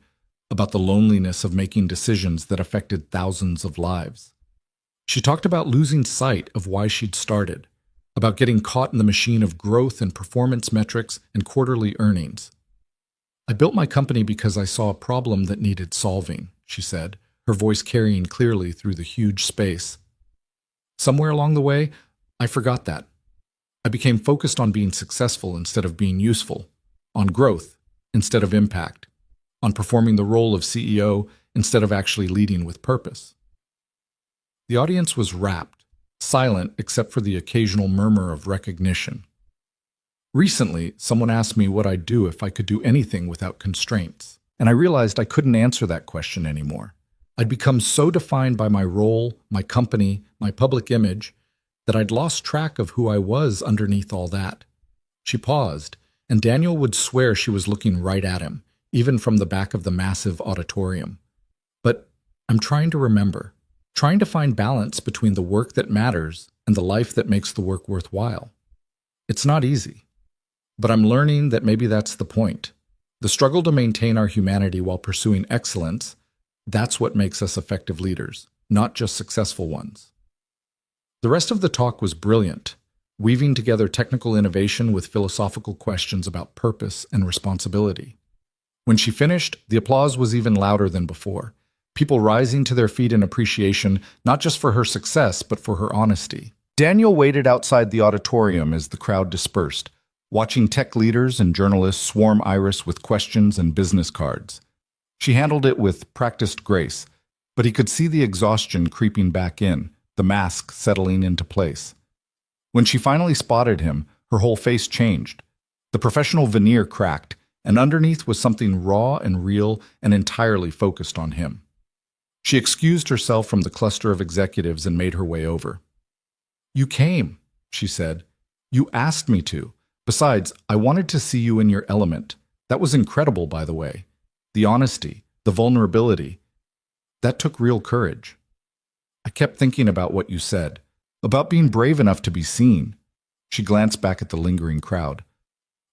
about the loneliness of making decisions that affected thousands of lives. She talked about losing sight of why she'd started, about getting caught in the machine of growth and performance metrics and quarterly earnings. I built my company because I saw a problem that needed solving, she said, her voice carrying clearly through the huge space. Somewhere along the way, I forgot that. I became focused on being successful instead of being useful, on growth instead of impact, on performing the role of CEO instead of actually leading with purpose. The audience was rapt, silent except for the occasional murmur of recognition. Recently, someone asked me what I'd do if I could do anything without constraints, and I realized I couldn't answer that question anymore. I'd become so defined by my role, my company, my public image, that I'd lost track of who I was underneath all that. She paused, and Daniel would swear she was looking right at him, even from the back of the massive auditorium. But I'm trying to remember, trying to find balance between the work that matters and the life that makes the work worthwhile. It's not easy, but I'm learning that maybe that's the point. The struggle to maintain our humanity while pursuing excellence, that's what makes us effective leaders, not just successful ones. The rest of the talk was brilliant, weaving together technical innovation with philosophical questions about purpose and responsibility. When she finished, the applause was even louder than before, people rising to their feet in appreciation, not just for her success, but for her honesty. Daniel waited outside the auditorium as the crowd dispersed, watching tech leaders and journalists swarm Iris with questions and business cards. She handled it with practiced grace, but he could see the exhaustion creeping back in, the mask settling into place. When she finally spotted him, her whole face changed. The professional veneer cracked, and underneath was something raw and real and entirely focused on him. She excused herself from the cluster of executives and made her way over. "You came," she said. "You asked me to. Besides, I wanted to see you in your element. That was incredible, by the way. The honesty, the vulnerability. That took real courage. I kept thinking about what you said, about being brave enough to be seen." She glanced back at the lingering crowd.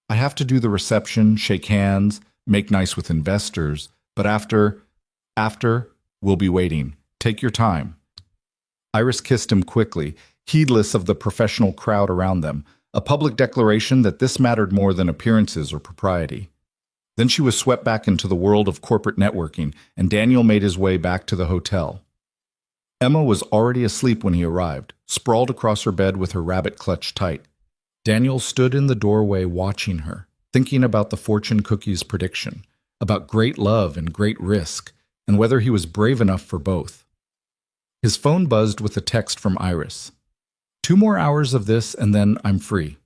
"I have to do the reception, shake hands, make nice with investors, but after, we'll be waiting. Take your time." Iris kissed him quickly, heedless of the professional crowd around them, a public declaration that this mattered more than appearances or propriety. Then she was swept back into the world of corporate networking, and Daniel made his way back to the hotel. Emma was already asleep when he arrived, sprawled across her bed with her rabbit clutched tight. Daniel stood in the doorway watching her, thinking about the fortune cookie's prediction, about great love and great risk, and whether he was brave enough for both. His phone buzzed with a text from Iris. 2 more hours of this and then I'm free.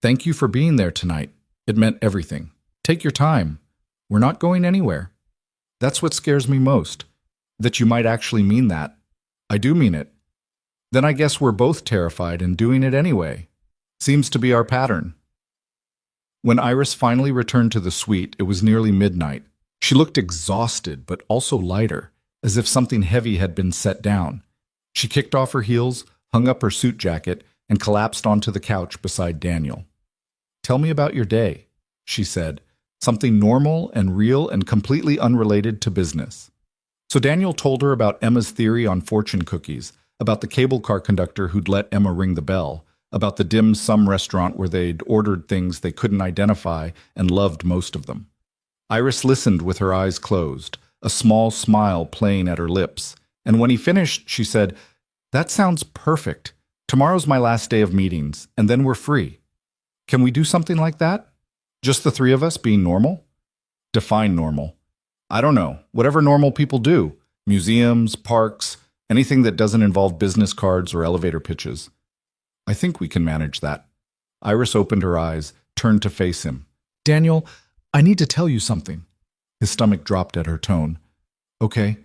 Thank you for being there tonight. It meant everything. Take your time. We're not going anywhere. That's what scares me most, that you might actually mean that. I do mean it. Then I guess we're both terrified and doing it anyway. Seems to be our pattern." When Iris finally returned to the suite, it was nearly midnight. She looked exhausted, but also lighter, as if something heavy had been set down. She kicked off her heels, hung up her suit jacket, and collapsed onto the couch beside Daniel. "Tell me about your day," she said, something normal and real and completely unrelated to business. So Daniel told her about Emma's theory on fortune cookies, about the cable car conductor who'd let Emma ring the bell, about the dim sum restaurant where they'd ordered things they couldn't identify and loved most of them. Iris listened with her eyes closed, a small smile playing at her lips, and when he finished, she said, "That sounds perfect. Tomorrow's my last day of meetings, and then we're free. Can we do something like that? Just the 3 of us being normal?" Define normal. I don't know. Whatever normal people do. Museums, parks, Anything that doesn't involve business cards or elevator pitches. I think we can manage that. Iris opened her eyes, turned to face him. Daniel, I need to tell you something. His stomach dropped at her tone. Okay.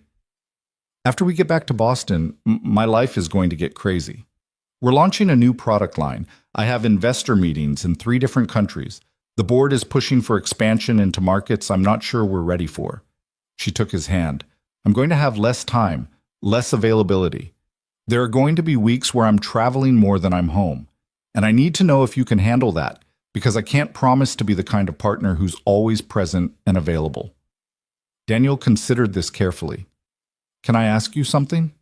After we get back to Boston, my life is going to get crazy. We're launching a new product line. I have investor meetings in 3 different countries. The board is pushing for expansion into markets I'm not sure we're ready for. She took his hand. I'm going to have less time, less availability. There are going to be weeks where I'm traveling more than I'm home. And I need to know if you can handle that, because I can't promise to be the kind of partner who's always present and available. Daniel considered this carefully. Can I ask you something?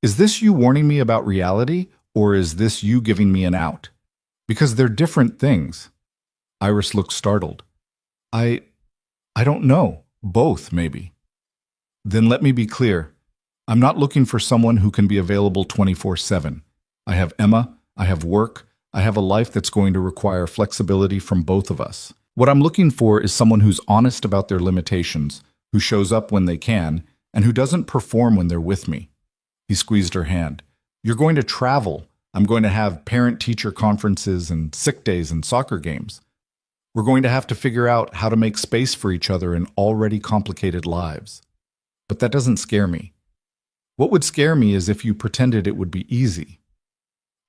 Is this you warning me about reality, or is this you giving me an out? Because they're different things. Iris looked startled. I don't know. Both, maybe. Then let me be clear. I'm not looking for someone who can be available 24/7. I have Emma, I have work, I have a life that's going to require flexibility from both of us. What I'm looking for is someone who's honest about their limitations, who shows up when they can, and who doesn't perform when they're with me. He squeezed her hand. You're going to travel. I'm going to have parent-teacher conferences and sick days and soccer games. We're going to have to figure out how to make space for each other in already complicated lives. But that doesn't scare me. What would scare me is if you pretended it would be easy.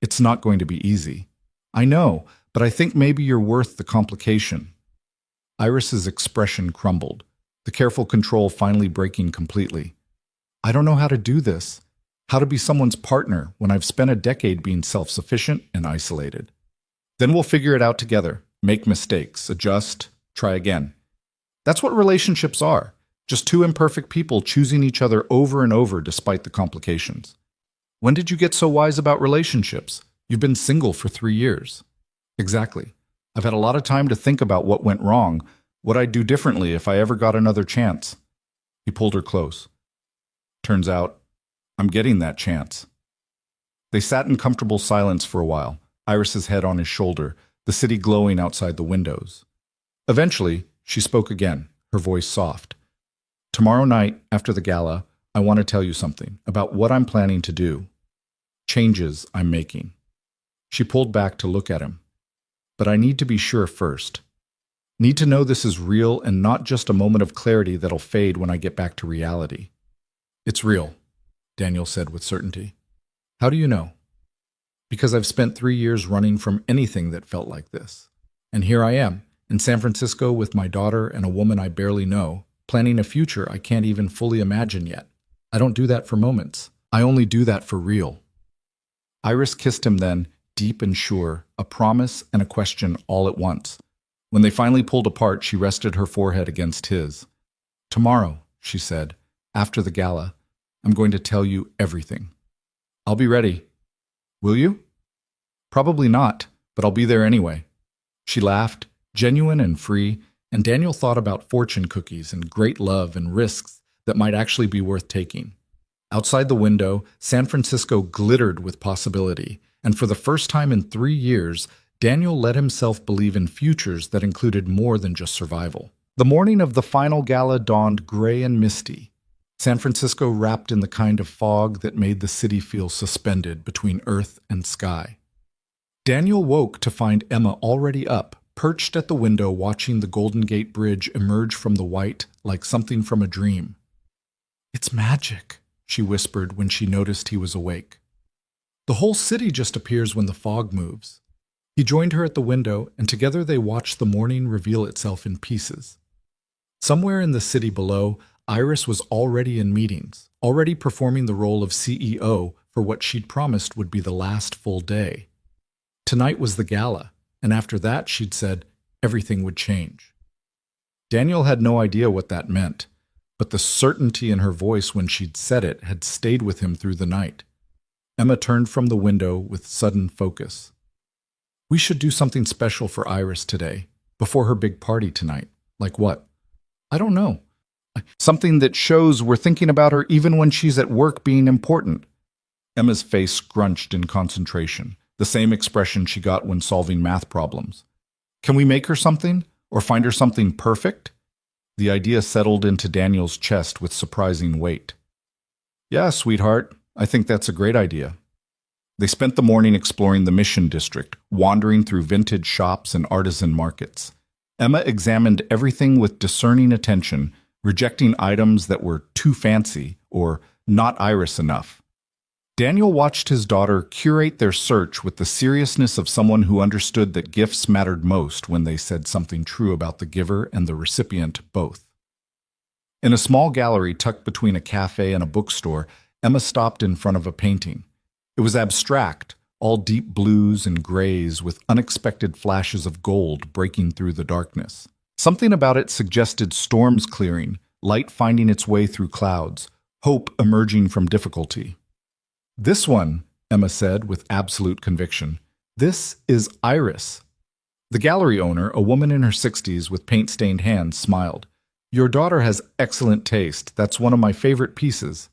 It's not going to be easy. I know, but I think maybe you're worth the complication. Iris's expression crumbled, the careful control finally breaking completely. I don't know how to do this. How to be someone's partner when I've spent a decade being self-sufficient and isolated. Then we'll figure it out together, make mistakes, adjust, try again. That's what relationships are. Just 2 imperfect people choosing each other over and over despite the complications. When did you get so wise about relationships? You've been single for 3 years. Exactly. I've had a lot of time to think about what went wrong, what I'd do differently if I ever got another chance. He pulled her close. Turns out, I'm getting that chance. They sat in comfortable silence for a while, Iris's head on his shoulder, the city glowing outside the windows. Eventually, she spoke again, her voice soft. Tomorrow night, after the gala, I want to tell you something about what I'm planning to do. Changes I'm making. She pulled back to look at him. But I need to be sure first. Need to know this is real and not just a moment of clarity that'll fade when I get back to reality. It's real, Daniel said with certainty. How do you know? Because I've spent 3 years running from anything that felt like this. And here I am, in San Francisco with my daughter and a woman I barely know, planning a future I can't even fully imagine yet. I don't do that for moments. I only do that for real. Iris kissed him then, deep and sure, a promise and a question all at once. When they finally pulled apart, she rested her forehead against his. Tomorrow, she said, after the gala, I'm going to tell you everything. I'll be ready. Will you? Probably not, but I'll be there anyway. She laughed, genuine and free, and Daniel thought about fortune cookies and great love and risks that might actually be worth taking. Outside the window, San Francisco glittered with possibility, and for the first time in 3 years, Daniel let himself believe in futures that included more than just survival. The morning of the final gala dawned gray and misty, San Francisco wrapped in the kind of fog that made the city feel suspended between earth and sky. Daniel woke to find Emma already up, perched at the window watching the Golden Gate Bridge emerge from the white like something from a dream. It's magic, she whispered when she noticed he was awake. The whole city just appears when the fog moves. He joined her at the window, and together they watched the morning reveal itself in pieces. Somewhere in the city below, Iris was already in meetings, already performing the role of CEO for what she'd promised would be the last full day. Tonight was the gala, and after that, she'd said, everything would change. Daniel had no idea what that meant, but the certainty in her voice when she'd said it had stayed with him through the night. Emma turned from the window with sudden focus. We should do something special for Iris today, before her big party tonight. Like what? I don't know. Something that shows we're thinking about her even when she's at work being important. Emma's face scrunched in concentration, the same expression she got when solving math problems. Can we make her something? Or find her something perfect? The idea settled into Daniel's chest with surprising weight. Yeah, sweetheart, I think that's a great idea. They spent the morning exploring the Mission District, wandering through vintage shops and artisan markets. Emma examined everything with discerning attention, rejecting items that were too fancy or not Iris enough. Daniel watched his daughter curate their search with the seriousness of someone who understood that gifts mattered most when they said something true about the giver and the recipient both. In a small gallery tucked between a cafe and a bookstore, Emma stopped in front of a painting. It was abstract, all deep blues and grays with unexpected flashes of gold breaking through the darkness. Something about it suggested storms clearing, light finding its way through clouds, hope emerging from difficulty. "This one," Emma said with absolute conviction. "This is Iris." The gallery owner, a woman in her 60s with paint-stained hands, smiled. "Your daughter has excellent taste. That's one of my favorite pieces."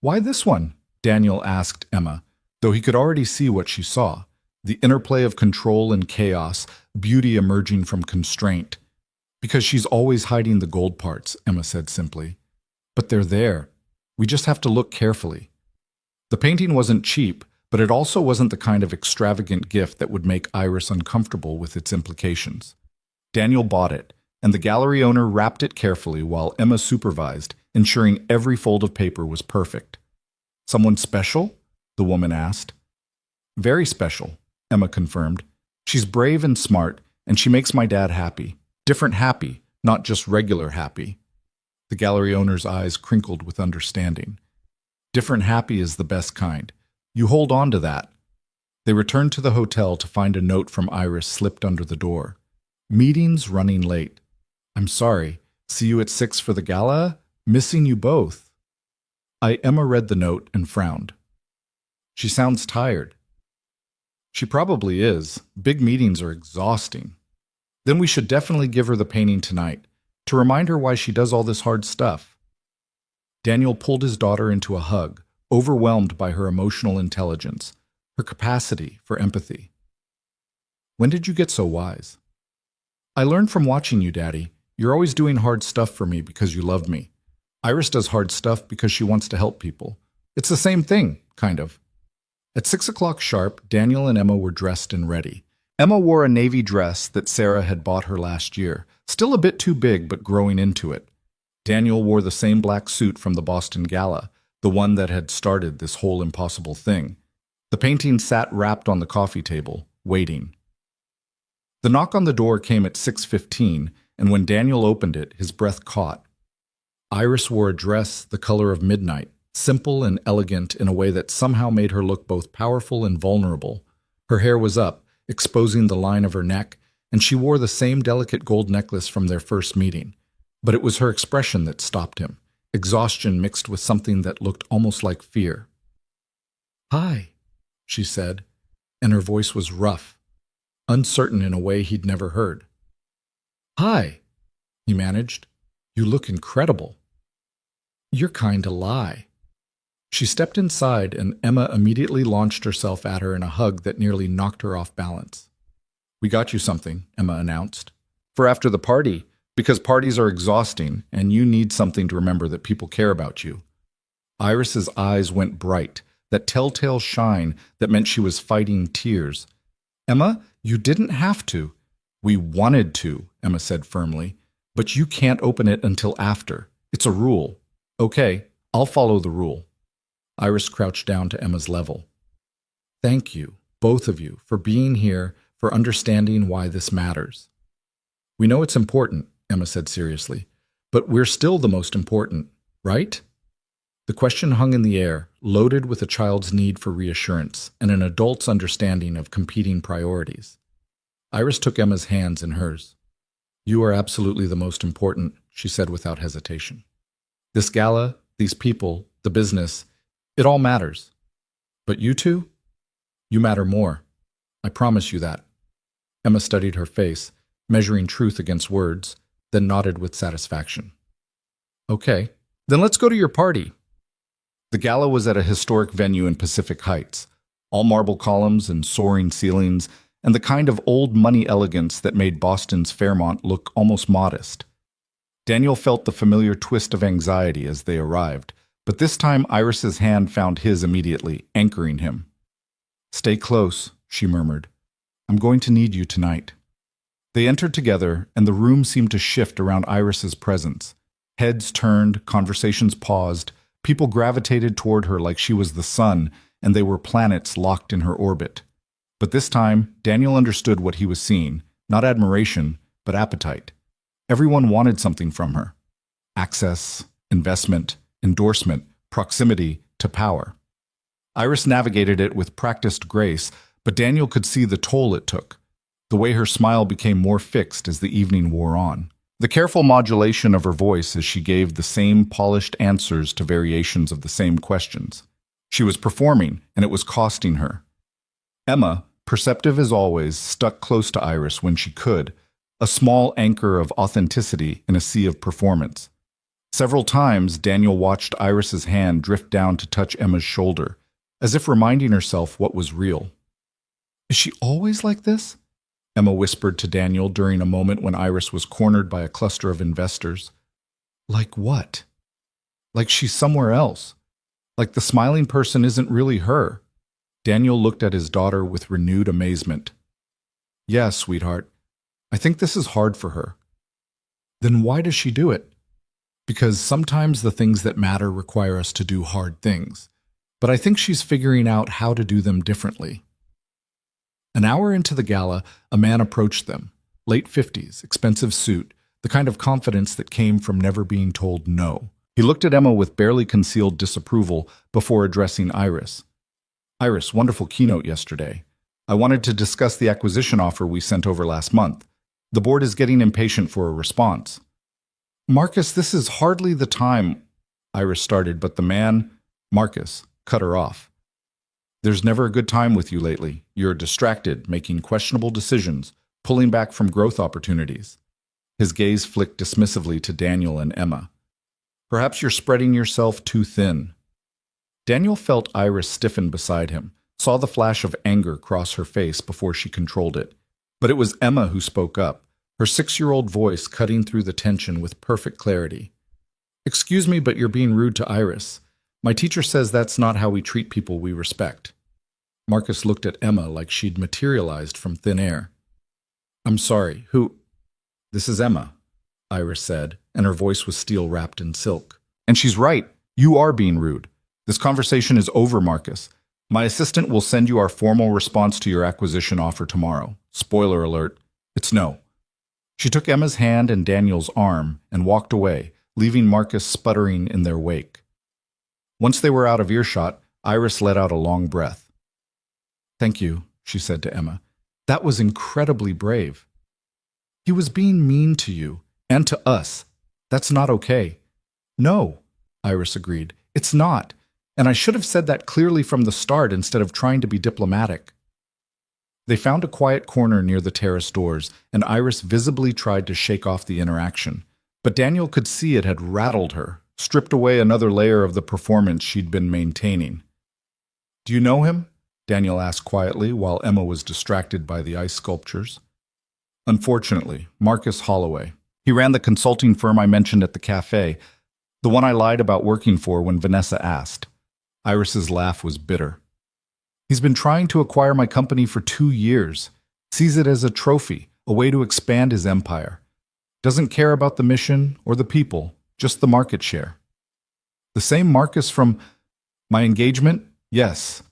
"Why this one?" Daniel asked Emma, though he could already see what she saw. The interplay of control and chaos, beauty emerging from constraint. "Because she's always hiding the gold parts," Emma said simply. "But they're there. We just have to look carefully." The painting wasn't cheap, but it also wasn't the kind of extravagant gift that would make Iris uncomfortable with its implications. Daniel bought it, and the gallery owner wrapped it carefully while Emma supervised, ensuring every fold of paper was perfect. "Someone special?" the woman asked. "Very special," Emma confirmed. "She's brave and smart, and she makes my dad happy. Different happy, not just regular happy." The gallery owner's eyes crinkled with understanding. "Different happy is the best kind. You hold on to that." They returned to the hotel to find a note from Iris slipped under the door. "Meeting's running late. I'm sorry. See you at 6 for the gala? Missing you both." Emma read the note and frowned. "She sounds tired." "She probably is. Big meetings are exhausting." "Then we should definitely give her the painting tonight, to remind her why she does all this hard stuff." Daniel pulled his daughter into a hug, overwhelmed by her emotional intelligence, her capacity for empathy. "When did you get so wise?" "I learned from watching you, Daddy. You're always doing hard stuff for me because you love me. Iris does hard stuff because she wants to help people. It's the same thing, kind of." At 6 o'clock sharp, Daniel and Emma were dressed and ready. Emma wore a navy dress that Sarah had bought her last year, still a bit too big but growing into it. Daniel wore the same black suit from the Boston Gala, the one that had started this whole impossible thing. The painting sat wrapped on the coffee table, waiting. The knock on the door came at 6:15, and when Daniel opened it, his breath caught. Iris wore a dress the color of midnight, simple and elegant in a way that somehow made her look both powerful and vulnerable. Her hair was up, exposing the line of her neck, and she wore the same delicate gold necklace from their first meeting. But it was her expression that stopped him, exhaustion mixed with something that looked almost like fear. "Hi," she said, and her voice was rough, uncertain in a way he'd never heard. "Hi," he managed. "You look incredible." "You're kind to lie." She stepped inside, and Emma immediately launched herself at her in a hug that nearly knocked her off balance. "We got you something," Emma announced. "For after the party, because parties are exhausting, and you need something to remember that people care about you." Iris's eyes went bright, that telltale shine that meant she was fighting tears. "Emma, you didn't have to." "We wanted to," Emma said firmly, "but you can't open it until after. It's a rule." "Okay, I'll follow the rule." Iris crouched down to Emma's level. "Thank you, both of you, for being here, for understanding why this matters." "We know it's important," Emma said seriously, "but we're still the most important, right?" The question hung in the air, loaded with a child's need for reassurance and an adult's understanding of competing priorities. Iris took Emma's hands in hers. "You are absolutely the most important," she said without hesitation. "This gala, these people, the business, it all matters. But you two? You matter more. I promise you that." Emma studied her face, measuring truth against words, then nodded with satisfaction. "Okay, then let's go to your party." The gala was at a historic venue in Pacific Heights, all marble columns and soaring ceilings, and the kind of old money elegance that made Boston's Fairmont look almost modest. Daniel felt the familiar twist of anxiety as they arrived, But this time Iris's hand found his immediately, anchoring him. "Stay close," she murmured. "I'm going to need you tonight." They entered together, and the room seemed to shift around Iris's presence. Heads turned, conversations paused, people gravitated toward her like she was the sun, and they were planets locked in her orbit. But this time, Daniel understood what he was seeing, not admiration, but appetite. Everyone wanted something from her. Access, investment, endorsement, proximity to power. Iris navigated it with practiced grace, but Daniel could see the toll it took. The way her smile became more fixed as the evening wore on. The careful modulation of her voice as she gave the same polished answers to variations of the same questions. She was performing, and it was costing her. Emma, perceptive as always, stuck close to Iris when she could, a small anchor of authenticity in a sea of performance. Several times, Daniel watched Iris's hand drift down to touch Emma's shoulder, as if reminding herself what was real. "Is she always like this?" Emma whispered to Daniel during a moment when Iris was cornered by a cluster of investors. "Like what?" "Like she's somewhere else. Like the smiling person isn't really her." Daniel looked at his daughter with renewed amazement. "Yeah, sweetheart. I think this is hard for her." "Then why does she do it?" "Because sometimes the things that matter require us to do hard things. But I think she's figuring out how to do them differently." An hour into the gala, a man approached them. Late 50s, expensive suit, the kind of confidence that came from never being told no. He looked at Emma with barely concealed disapproval before addressing Iris. "Iris, wonderful keynote yesterday. I wanted to discuss the acquisition offer we sent over last month. The board is getting impatient for a response." "Marcus, this is hardly the time," Iris started, but the man, Marcus, cut her off. "There's never a good time with you lately. You're distracted, making questionable decisions, pulling back from growth opportunities." His gaze flicked dismissively to Daniel and Emma. "Perhaps you're spreading yourself too thin." Daniel felt Iris stiffen beside him, saw the flash of anger cross her face before she controlled it. But it was Emma who spoke up, her 6-year-old voice cutting through the tension with perfect clarity. "Excuse me, but you're being rude to Iris. My teacher says that's not how we treat people we respect." Marcus looked at Emma like she'd materialized from thin air. "I'm sorry, who—" "This is Emma," Iris said, and her voice was steel-wrapped in silk. "And she's right. You are being rude. This conversation is over, Marcus. My assistant will send you our formal response to your acquisition offer tomorrow. Spoiler alert, it's no." She took Emma's hand and Daniel's arm and walked away, leaving Marcus sputtering in their wake. Once they were out of earshot, Iris let out a long breath. "Thank you," she said to Emma. "That was incredibly brave." "He was being mean to you, and to us. That's not okay." "No," Iris agreed. "It's not. And I should have said that clearly from the start instead of trying to be diplomatic." They found a quiet corner near the terrace doors, and Iris visibly tried to shake off the interaction. But Daniel could see it had rattled her, stripped away another layer of the performance she'd been maintaining. "Do you know him?" Daniel asked quietly while Emma was distracted by the ice sculptures. "Unfortunately, Marcus Holloway. He ran the consulting firm I mentioned at the cafe, the one I lied about working for when Vanessa asked." Iris's laugh was bitter. "He's been trying to acquire my company for 2 years, sees it as a trophy, a way to expand his empire. Doesn't care about the mission or the people, just the market share." "The same Marcus from my engagement?" "Yes."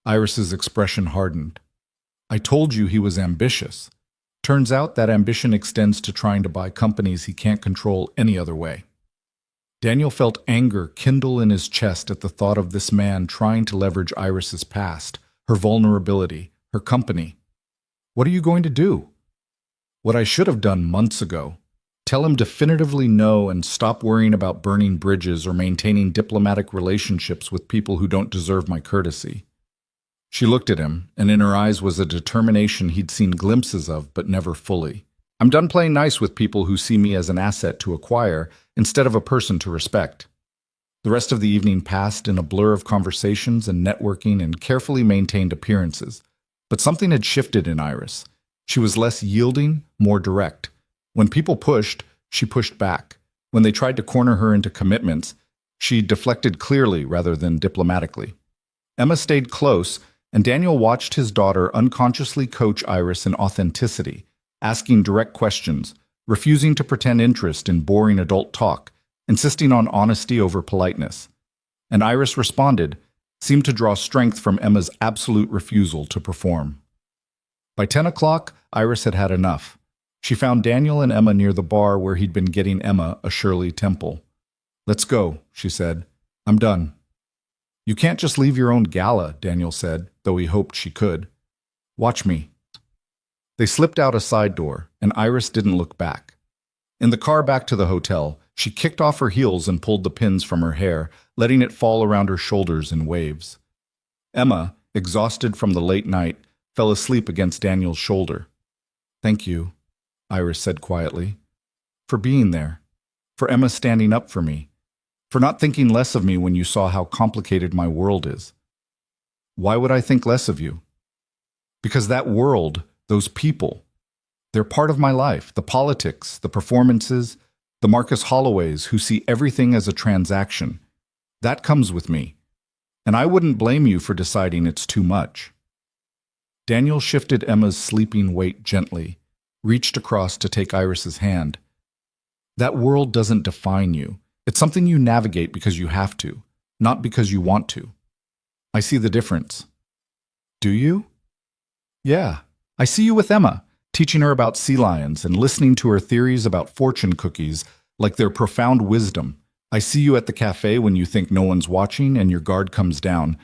Iris's expression hardened. "I told you he was ambitious. Turns out that ambition extends to trying to buy companies he can't control any other way." Daniel felt anger kindle in his chest at the thought of this man trying to leverage Iris's past, her vulnerability, her company. "What are you going to do?" "What I should have done months ago. Tell him definitively no and stop worrying about burning bridges or maintaining diplomatic relationships with people who don't deserve my courtesy." She looked at him, and in her eyes was a determination he'd seen glimpses of but never fully. "I'm done playing nice with people who see me as an asset to acquire instead of a person to respect." The rest of the evening passed in a blur of conversations and networking and carefully maintained appearances. But something had shifted in Iris. She was less yielding, more direct. When people pushed, she pushed back. When they tried to corner her into commitments, She deflected clearly rather than diplomatically. Emma stayed close, and Daniel watched his daughter unconsciously coach Iris in authenticity, asking direct questions, refusing to pretend interest in boring adult talk, insisting on honesty over politeness. And Iris responded, seemed to draw strength from Emma's absolute refusal to perform. By 10 o'clock, Iris had had enough. She found Daniel and Emma near the bar where he'd been getting Emma a Shirley Temple. "Let's go," she said. "I'm done." "You can't just leave your own gala," Daniel said, though he hoped she could. "Watch me." They slipped out a side door, and Iris didn't look back. In the car back to the hotel, she kicked off her heels and pulled the pins from her hair, letting it fall around her shoulders in waves. Emma, exhausted from the late night, fell asleep against Daniel's shoulder. "Thank you," Iris said quietly, "for being there, for Emma standing up for me, for not thinking less of me when you saw how complicated my world is." "Why would I think less of you?" "Because that world, those people, they're part of my life, the politics, the performances, the Marcus Holloways who see everything as a transaction. That comes with me, and I wouldn't blame you for deciding it's too much." Daniel shifted Emma's sleeping weight gently, reached across to take Iris's hand. "That world doesn't define you. It's something you navigate because you have to, not because you want to. I see the difference." "Do you?" "Yeah. I see you with Emma, teaching her about sea lions and listening to her theories about fortune cookies like they're profound wisdom. I see you at the cafe when you think no one's watching and your guard comes down.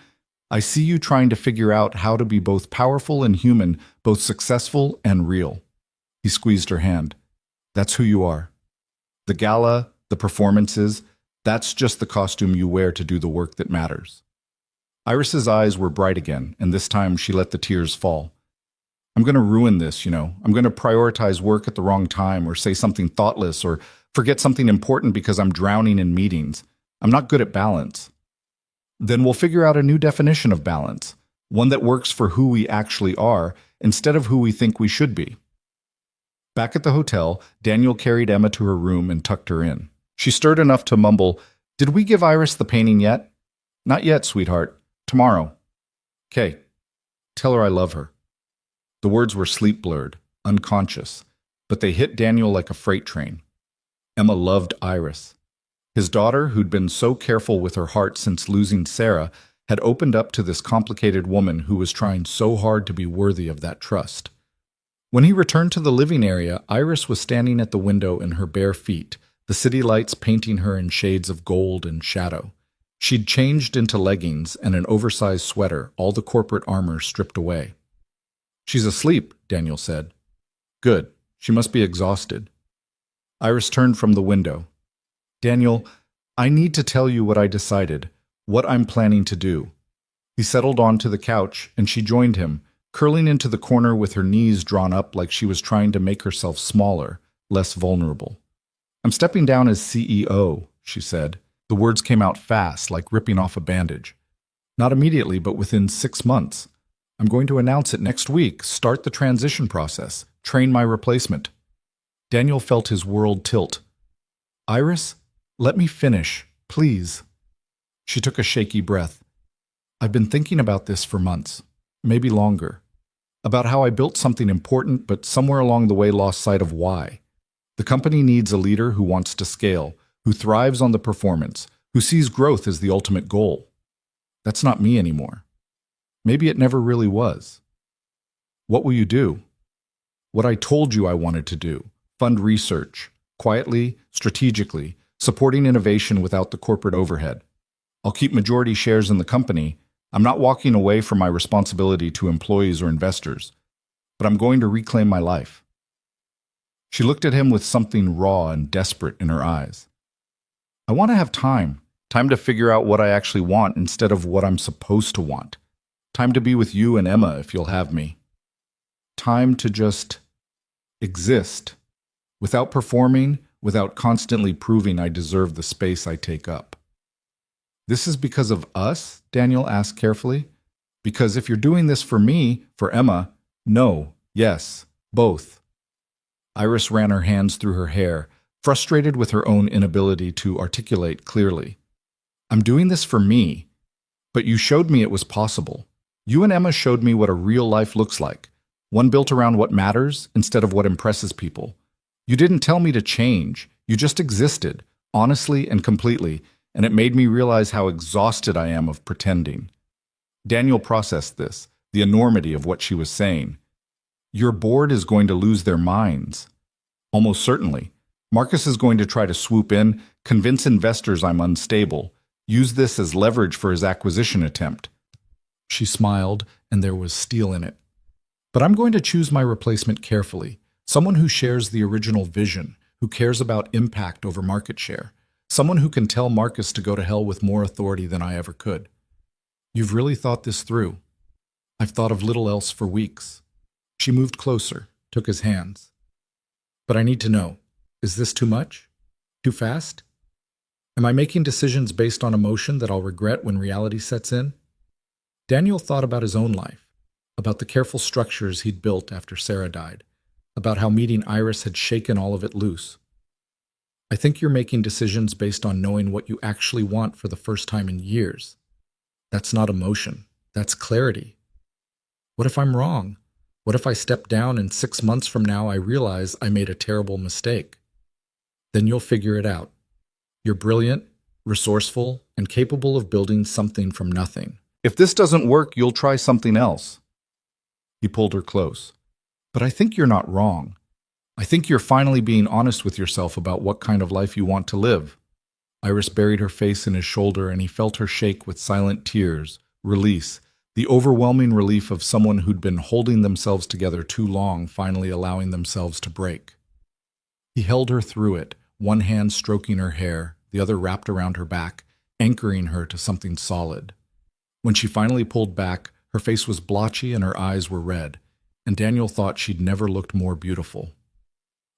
I see you trying to figure out how to be both powerful and human, both successful and real." He squeezed her hand. "That's who you are. The gala, the performances, that's just the costume you wear to do the work that matters." Iris's eyes were bright again, and this time she let the tears fall. "I'm going to ruin this, I'm going to prioritize work at the wrong time or say something thoughtless or forget something important because I'm drowning in meetings. I'm not good at balance." "Then we'll figure out a new definition of balance, one that works for who we actually are instead of who we think we should be." Back at the hotel, Daniel carried Emma to her room and tucked her in. She stirred enough to mumble, "Did we give Iris the painting yet?" "Not yet, sweetheart. Tomorrow." "'Kay. Tell her I love her." The words were sleep-blurred, unconscious, but they hit Daniel like a freight train. Emma loved Iris. His daughter, who'd been so careful with her heart since losing Sarah, had opened up to this complicated woman who was trying so hard to be worthy of that trust. When he returned to the living area, Iris was standing at the window in her bare feet, the city lights painting her in shades of gold and shadow. She'd changed into leggings and an oversized sweater, all the corporate armor stripped away. "She's asleep," Daniel said. "Good. She must be exhausted." Iris turned from the window. "Daniel, I need to tell you what I decided, what I'm planning to do." He settled onto the couch, and she joined him, curling into the corner with her knees drawn up like she was trying to make herself smaller, less vulnerable. "I'm stepping down as CEO," she said. The words came out fast, like ripping off a bandage. "Not immediately, but within 6 months. I'm going to announce it next week, start the transition process, train my replacement." Daniel felt his world tilt. "Iris, let me finish, please." She took a shaky breath. "I've been thinking about this for months, maybe longer, about how I built something important but somewhere along the way lost sight of why. The company needs a leader who wants to scale, who thrives on the performance, who sees growth as the ultimate goal. That's not me anymore. Maybe it never really was." "What will you do?" "What I told you I wanted to do. Fund research, quietly, strategically, supporting innovation without the corporate overhead. I'll keep majority shares in the company. I'm not walking away from my responsibility to employees or investors, but I'm going to reclaim my life." She looked at him with something raw and desperate in her eyes. "I want to have time to figure out what I actually want instead of what I'm supposed to want. Time to be with you and Emma if you'll have me. Time to just exist, without performing, without constantly proving I deserve the space I take up." "This is because of us?" Daniel asked carefully. "Because if you're doing this for me, for Emma, no, yes, both." Iris ran her hands through her hair, frustrated with her own inability to articulate clearly. I'm doing this for me. But you showed me it was possible. You and Emma showed me what a real life looks like, one built around what matters instead of what impresses people. You didn't tell me to change. You just existed, honestly and completely, and it made me realize how exhausted I am of pretending. Daniel processed this, the enormity of what she was saying. Your board is going to lose their minds. Almost certainly. Marcus is going to try to swoop in, convince investors I'm unstable, use this as leverage for his acquisition attempt. She smiled, and there was steel in it. But I'm going to choose my replacement carefully, someone who shares the original vision, who cares about impact over market share, someone who can tell Marcus to go to hell with more authority than I ever could. You've really thought this through. I've thought of little else for weeks. She moved closer, took his hands. But I need to know, is this too much? Too fast? Am I making decisions based on emotion that I'll regret when reality sets in? Daniel thought about his own life, about the careful structures he'd built after Sarah died, about how meeting Iris had shaken all of it loose. I think you're making decisions based on knowing what you actually want for the first time in years. That's not emotion. That's clarity. What if I'm wrong? What if I step down and 6 months from now I realize I made a terrible mistake? Then you'll figure it out. You're brilliant, resourceful, and capable of building something from nothing. If this doesn't work, you'll try something else. He pulled her close. But I think you're not wrong. I think you're finally being honest with yourself about what kind of life you want to live. Iris buried her face in his shoulder, and he felt her shake with silent tears, release, the overwhelming relief of someone who'd been holding themselves together too long, finally allowing themselves to break. He held her through it, one hand stroking her hair, the other wrapped around her back, anchoring her to something solid. When she finally pulled back, her face was blotchy and her eyes were red, and Daniel thought she'd never looked more beautiful.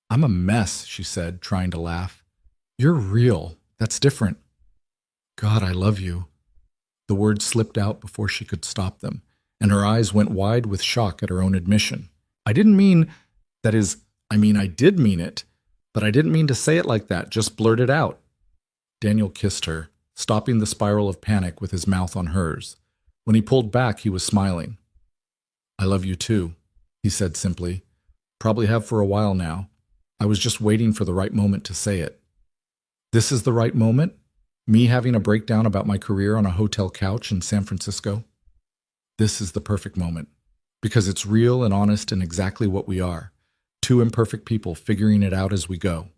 I'm a mess, she said, trying to laugh. You're real. That's different. God, I love you. The words slipped out before she could stop them, and her eyes went wide with shock at her own admission. I didn't mean, I did mean it, but I didn't mean to say it like that, just blurt it out. Daniel kissed her, stopping the spiral of panic with his mouth on hers. When he pulled back, he was smiling. I love you too, he said simply. Probably have for a while now. I was just waiting for the right moment to say it. This is the right moment? Me having a breakdown about my career on a hotel couch in San Francisco? This is the perfect moment, because it's real and honest and exactly what we are. Two imperfect people figuring it out as we go.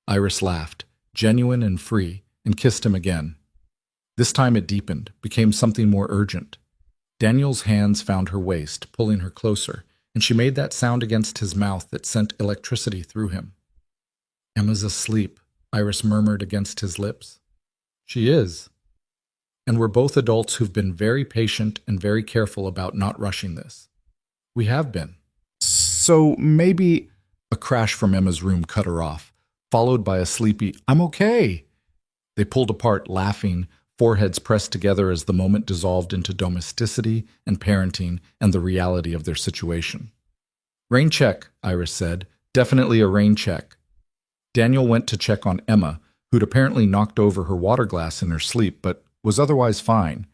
Iris laughed, genuine and free, and kissed him again. This time it deepened, became something more urgent. Daniel's hands found her waist, pulling her closer, and she made that sound against his mouth that sent electricity through him. Emma's asleep, Iris murmured against his lips. She is. And we're both adults who've been very patient and very careful about not rushing this. We have been. So maybe... A crash from Emma's room cut her off, followed by a sleepy, I'm okay. They pulled apart, laughing, foreheads pressed together as the moment dissolved into domesticity and parenting and the reality of their situation. Rain check, Iris said. Definitely a rain check. Daniel went to check on Emma, who'd apparently knocked over her water glass in her sleep, but was otherwise fine.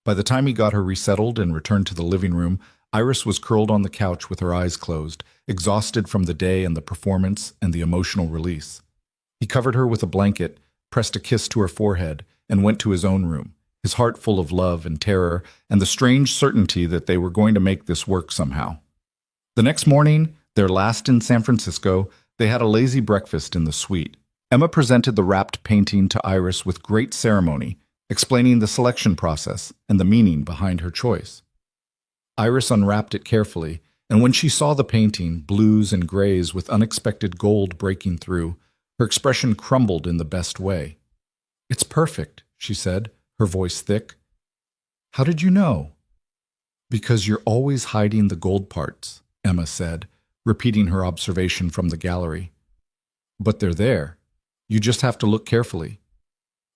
By the time he got her resettled and returned to the living room, Iris was curled on the couch with her eyes closed, exhausted from the day and the performance and the emotional release. He covered her with a blanket, pressed a kiss to her forehead, and went to his own room, his heart full of love and terror and the strange certainty that they were going to make this work somehow. The next morning, their last in San Francisco, they had a lazy breakfast in the suite. Emma presented the wrapped painting to Iris with great ceremony, explaining the selection process and the meaning behind her choice. Iris unwrapped it carefully, and when she saw the painting, blues and grays with unexpected gold breaking through, her expression crumbled in the best way. It's perfect, she said, her voice thick. How did you know? Because you're always hiding the gold parts, Emma said, repeating her observation from the gallery. But they're there. You just have to look carefully.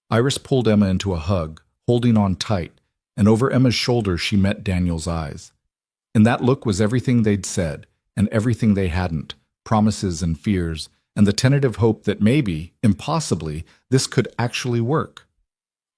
Iris pulled Emma into a hug, holding on tight, and over Emma's shoulder she met Daniel's eyes. In that look was everything they'd said, and everything they hadn't, promises and fears, and the tentative hope that maybe, impossibly, this could actually work.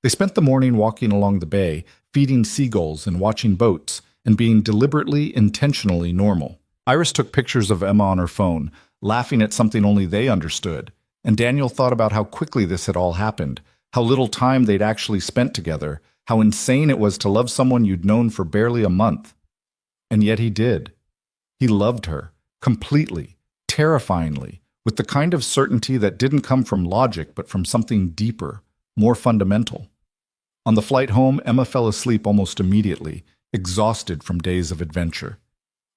They spent the morning walking along the bay, feeding seagulls and watching boats, and being deliberately, intentionally normal. Iris took pictures of Emma on her phone, laughing at something only they understood, and Daniel thought about how quickly this had all happened, how little time they'd actually spent together, how insane it was to love someone you'd known for barely a month. And yet he did. He loved her, completely, terrifyingly, with the kind of certainty that didn't come from logic but from something deeper, more fundamental. On the flight home, Emma fell asleep almost immediately, exhausted from days of adventure.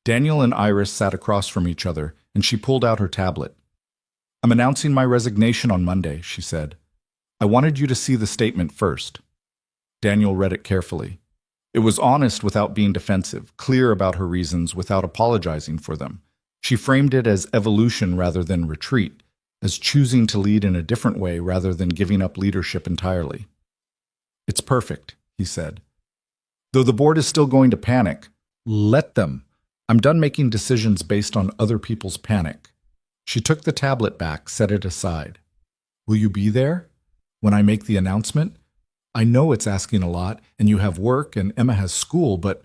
Daniel and Iris sat across from each other, and she pulled out her tablet. "I'm announcing my resignation on Monday," she said. "I wanted you to see the statement first." Daniel read it carefully. It was honest without being defensive, clear about her reasons without apologizing for them. She framed it as evolution rather than retreat, as choosing to lead in a different way rather than giving up leadership entirely. "It's perfect," he said. "Though the board is still going to panic, let them. I'm done making decisions based on other people's panic." She took the tablet back, set it aside. "Will you be there when I make the announcement? I know it's asking a lot, and you have work, and Emma has school, but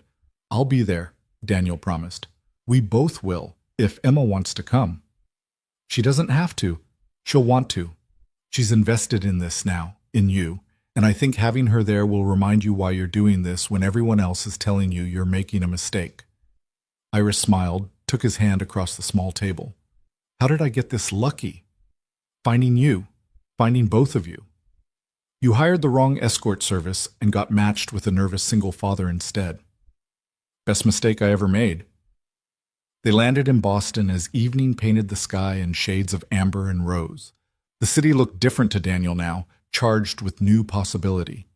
I'll be there," Daniel promised. "We both will, if Emma wants to come." "She doesn't have to. She'll want to. She's invested in this now, in you, and I think having her there will remind you why you're doing this when everyone else is telling you you're making a mistake." Iris smiled, took his hand across the small table. "How did I get this lucky? Finding you, finding both of you. You hired the wrong escort service and got matched with a nervous single father instead. Best mistake I ever made." They landed in Boston as evening painted the sky in shades of amber and rose. The city looked different to Daniel now, charged with new possibility.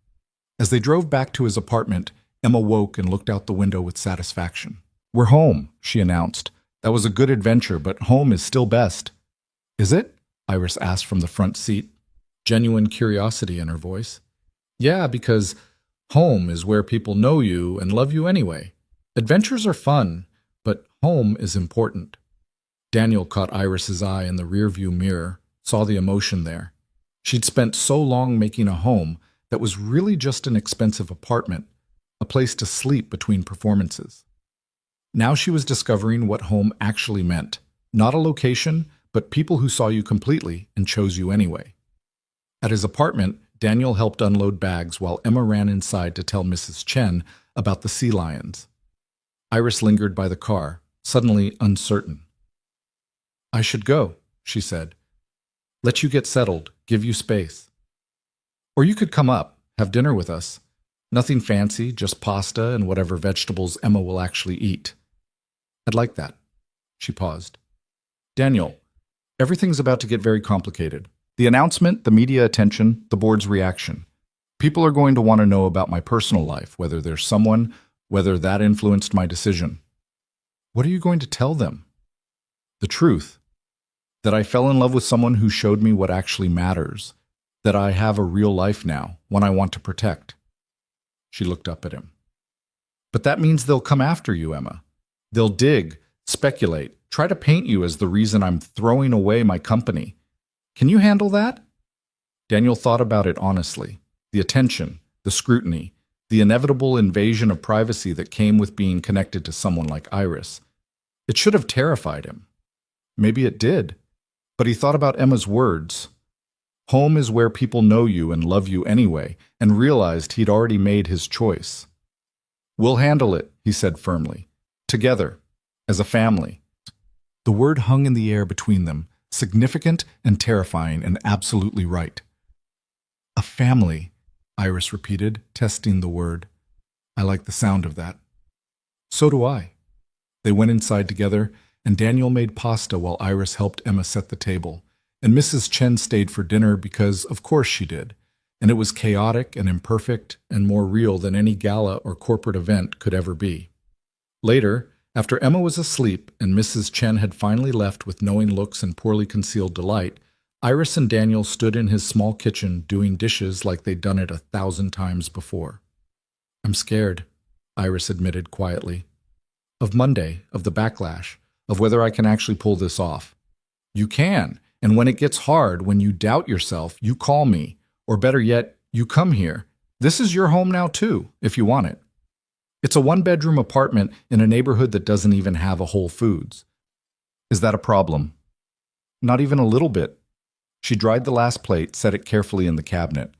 As they drove back to his apartment, Emma woke and looked out the window with satisfaction. "We're home," she announced. "That was a good adventure, but home is still best." "Is it?" Iris asked from the front seat, genuine curiosity in her voice. "Yeah, because home is where people know you and love you anyway. Adventures are fun, but home is important." Daniel caught Iris's eye in the rearview mirror, saw the emotion there. She'd spent so long making a home that was really just an expensive apartment, a place to sleep between performances. Now she was discovering what home actually meant. Not a location, but people who saw you completely and chose you anyway. At his apartment, Daniel helped unload bags while Emma ran inside to tell Mrs. Chen about the sea lions. Iris lingered by the car, suddenly uncertain. "I should go," she said. "Let you get settled, give you space. Or you could come up, have dinner with us. Nothing fancy, just pasta and whatever vegetables Emma will actually eat." "I'd like that." She paused. "Daniel, everything's about to get very complicated. The announcement, the media attention, the board's reaction. People are going to want to know about my personal life, whether there's someone, whether that influenced my decision." "What are you going to tell them?" "The truth. That I fell in love with someone who showed me what actually matters. That I have a real life now, one I want to protect." She looked up at him. "But that means they'll come after you, Emma. They'll dig, speculate, try to paint you as the reason I'm throwing away my company. Can you handle that?" Daniel thought about it honestly. The attention, the scrutiny, the inevitable invasion of privacy that came with being connected to someone like Iris. It should have terrified him. Maybe it did. But he thought about Emma's words. Home is where people know you and love you anyway, and realized he'd already made his choice. "We'll handle it," he said firmly. "Together, as a family." The word hung in the air between them, significant and terrifying and absolutely right. "A family," Iris repeated, testing the word. "I like the sound of that." "So do I." They went inside together, and Daniel made pasta while Iris helped Emma set the table, and Mrs. Chen stayed for dinner because, of course, she did, and it was chaotic and imperfect and more real than any gala or corporate event could ever be. Later, after Emma was asleep and Mrs. Chen had finally left with knowing looks and poorly concealed delight, Iris and Daniel stood in his small kitchen doing dishes like they'd done it 1,000 times before. "I'm scared," Iris admitted quietly. "Of Monday, of the backlash, of whether I can actually pull this off." "You can, and when it gets hard, when you doubt yourself, you call me, or better yet, you come here. This is your home now too, if you want it. It's a one-bedroom apartment in a neighborhood that doesn't even have a Whole Foods. Is that a problem? Not even a little bit. She dried the last plate, set it carefully in the cabinet.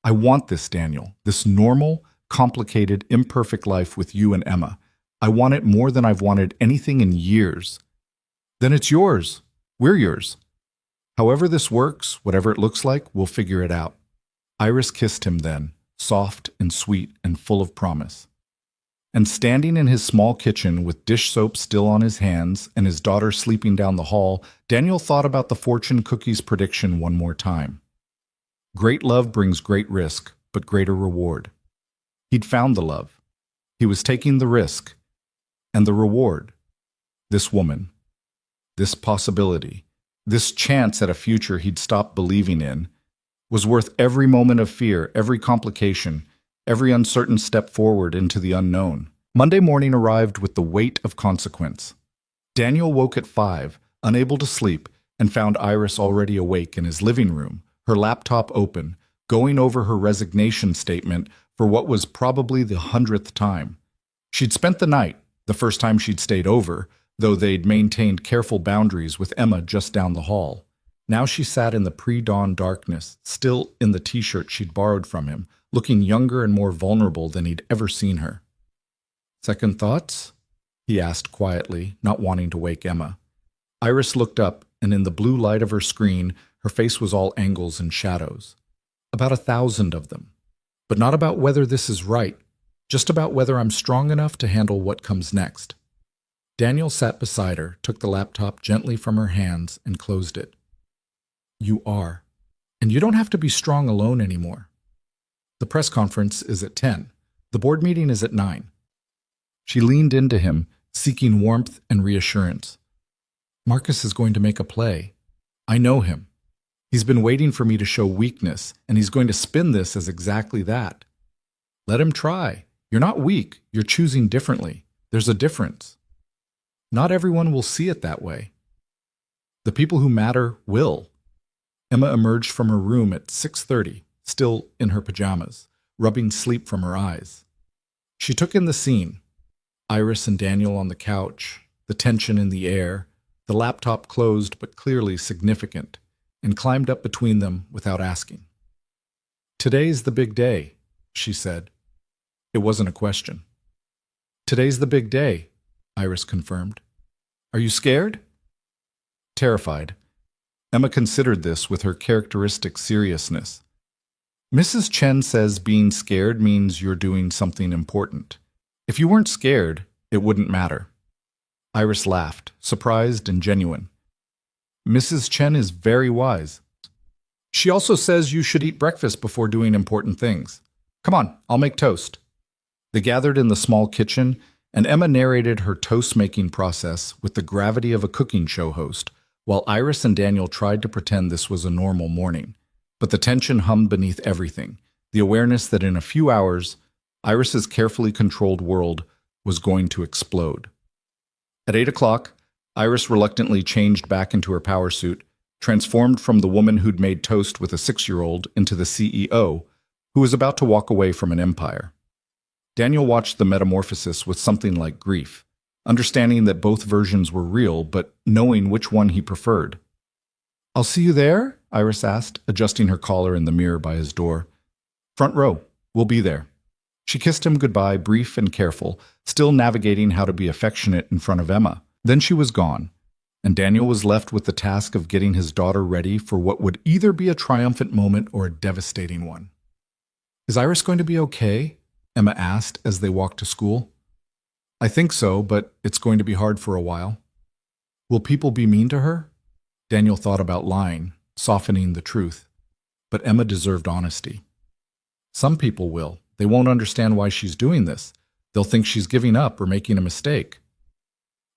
I want this, Daniel. This normal, complicated, imperfect life with you and Emma. I want it more than I've wanted anything in years. Then it's yours. We're yours. However this works, whatever it looks like, we'll figure it out. Iris kissed him then, soft and sweet and full of promise. And standing in his small kitchen with dish soap still on his hands and his daughter sleeping down the hall, Daniel thought about the fortune cookie's prediction one more time. Great love brings great risk, but greater reward. He'd found the love. He was taking the risk. And the reward. This woman. This possibility. This chance at a future he'd stopped believing in was worth every moment of fear, every complication, every uncertain step forward into the unknown. Monday morning arrived with the weight of consequence. Daniel woke at 5, unable to sleep, and found Iris already awake in his living room, her laptop open, going over her resignation statement for what was probably the 100th time. She'd spent the night, the first time she'd stayed over, though they'd maintained careful boundaries with Emma just down the hall. Now she sat in the pre-dawn darkness, still in the t-shirt she'd borrowed from him, looking younger and more vulnerable than he'd ever seen her. Second thoughts? He asked quietly, not wanting to wake Emma. Iris looked up, and in the blue light of her screen, her face was all angles and shadows. About 1,000 of them. But not about whether this is right, just about whether I'm strong enough to handle what comes next. Daniel sat beside her, took the laptop gently from her hands, and closed it. You are. And you don't have to be strong alone anymore. The press conference is at 10. The board meeting is at 9. She leaned into him, seeking warmth and reassurance. Marcus is going to make a play. I know him. He's been waiting for me to show weakness, and he's going to spin this as exactly that. Let him try. You're not weak. You're choosing differently. There's a difference. Not everyone will see it that way. The people who matter will. Emma emerged from her room at 6:30. Still in her pajamas, rubbing sleep from her eyes. She took in the scene. Iris and Daniel on the couch, the tension in the air, the laptop closed but clearly significant, and climbed up between them without asking. Today's the big day, she said. It wasn't a question. Today's the big day, Iris confirmed. Are you scared? Terrified. Emma considered this with her characteristic seriousness. Mrs. Chen says being scared means you're doing something important. If you weren't scared, it wouldn't matter. Iris laughed, surprised and genuine. Mrs. Chen is very wise. She also says you should eat breakfast before doing important things. Come on, I'll make toast. They gathered in the small kitchen, and Emma narrated her toast-making process with the gravity of a cooking show host, while Iris and Daniel tried to pretend this was a normal morning. But the tension hummed beneath everything, the awareness that in a few hours, Iris's carefully controlled world was going to explode. At 8 o'clock, Iris reluctantly changed back into her power suit, transformed from the woman who'd made toast with a 6-year-old into the CEO, who was about to walk away from an empire. Daniel watched the metamorphosis with something like grief, understanding that both versions were real, but knowing which one he preferred. I'll see you there? Iris asked, adjusting her collar in the mirror by his door. Front row. We'll be there. She kissed him goodbye, brief and careful, still navigating how to be affectionate in front of Emma. Then she was gone, and Daniel was left with the task of getting his daughter ready for what would either be a triumphant moment or a devastating one. Is Iris going to be okay? Emma asked as they walked to school. I think so, but it's going to be hard for a while. Will people be mean to her? Daniel thought about lying, softening the truth. But Emma deserved honesty. Some people will. They won't understand why she's doing this. They'll think she's giving up or making a mistake.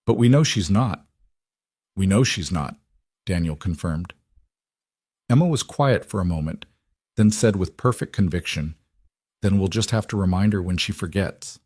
But we know she's not. We know she's not, Daniel confirmed. Emma was quiet for a moment, then said with perfect conviction, then we'll just have to remind her when she forgets.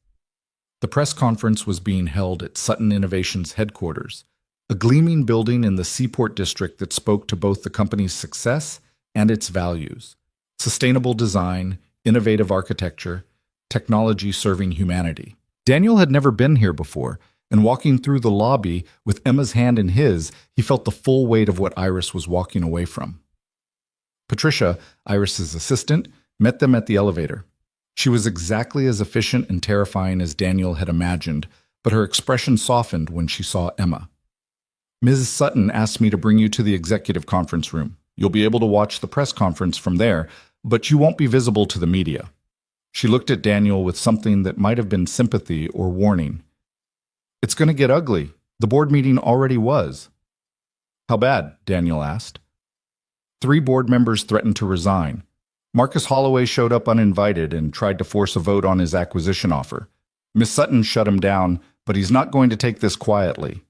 The press conference was being held at Sutton Innovation's headquarters, a gleaming building in the Seaport district that spoke to both the company's success and its values: sustainable design, innovative architecture, technology serving humanity. Daniel had never been here before, and walking through the lobby with Emma's hand in his, he felt the full weight of what Iris was walking away from. Patricia, Iris's assistant, met them at the elevator. She was exactly as efficient and terrifying as Daniel had imagined, but her expression softened when she saw Emma. Ms. Sutton asked me to bring you to the executive conference room. You'll be able to watch the press conference from there, but you won't be visible to the media. She looked at Daniel with something that might have been sympathy or warning. It's going to get ugly. The board meeting already was. How bad? Daniel asked. 3 board members threatened to resign. Marcus Holloway showed up uninvited and tried to force a vote on his acquisition offer. Miss Sutton shut him down, but he's not going to take this quietly.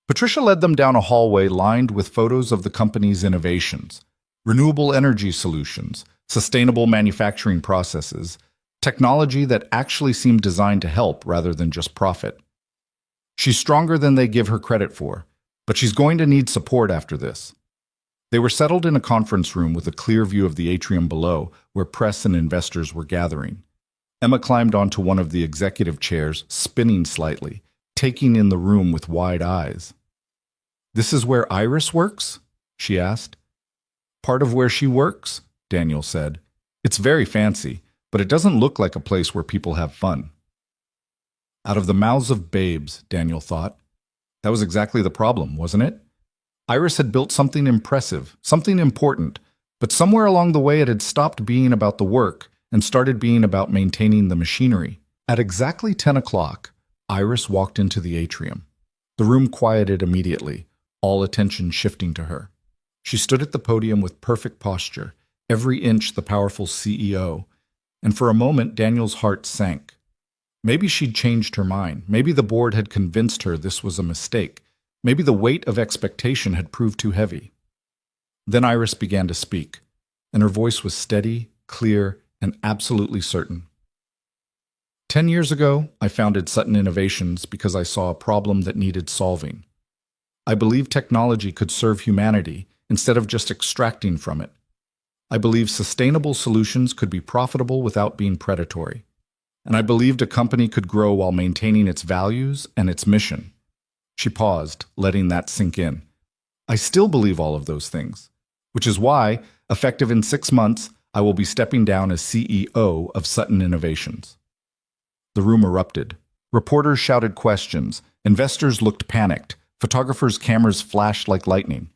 Patricia led them down a hallway lined with photos of the company's innovations, renewable energy solutions, sustainable manufacturing processes, technology that actually seemed designed to help rather than just profit. She's stronger than they give her credit for, but she's going to need support after this. They were settled in a conference room with a clear view of the atrium below, where press and investors were gathering. Emma climbed onto one of the executive chairs, spinning slightly, taking in the room with wide eyes. "This is where Iris works?" she asked. "Part of where she works," Daniel said. "It's very fancy, but it doesn't look like a place where people have fun." Out of the mouths of babes, Daniel thought. That was exactly the problem, wasn't it? Iris had built something impressive, something important, but somewhere along the way it had stopped being about the work and started being about maintaining the machinery. At exactly 10 o'clock, Iris walked into the atrium. The room quieted immediately, all attention shifting to her. She stood at the podium with perfect posture, every inch the powerful CEO, and for a moment Daniel's heart sank. Maybe she'd changed her mind. Maybe the board had convinced her this was a mistake. Maybe the weight of expectation had proved too heavy. Then Iris began to speak, and her voice was steady, clear, and absolutely certain. 10 years ago, I founded Sutton Innovations because I saw a problem that needed solving. I believed technology could serve humanity instead of just extracting from it. I believed sustainable solutions could be profitable without being predatory. And I believed a company could grow while maintaining its values and its mission. She paused, letting that sink in. I still believe all of those things, which is why, effective in 6 months, I will be stepping down as CEO of Sutton Innovations. The room erupted. Reporters shouted questions. Investors looked panicked. Photographers' cameras flashed like lightning.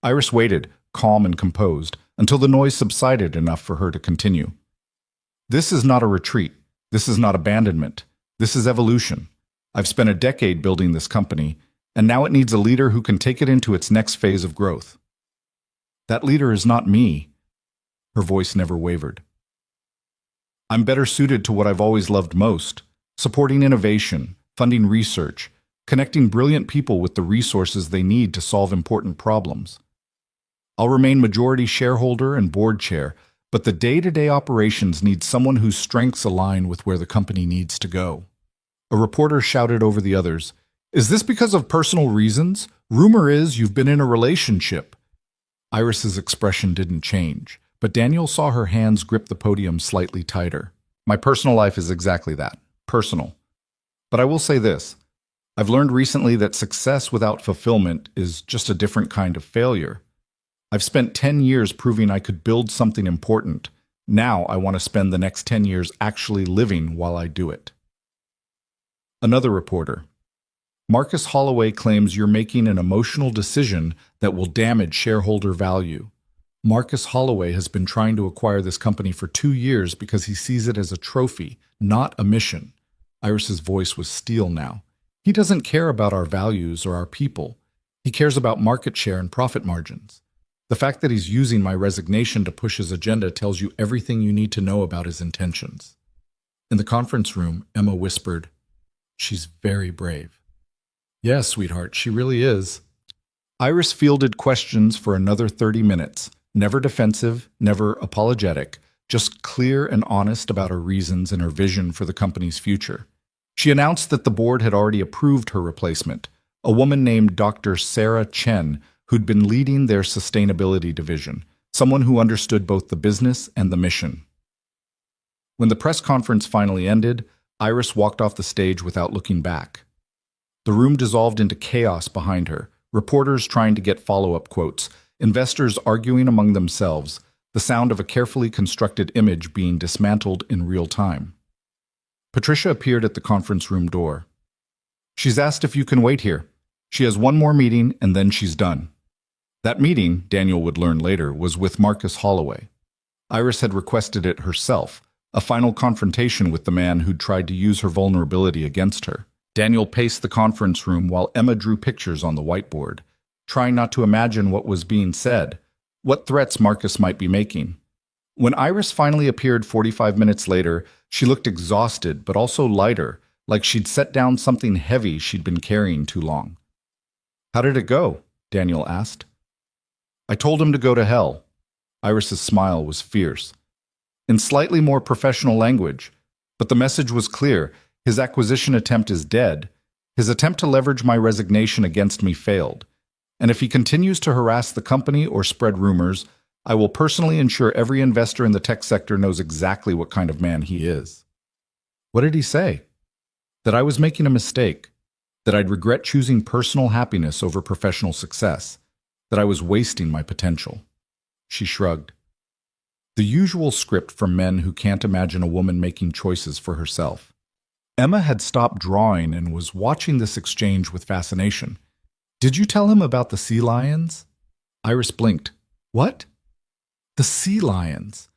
Iris waited, calm and composed, until the noise subsided enough for her to continue. This is not a retreat. This is not abandonment. This is evolution. I've spent a decade building this company, and now it needs a leader who can take it into its next phase of growth. That leader is not me. Her voice never wavered. I'm better suited to what I've always loved most, supporting innovation, funding research, connecting brilliant people with the resources they need to solve important problems. I'll remain majority shareholder and board chair, but the day-to-day operations need someone whose strengths align with where the company needs to go. A reporter shouted over the others, "Is this because of personal reasons? Rumor is you've been in a relationship." Iris's expression didn't change, but Daniel saw her hands grip the podium slightly tighter. My personal life is exactly that, personal. But I will say this. I've learned recently that success without fulfillment is just a different kind of failure. I've spent 10 years proving I could build something important. Now I want to spend the next 10 years actually living while I do it. Another reporter. Marcus Holloway claims you're making an emotional decision that will damage shareholder value. Marcus Holloway has been trying to acquire this company for 2 years because he sees it as a trophy, not a mission. Iris's voice was steel now. He doesn't care about our values or our people. He cares about market share and profit margins. The fact that he's using my resignation to push his agenda tells you everything you need to know about his intentions. In the conference room, Emma whispered, "She's very brave." "Yes, sweetheart, she really is." Iris fielded questions for another 30 minutes, never defensive, never apologetic, just clear and honest about her reasons and her vision for the company's future. She announced that the board had already approved her replacement, a woman named Dr. Sarah Chen, who'd been leading their sustainability division, someone who understood both the business and the mission. When the press conference finally ended, Iris walked off the stage without looking back. The room dissolved into chaos behind her, reporters trying to get follow-up quotes, investors arguing among themselves, the sound of a carefully constructed image being dismantled in real time. Patricia appeared at the conference room door. "She's asked if you can wait here. She has one more meeting and then she's done." That meeting, Daniel would learn later, was with Marcus Holloway. Iris had requested it herself, a final confrontation with the man who'd tried to use her vulnerability against her. Daniel paced the conference room while Emma drew pictures on the whiteboard, trying not to imagine what was being said, what threats Marcus might be making. When Iris finally appeared 45 minutes later, she looked exhausted but also lighter, like she'd set down something heavy she'd been carrying too long. "How did it go?" Daniel asked. "I told him to go to hell." Iris's smile was fierce. In slightly more professional language, but the message was clear. His acquisition attempt is dead. His attempt to leverage my resignation against me failed. And if he continues to harass the company or spread rumors, I will personally ensure every investor in the tech sector knows exactly what kind of man he is. What did he say? That I was making a mistake, that I'd regret choosing personal happiness over professional success, that I was wasting my potential. She shrugged. The usual script for men who can't imagine a woman making choices for herself. Emma had stopped drawing and was watching this exchange with fascination. "Did you tell him about the sea lions?" Iris blinked. "What?" "The sea lions.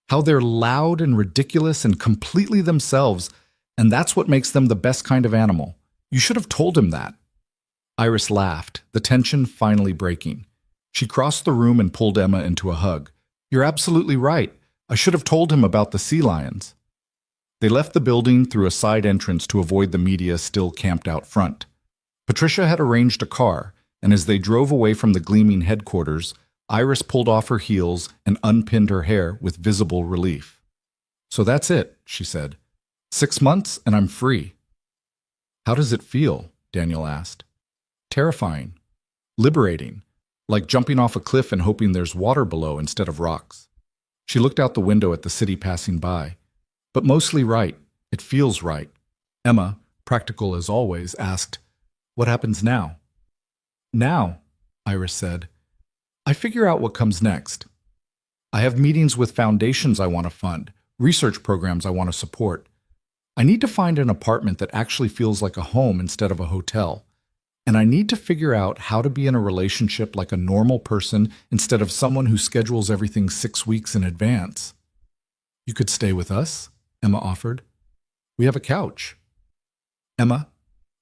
How they're loud and ridiculous and completely themselves, and that's what makes them the best kind of animal. You should have told him that." Iris laughed, the tension finally breaking. She crossed the room and pulled Emma into a hug. "You're absolutely right. I should have told him about the sea lions." They left the building through a side entrance to avoid the media still camped out front. Patricia had arranged a car, and as they drove away from the gleaming headquarters, Iris pulled off her heels and unpinned her hair with visible relief. "So that's it," she said. 6 months and I'm free." "How does it feel?" Daniel asked. "Terrifying. Liberating. Like jumping off a cliff and hoping there's water below instead of rocks." She looked out the window at the city passing by. "But mostly right. It feels right." Emma, practical as always, asked, "What happens now?" "Now," Iris said, "I figure out what comes next. I have meetings with foundations I want to fund, research programs I want to support. I need to find an apartment that actually feels like a home instead of a hotel. And I need to figure out how to be in a relationship like a normal person instead of someone who schedules everything 6 weeks in advance." "You could stay with us," Emma offered. "We have a couch." "Emma,"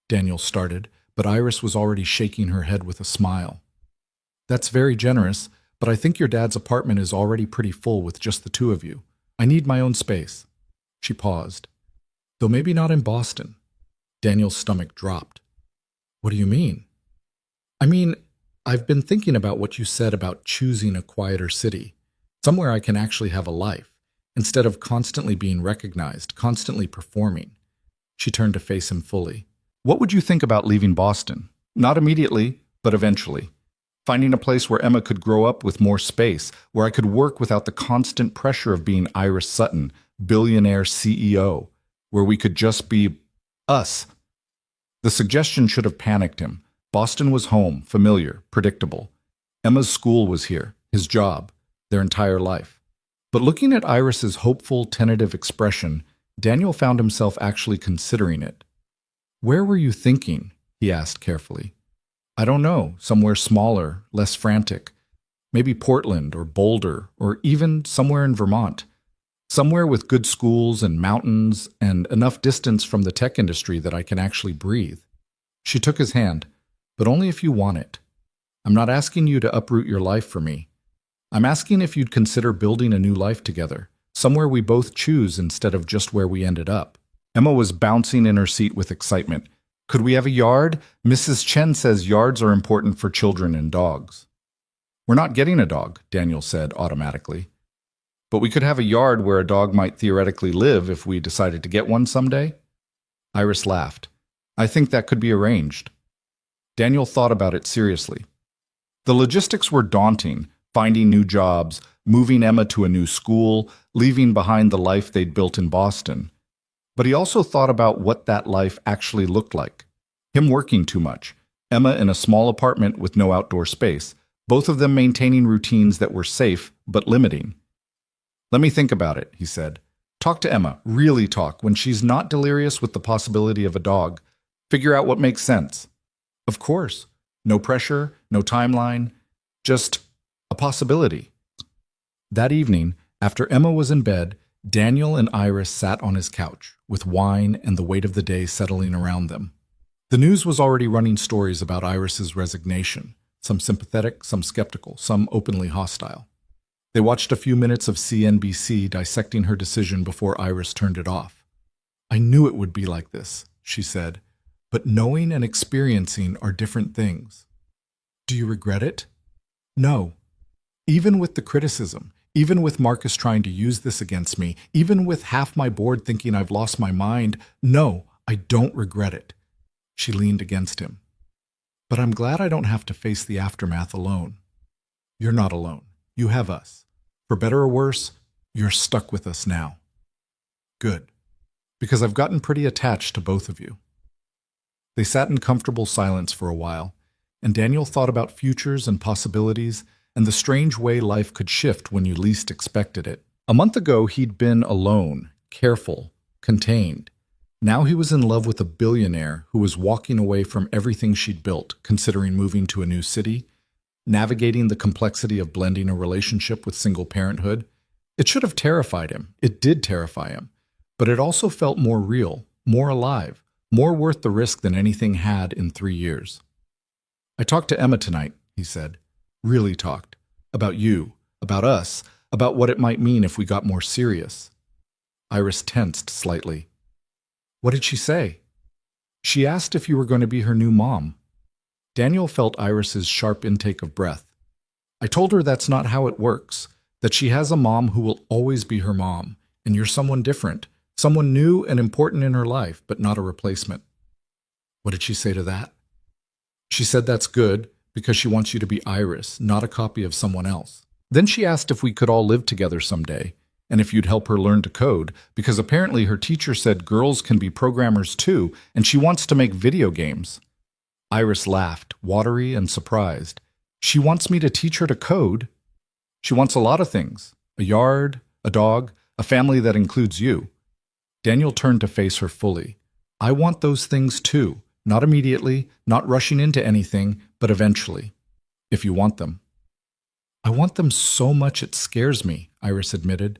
Daniel started, but Iris was already shaking her head with a smile. "That's very generous, but I think your dad's apartment is already pretty full with just the two of you. I need my own space." She paused. "Though maybe not in Boston." Daniel's stomach dropped. "What do you mean?" "I mean, I've been thinking about what you said about choosing a quieter city, somewhere I can actually have a life, instead of constantly being recognized, constantly performing." She turned to face him fully. "What would you think about leaving Boston? Not immediately, but eventually. Finding a place where Emma could grow up with more space, where I could work without the constant pressure of being Iris Sutton, billionaire CEO, where we could just be us." The suggestion should have panicked him. Boston was home, familiar, predictable. Emma's school was here, his job, their entire life. But looking at Iris's hopeful, tentative expression, Daniel found himself actually considering it. "Where were you thinking?" he asked carefully. "I don't know, somewhere smaller, less frantic. Maybe Portland or Boulder or even somewhere in Vermont. Somewhere with good schools and mountains and enough distance from the tech industry that I can actually breathe." She took his hand, "But only if you want it. I'm not asking you to uproot your life for me. I'm asking if you'd consider building a new life together, somewhere we both choose instead of just where we ended up." Emma was bouncing in her seat with excitement. "Could we have a yard? Mrs. Chen says yards are important for children and dogs." "We're not getting a dog," Daniel said automatically. "But we could have a yard where a dog might theoretically live if we decided to get one someday." Iris laughed. "I think that could be arranged." Daniel thought about it seriously. The logistics were daunting, finding new jobs, moving Emma to a new school, leaving behind the life they'd built in Boston. But he also thought about what that life actually looked like. Him working too much, Emma in a small apartment with no outdoor space, both of them maintaining routines that were safe but limiting. "Let me think about it," he said. "Talk to Emma, really talk, when she's not delirious with the possibility of a dog. Figure out what makes sense." "Of course. No pressure, no timeline, just a possibility." That evening, after Emma was in bed, Daniel and Iris sat on his couch, with wine and the weight of the day settling around them. The news was already running stories about Iris's resignation, some sympathetic, some skeptical, some openly hostile. They watched a few minutes of CNBC dissecting her decision before Iris turned it off. "I knew it would be like this," she said, "but knowing and experiencing are different things." "Do you regret it?" "No. Even with the criticism, even with Marcus trying to use this against me, even with half my board thinking I've lost my mind, no, I don't regret it." She leaned against him. "But I'm glad I don't have to face the aftermath alone." "You're not alone. You have us. For better or worse, you're stuck with us now." "Good. Because I've gotten pretty attached to both of you." They sat in comfortable silence for a while, and Daniel thought about futures and possibilities and the strange way life could shift when you least expected it. A month ago, he'd been alone, careful, contained. Now he was in love with a billionaire who was walking away from everything she'd built, considering moving to a new city, navigating the complexity of blending a relationship with single parenthood. It should have terrified him. It did terrify him. But it also felt more real, more alive, more worth the risk than anything had in 3 years. "I talked to Emma tonight," he said. "Really talked. About you, about us, about what it might mean if we got more serious." Iris tensed slightly. "What did she say?" "She asked if you were going to be her new mom." Daniel felt Iris's sharp intake of breath. "I told her that's not how it works, that she has a mom who will always be her mom, and you're someone different, someone new and important in her life, but not a replacement." "What did she say to that?" "She said that's good, because she wants you to be Iris, not a copy of someone else. Then she asked if we could all live together someday, and if you'd help her learn to code, because apparently her teacher said girls can be programmers too, and she wants to make video games." Iris laughed, watery and surprised. "She wants me to teach her to code?" "She wants a lot of things. A yard, a dog, a family that includes you." Daniel turned to face her fully. "I want those things too. Not immediately, not rushing into anything, but eventually. If you want them." "I want them so much it scares me," Iris admitted.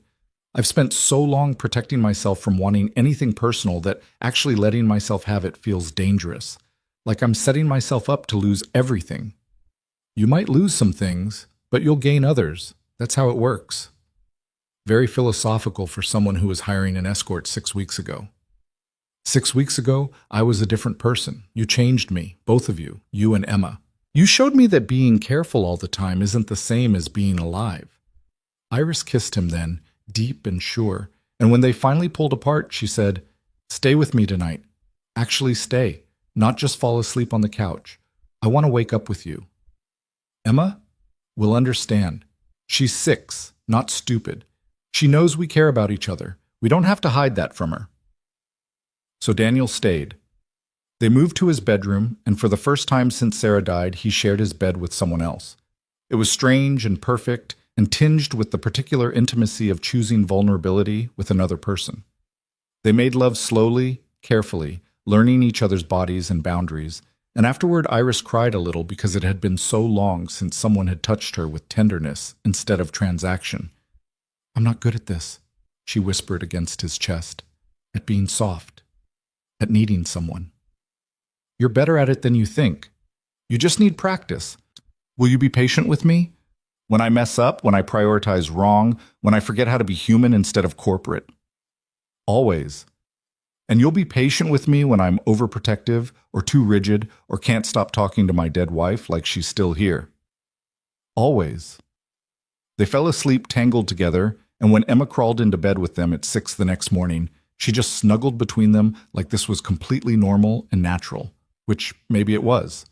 "I've spent so long protecting myself from wanting anything personal that actually letting myself have it feels dangerous. Like I'm setting myself up to lose everything." "You might lose some things, but you'll gain others. That's how it works." Very philosophical for someone who was hiring an escort 6 weeks ago. 6 weeks ago, I was a different person. You changed me, both of you, you and Emma. You showed me that being careful all the time isn't the same as being alive. Iris kissed him then, deep and sure, and when they finally pulled apart, she said, "Stay with me tonight. Actually stay, not just fall asleep on the couch. I want to wake up with you." "Emma will understand. She's 6, not stupid. She knows we care about each other. We don't have to hide that from her." So Daniel stayed. They moved to his bedroom, and for the first time since Sarah died, he shared his bed with someone else. It was strange and perfect, and tinged with the particular intimacy of choosing vulnerability with another person. They made love slowly, carefully, learning each other's bodies and boundaries, and afterward Iris cried a little because it had been so long since someone had touched her with tenderness instead of transaction. "I'm not good at this," she whispered against his chest, "at being soft, at needing someone." "You're better at it than you think. You just need practice. Will you be patient with me? When I mess up, when I prioritize wrong, when I forget how to be human instead of corporate?" "Always. And you'll be patient with me when I'm overprotective or too rigid or can't stop talking to my dead wife like she's still here?" "Always." They fell asleep tangled together, and when Emma crawled into bed with them at 6 the next morning, she just snuggled between them like this was completely normal and natural, which maybe it was.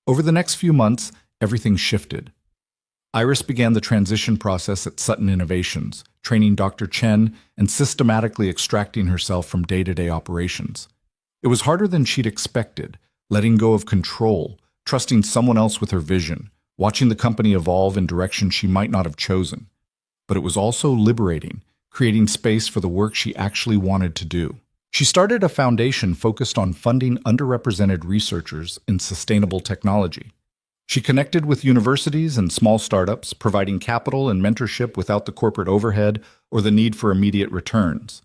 Over the next few months, everything shifted. Iris began the transition process at Sutton Innovations, training Dr. Chen and systematically extracting herself from day-to-day operations. It was harder than she'd expected, letting go of control, trusting someone else with her vision, watching the company evolve in directions she might not have chosen. But it was also liberating, creating space for the work she actually wanted to do. She started a foundation focused on funding underrepresented researchers in sustainable technology. She connected with universities and small startups, providing capital and mentorship without the corporate overhead or the need for immediate returns.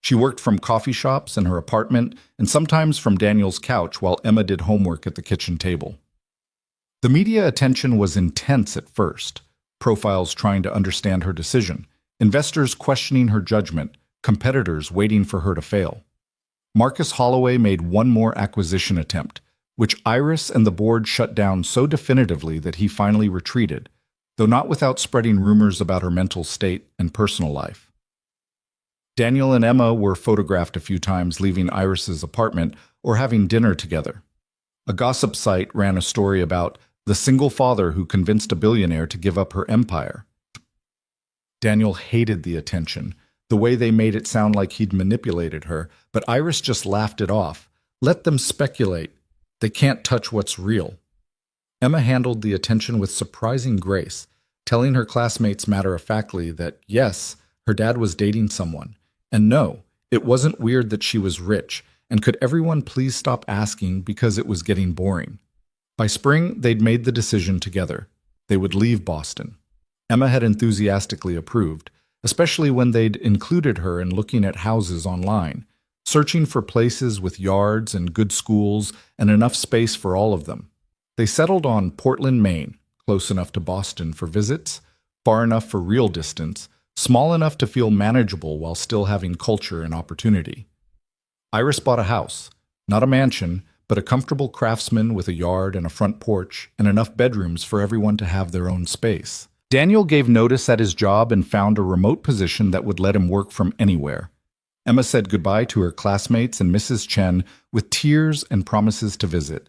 She worked from coffee shops in her apartment and sometimes from Daniel's couch while Emma did homework at the kitchen table. The media attention was intense at first, profiles trying to understand her decision, investors questioning her judgment, competitors waiting for her to fail. Marcus Holloway made one more acquisition attempt, which Iris and the board shut down so definitively that he finally retreated, though not without spreading rumors about her mental state and personal life. Daniel and Emma were photographed a few times leaving Iris's apartment or having dinner together. A gossip site ran a story about the single father who convinced a billionaire to give up her empire. Daniel hated the attention, the way they made it sound like he'd manipulated her, but Iris just laughed it off. Let them speculate. They can't touch what's real. Emma handled the attention with surprising grace, telling her classmates matter-of-factly that, yes, her dad was dating someone, and no, it wasn't weird that she was rich, and could everyone please stop asking because it was getting boring. By spring, they'd made the decision together. They would leave Boston. Emma had enthusiastically approved, especially when they'd included her in looking at houses online, searching for places with yards and good schools and enough space for all of them. They settled on Portland, Maine, close enough to Boston for visits, far enough for real distance, small enough to feel manageable while still having culture and opportunity. Iris bought a house, not a mansion, but a comfortable craftsman with a yard and a front porch and enough bedrooms for everyone to have their own space. Daniel gave notice at his job and found a remote position that would let him work from anywhere. Emma said goodbye to her classmates and Mrs. Chen with tears and promises to visit.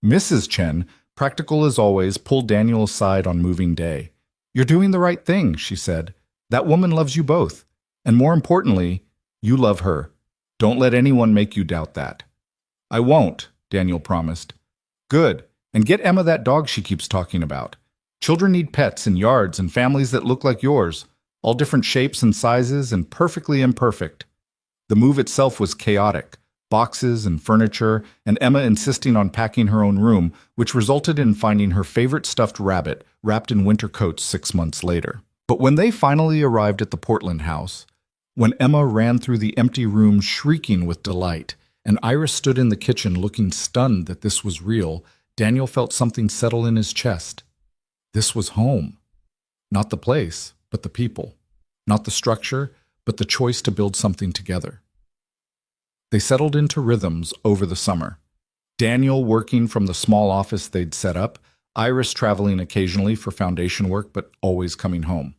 Mrs. Chen, practical as always, pulled Daniel aside on moving day. "You're doing the right thing," she said. "That woman loves you both. And more importantly, you love her. Don't let anyone make you doubt that." "I won't," Daniel promised. "Good. And get Emma that dog she keeps talking about. Children need pets and yards and families that look like yours, all different shapes and sizes and perfectly imperfect." The move itself was chaotic, boxes and furniture, and Emma insisting on packing her own room, which resulted in finding her favorite stuffed rabbit wrapped in winter coats 6 months later. But when they finally arrived at the Portland house, when Emma ran through the empty room shrieking with delight, and Iris stood in the kitchen looking stunned that this was real, Daniel felt something settle in his chest. This was home. Not the place, but the people. Not the structure, but the choice to build something together. They settled into rhythms over the summer. Daniel working from the small office they'd set up, Iris traveling occasionally for foundation work but always coming home.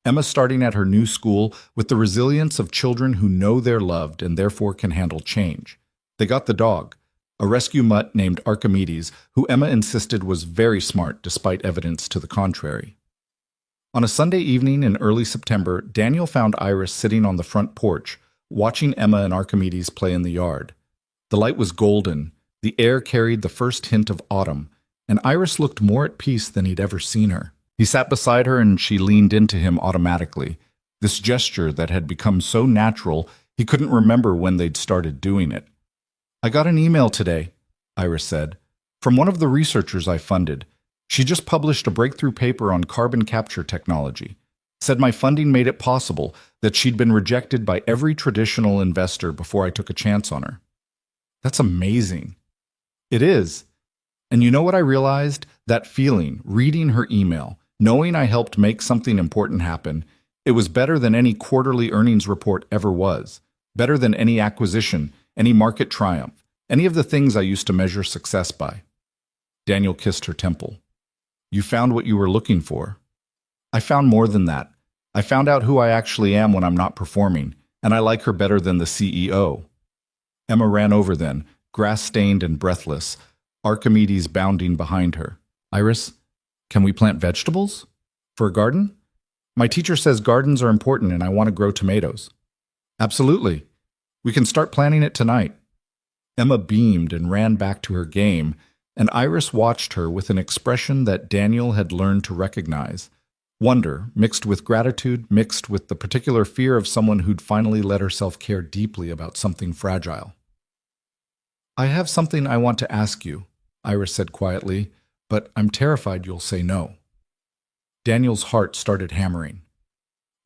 Emma starting at her new school with the resilience of children who know they're loved and therefore can handle change. They got the dog, a rescue mutt named Archimedes, who Emma insisted was very smart despite evidence to the contrary. On a Sunday evening in early September, Daniel found Iris sitting on the front porch, watching Emma and Archimedes play in the yard. The light was golden, the air carried the first hint of autumn, and Iris looked more at peace than he'd ever seen her. He sat beside her and she leaned into him automatically, this gesture that had become so natural he couldn't remember when they'd started doing it. "I got an email today," Iris said, "from one of the researchers I funded. She just published a breakthrough paper on carbon capture technology. Said my funding made it possible, that she'd been rejected by every traditional investor before I took a chance on her." That's amazing. It is. And you know what I realized? That feeling, reading her email, knowing I helped make something important happen, it was better than any quarterly earnings report ever was. Better than any acquisition, any market triumph, any of the things I used to measure success by. Daniel kissed her temple. "You found what you were looking for." "I found more than that. I found out who I actually am when I'm not performing, and I like her better than the CEO." Emma ran over then, grass-stained and breathless, Archimedes bounding behind her. "Iris, can we plant vegetables?" For a garden? My teacher says gardens are important and I want to grow tomatoes. Absolutely. We can start planning it tonight. Emma beamed and ran back to her game, and Iris watched her with an expression that Daniel had learned to recognize. Wonder, mixed with gratitude, mixed with the particular fear of someone who'd finally let herself care deeply about something fragile. I have something I want to ask you, Iris said quietly, but I'm terrified you'll say no. Daniel's heart started hammering.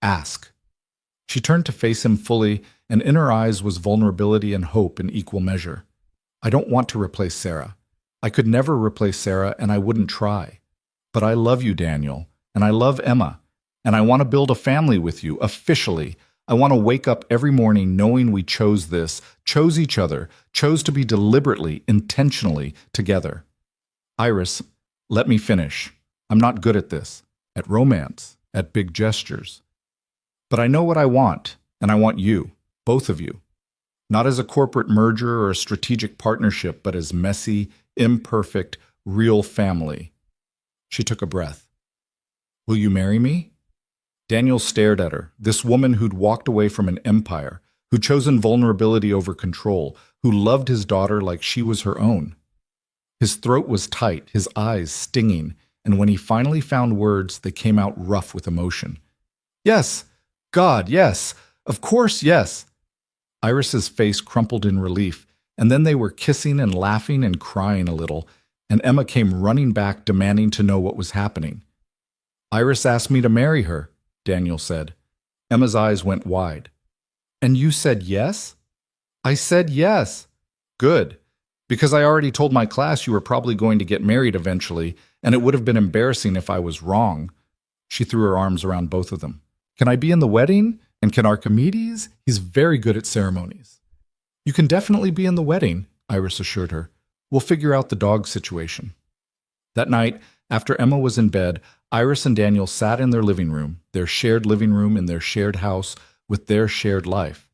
Ask. She turned to face him fully, and in her eyes was vulnerability and hope in equal measure. I don't want to replace Sarah. I could never replace Sarah, and I wouldn't try. But I love you, Daniel, and I love Emma, and I want to build a family with you, officially. I want to wake up every morning knowing we chose this, chose each other, chose to be deliberately, intentionally together. Iris, let me finish. I'm not good at this, at romance, at big gestures. But I know what I want, and I want you, both of you. Not as a corporate merger or a strategic partnership, but as messy, imperfect, real family. She took a breath. Will you marry me? Daniel stared at her, this woman who'd walked away from an empire, who'd chosen vulnerability over control, who loved his daughter like she was her own. His throat was tight, his eyes stinging, and when he finally found words, they came out rough with emotion. Yes, God, yes, of course, yes. Iris's face crumpled in relief, and then they were kissing and laughing and crying a little, and Emma came running back demanding to know what was happening. Iris asked me to marry her, Daniel said. Emma's eyes went wide. And you said yes? I said yes. Good, because I already told my class you were probably going to get married eventually, and it would have been embarrassing if I was wrong. She threw her arms around both of them. Can I be in the wedding? And can Archimedes? He's very good at ceremonies. You can definitely be in the wedding, Iris assured her. We'll figure out the dog situation. That night, after Emma was in bed, Iris and Daniel sat in their living room, their shared living room in their shared house with their shared life.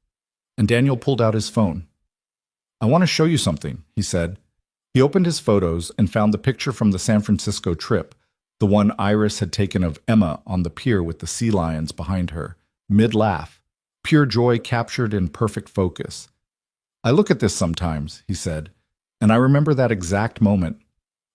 And Daniel pulled out his phone. I want to show you something, he said. He opened his photos and found the picture from the San Francisco trip, the one Iris had taken of Emma on the pier with the sea lions behind her, mid-laugh, pure joy captured in perfect focus. I look at this sometimes, he said, and I remember that exact moment,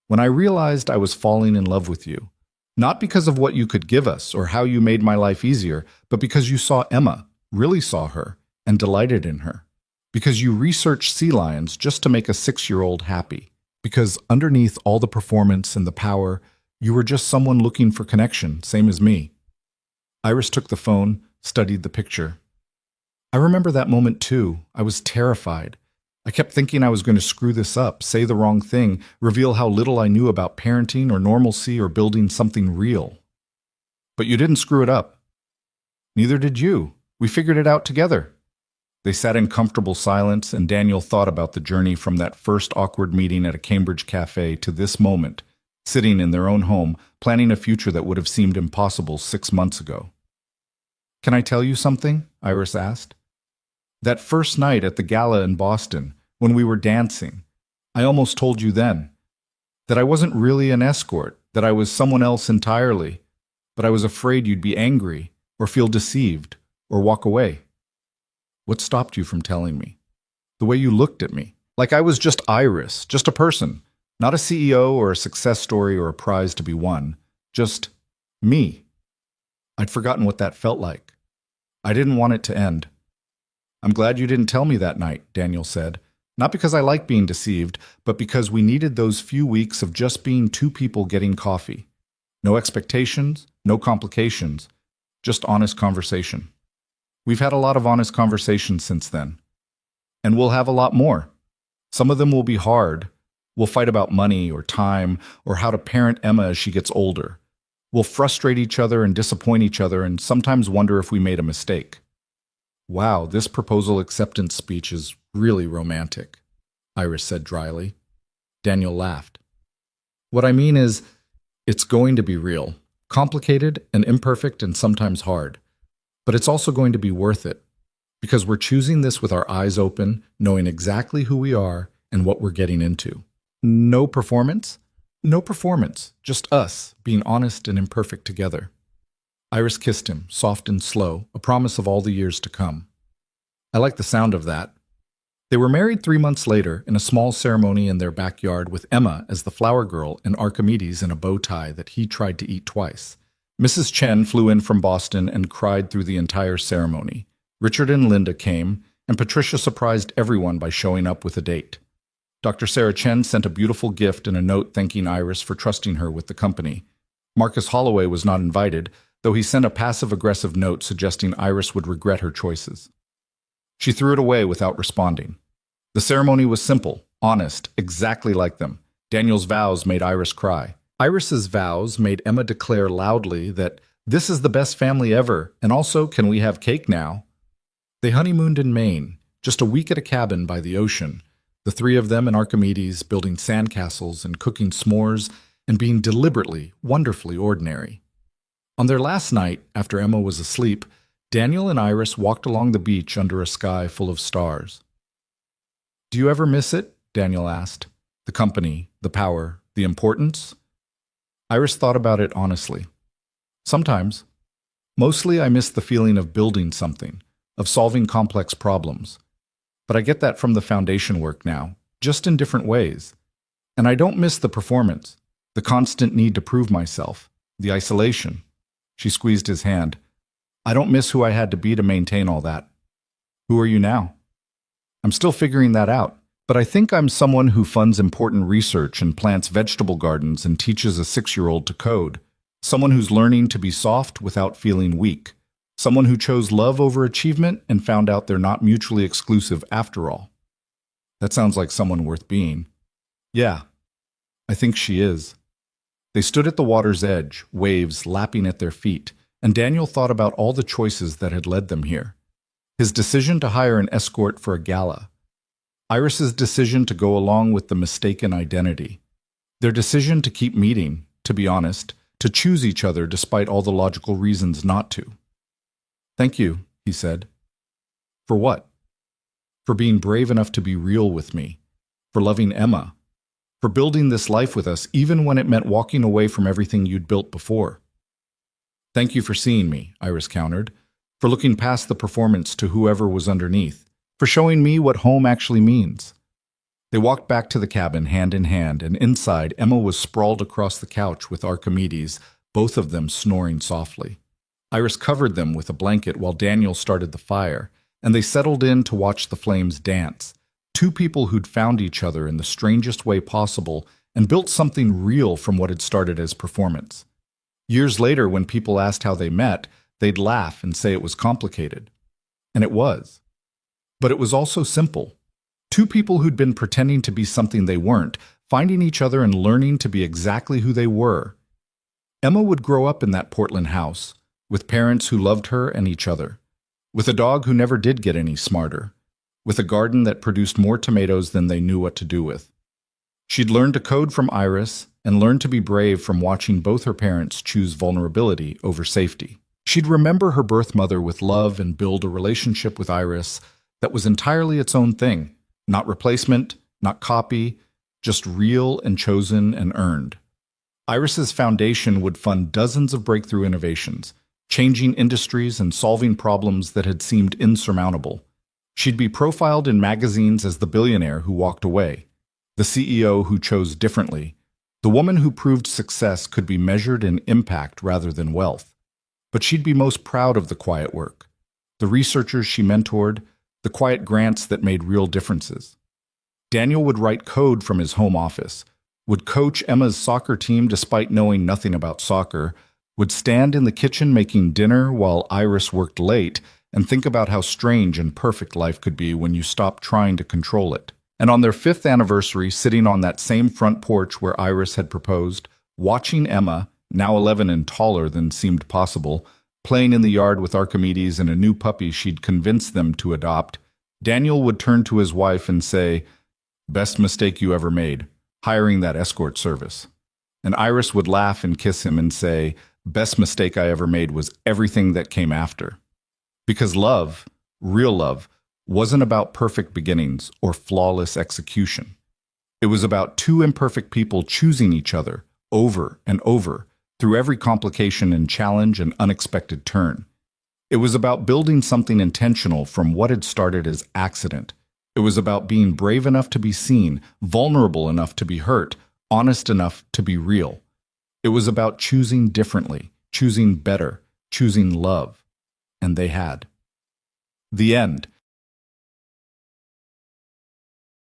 when I realized I was falling in love with you. Not because of what you could give us or how you made my life easier, but because you saw Emma, really saw her, and delighted in her. Because you researched sea lions just to make a 6-year-old happy. Because underneath all the performance and the power, you were just someone looking for connection, same as me. Iris took the phone, studied the picture. I remember that moment too. I was terrified. I kept thinking I was going to screw this up, say the wrong thing, reveal how little I knew about parenting or normalcy or building something real. But you didn't screw it up. Neither did you. We figured it out together. They sat in comfortable silence, and Daniel thought about the journey from that first awkward meeting at a Cambridge cafe to this moment, sitting in their own home, planning a future that would have seemed impossible 6 months ago. Can I tell you something? Iris asked. That first night at the gala in Boston, when we were dancing, I almost told you then that I wasn't really an escort, that I was someone else entirely, but I was afraid you'd be angry or feel deceived or walk away. What stopped you from telling me? The way you looked at me, like I was just Iris, just a person, not a CEO or a success story or a prize to be won, just me. I'd forgotten what that felt like. I didn't want it to end. I'm glad you didn't tell me that night, Daniel said. Not because I like being deceived, but because we needed those few weeks of just being two people getting coffee. No expectations, no complications, just honest conversation. We've had a lot of honest conversations since then. And we'll have a lot more. Some of them will be hard. We'll fight about money or time or how to parent Emma as she gets older. We'll frustrate each other and disappoint each other and sometimes wonder if we made a mistake. Wow, this proposal acceptance speech is really romantic, Iris said dryly. Daniel laughed. What I mean is, it's going to be real, complicated and imperfect and sometimes hard. But it's also going to be worth it, because we're choosing this with our eyes open, knowing exactly who we are and what we're getting into. No performance? No performance, just us being honest and imperfect together. Iris kissed him, soft and slow, a promise of all the years to come. I like the sound of that. They were married 3 months later in a small ceremony in their backyard with Emma as the flower girl and Archimedes in a bow tie that he tried to eat twice. Mrs. Chen flew in from Boston and cried through the entire ceremony. Richard and Linda came, and Patricia surprised everyone by showing up with a date. Dr. Sarah Chen sent a beautiful gift and a note thanking Iris for trusting her with the company. Marcus Holloway was not invited, though he sent a passive-aggressive note suggesting Iris would regret her choices. She threw it away without responding. The ceremony was simple, honest, exactly like them. Daniel's vows made Iris cry. Iris's vows made Emma declare loudly that this is the best family ever, and also, can we have cake now? They honeymooned in Maine, just a week at a cabin by the ocean, the three of them and Archimedes building sandcastles and cooking s'mores and being deliberately, wonderfully ordinary. On their last night, after Emma was asleep, Daniel and Iris walked along the beach under a sky full of stars. "Do you ever miss it?" Daniel asked. "The company, the power, the importance?" Iris thought about it honestly. "Sometimes. Mostly I miss the feeling of building something, of solving complex problems. But I get that from the foundation work now, just in different ways. And I don't miss the performance, the constant need to prove myself, the isolation." She squeezed his hand. "I don't miss who I had to be to maintain all that." "Who are you now?" "I'm still figuring that out, but I think I'm someone who funds important research and plants vegetable gardens and teaches a 6-year-old to code. Someone who's learning to be soft without feeling weak. Someone who chose love over achievement and found out they're not mutually exclusive after all." "That sounds like someone worth being." "Yeah, I think she is." They stood at the water's edge, waves lapping at their feet, and Daniel thought about all the choices that had led them here. His decision to hire an escort for a gala. Iris's decision to go along with the mistaken identity. Their decision to keep meeting, to be honest, to choose each other despite all the logical reasons not to. "Thank you," he said. "For what?" "For being brave enough to be real with me. For loving Emma. For building this life with us even when it meant walking away from everything you'd built before." "Thank you for seeing me," Iris countered. "For looking past the performance to whoever was underneath. For showing me what home actually means." They walked back to the cabin hand in hand, and inside Emma was sprawled across the couch with Archimedes, both of them snoring softly. Iris covered them with a blanket while Daniel started the fire, and they settled in to watch the flames dance. Two people who'd found each other in the strangest way possible and built something real from what had started as performance. Years later, when people asked how they met, they'd laugh and say it was complicated. And it was. But it was also simple. Two people who'd been pretending to be something they weren't, finding each other and learning to be exactly who they were. Emma would grow up in that Portland house, with parents who loved her and each other, with a dog who never did get any smarter, with a garden that produced more tomatoes than they knew what to do with. She'd learned to code from Iris and learned to be brave from watching both her parents choose vulnerability over safety. She'd remember her birth mother with love and build a relationship with Iris that was entirely its own thing, not replacement, not copy, just real and chosen and earned. Iris's foundation would fund dozens of breakthrough innovations, changing industries and solving problems that had seemed insurmountable. She'd be profiled in magazines as the billionaire who walked away, the CEO who chose differently, the woman who proved success could be measured in impact rather than wealth. But she'd be most proud of the quiet work, the researchers she mentored, the quiet grants that made real differences. Daniel would write code from his home office, would coach Emma's soccer team despite knowing nothing about soccer, would stand in the kitchen making dinner while Iris worked late, and think about how strange and perfect life could be when you stopped trying to control it. And on their 5th anniversary, sitting on that same front porch where Iris had proposed, watching Emma, now 11 and taller than seemed possible, playing in the yard with Archimedes and a new puppy she'd convinced them to adopt, Daniel would turn to his wife and say, "Best mistake you ever made, hiring that escort service." And Iris would laugh and kiss him and say, "Best mistake I ever made was everything that came after." Because love, real love, wasn't about perfect beginnings or flawless execution. It was about two imperfect people choosing each other over and over through every complication and challenge and unexpected turn. It was about building something intentional from what had started as accident. It was about being brave enough to be seen, vulnerable enough to be hurt, honest enough to be real. It was about choosing differently, choosing better, choosing love. And they had. The end.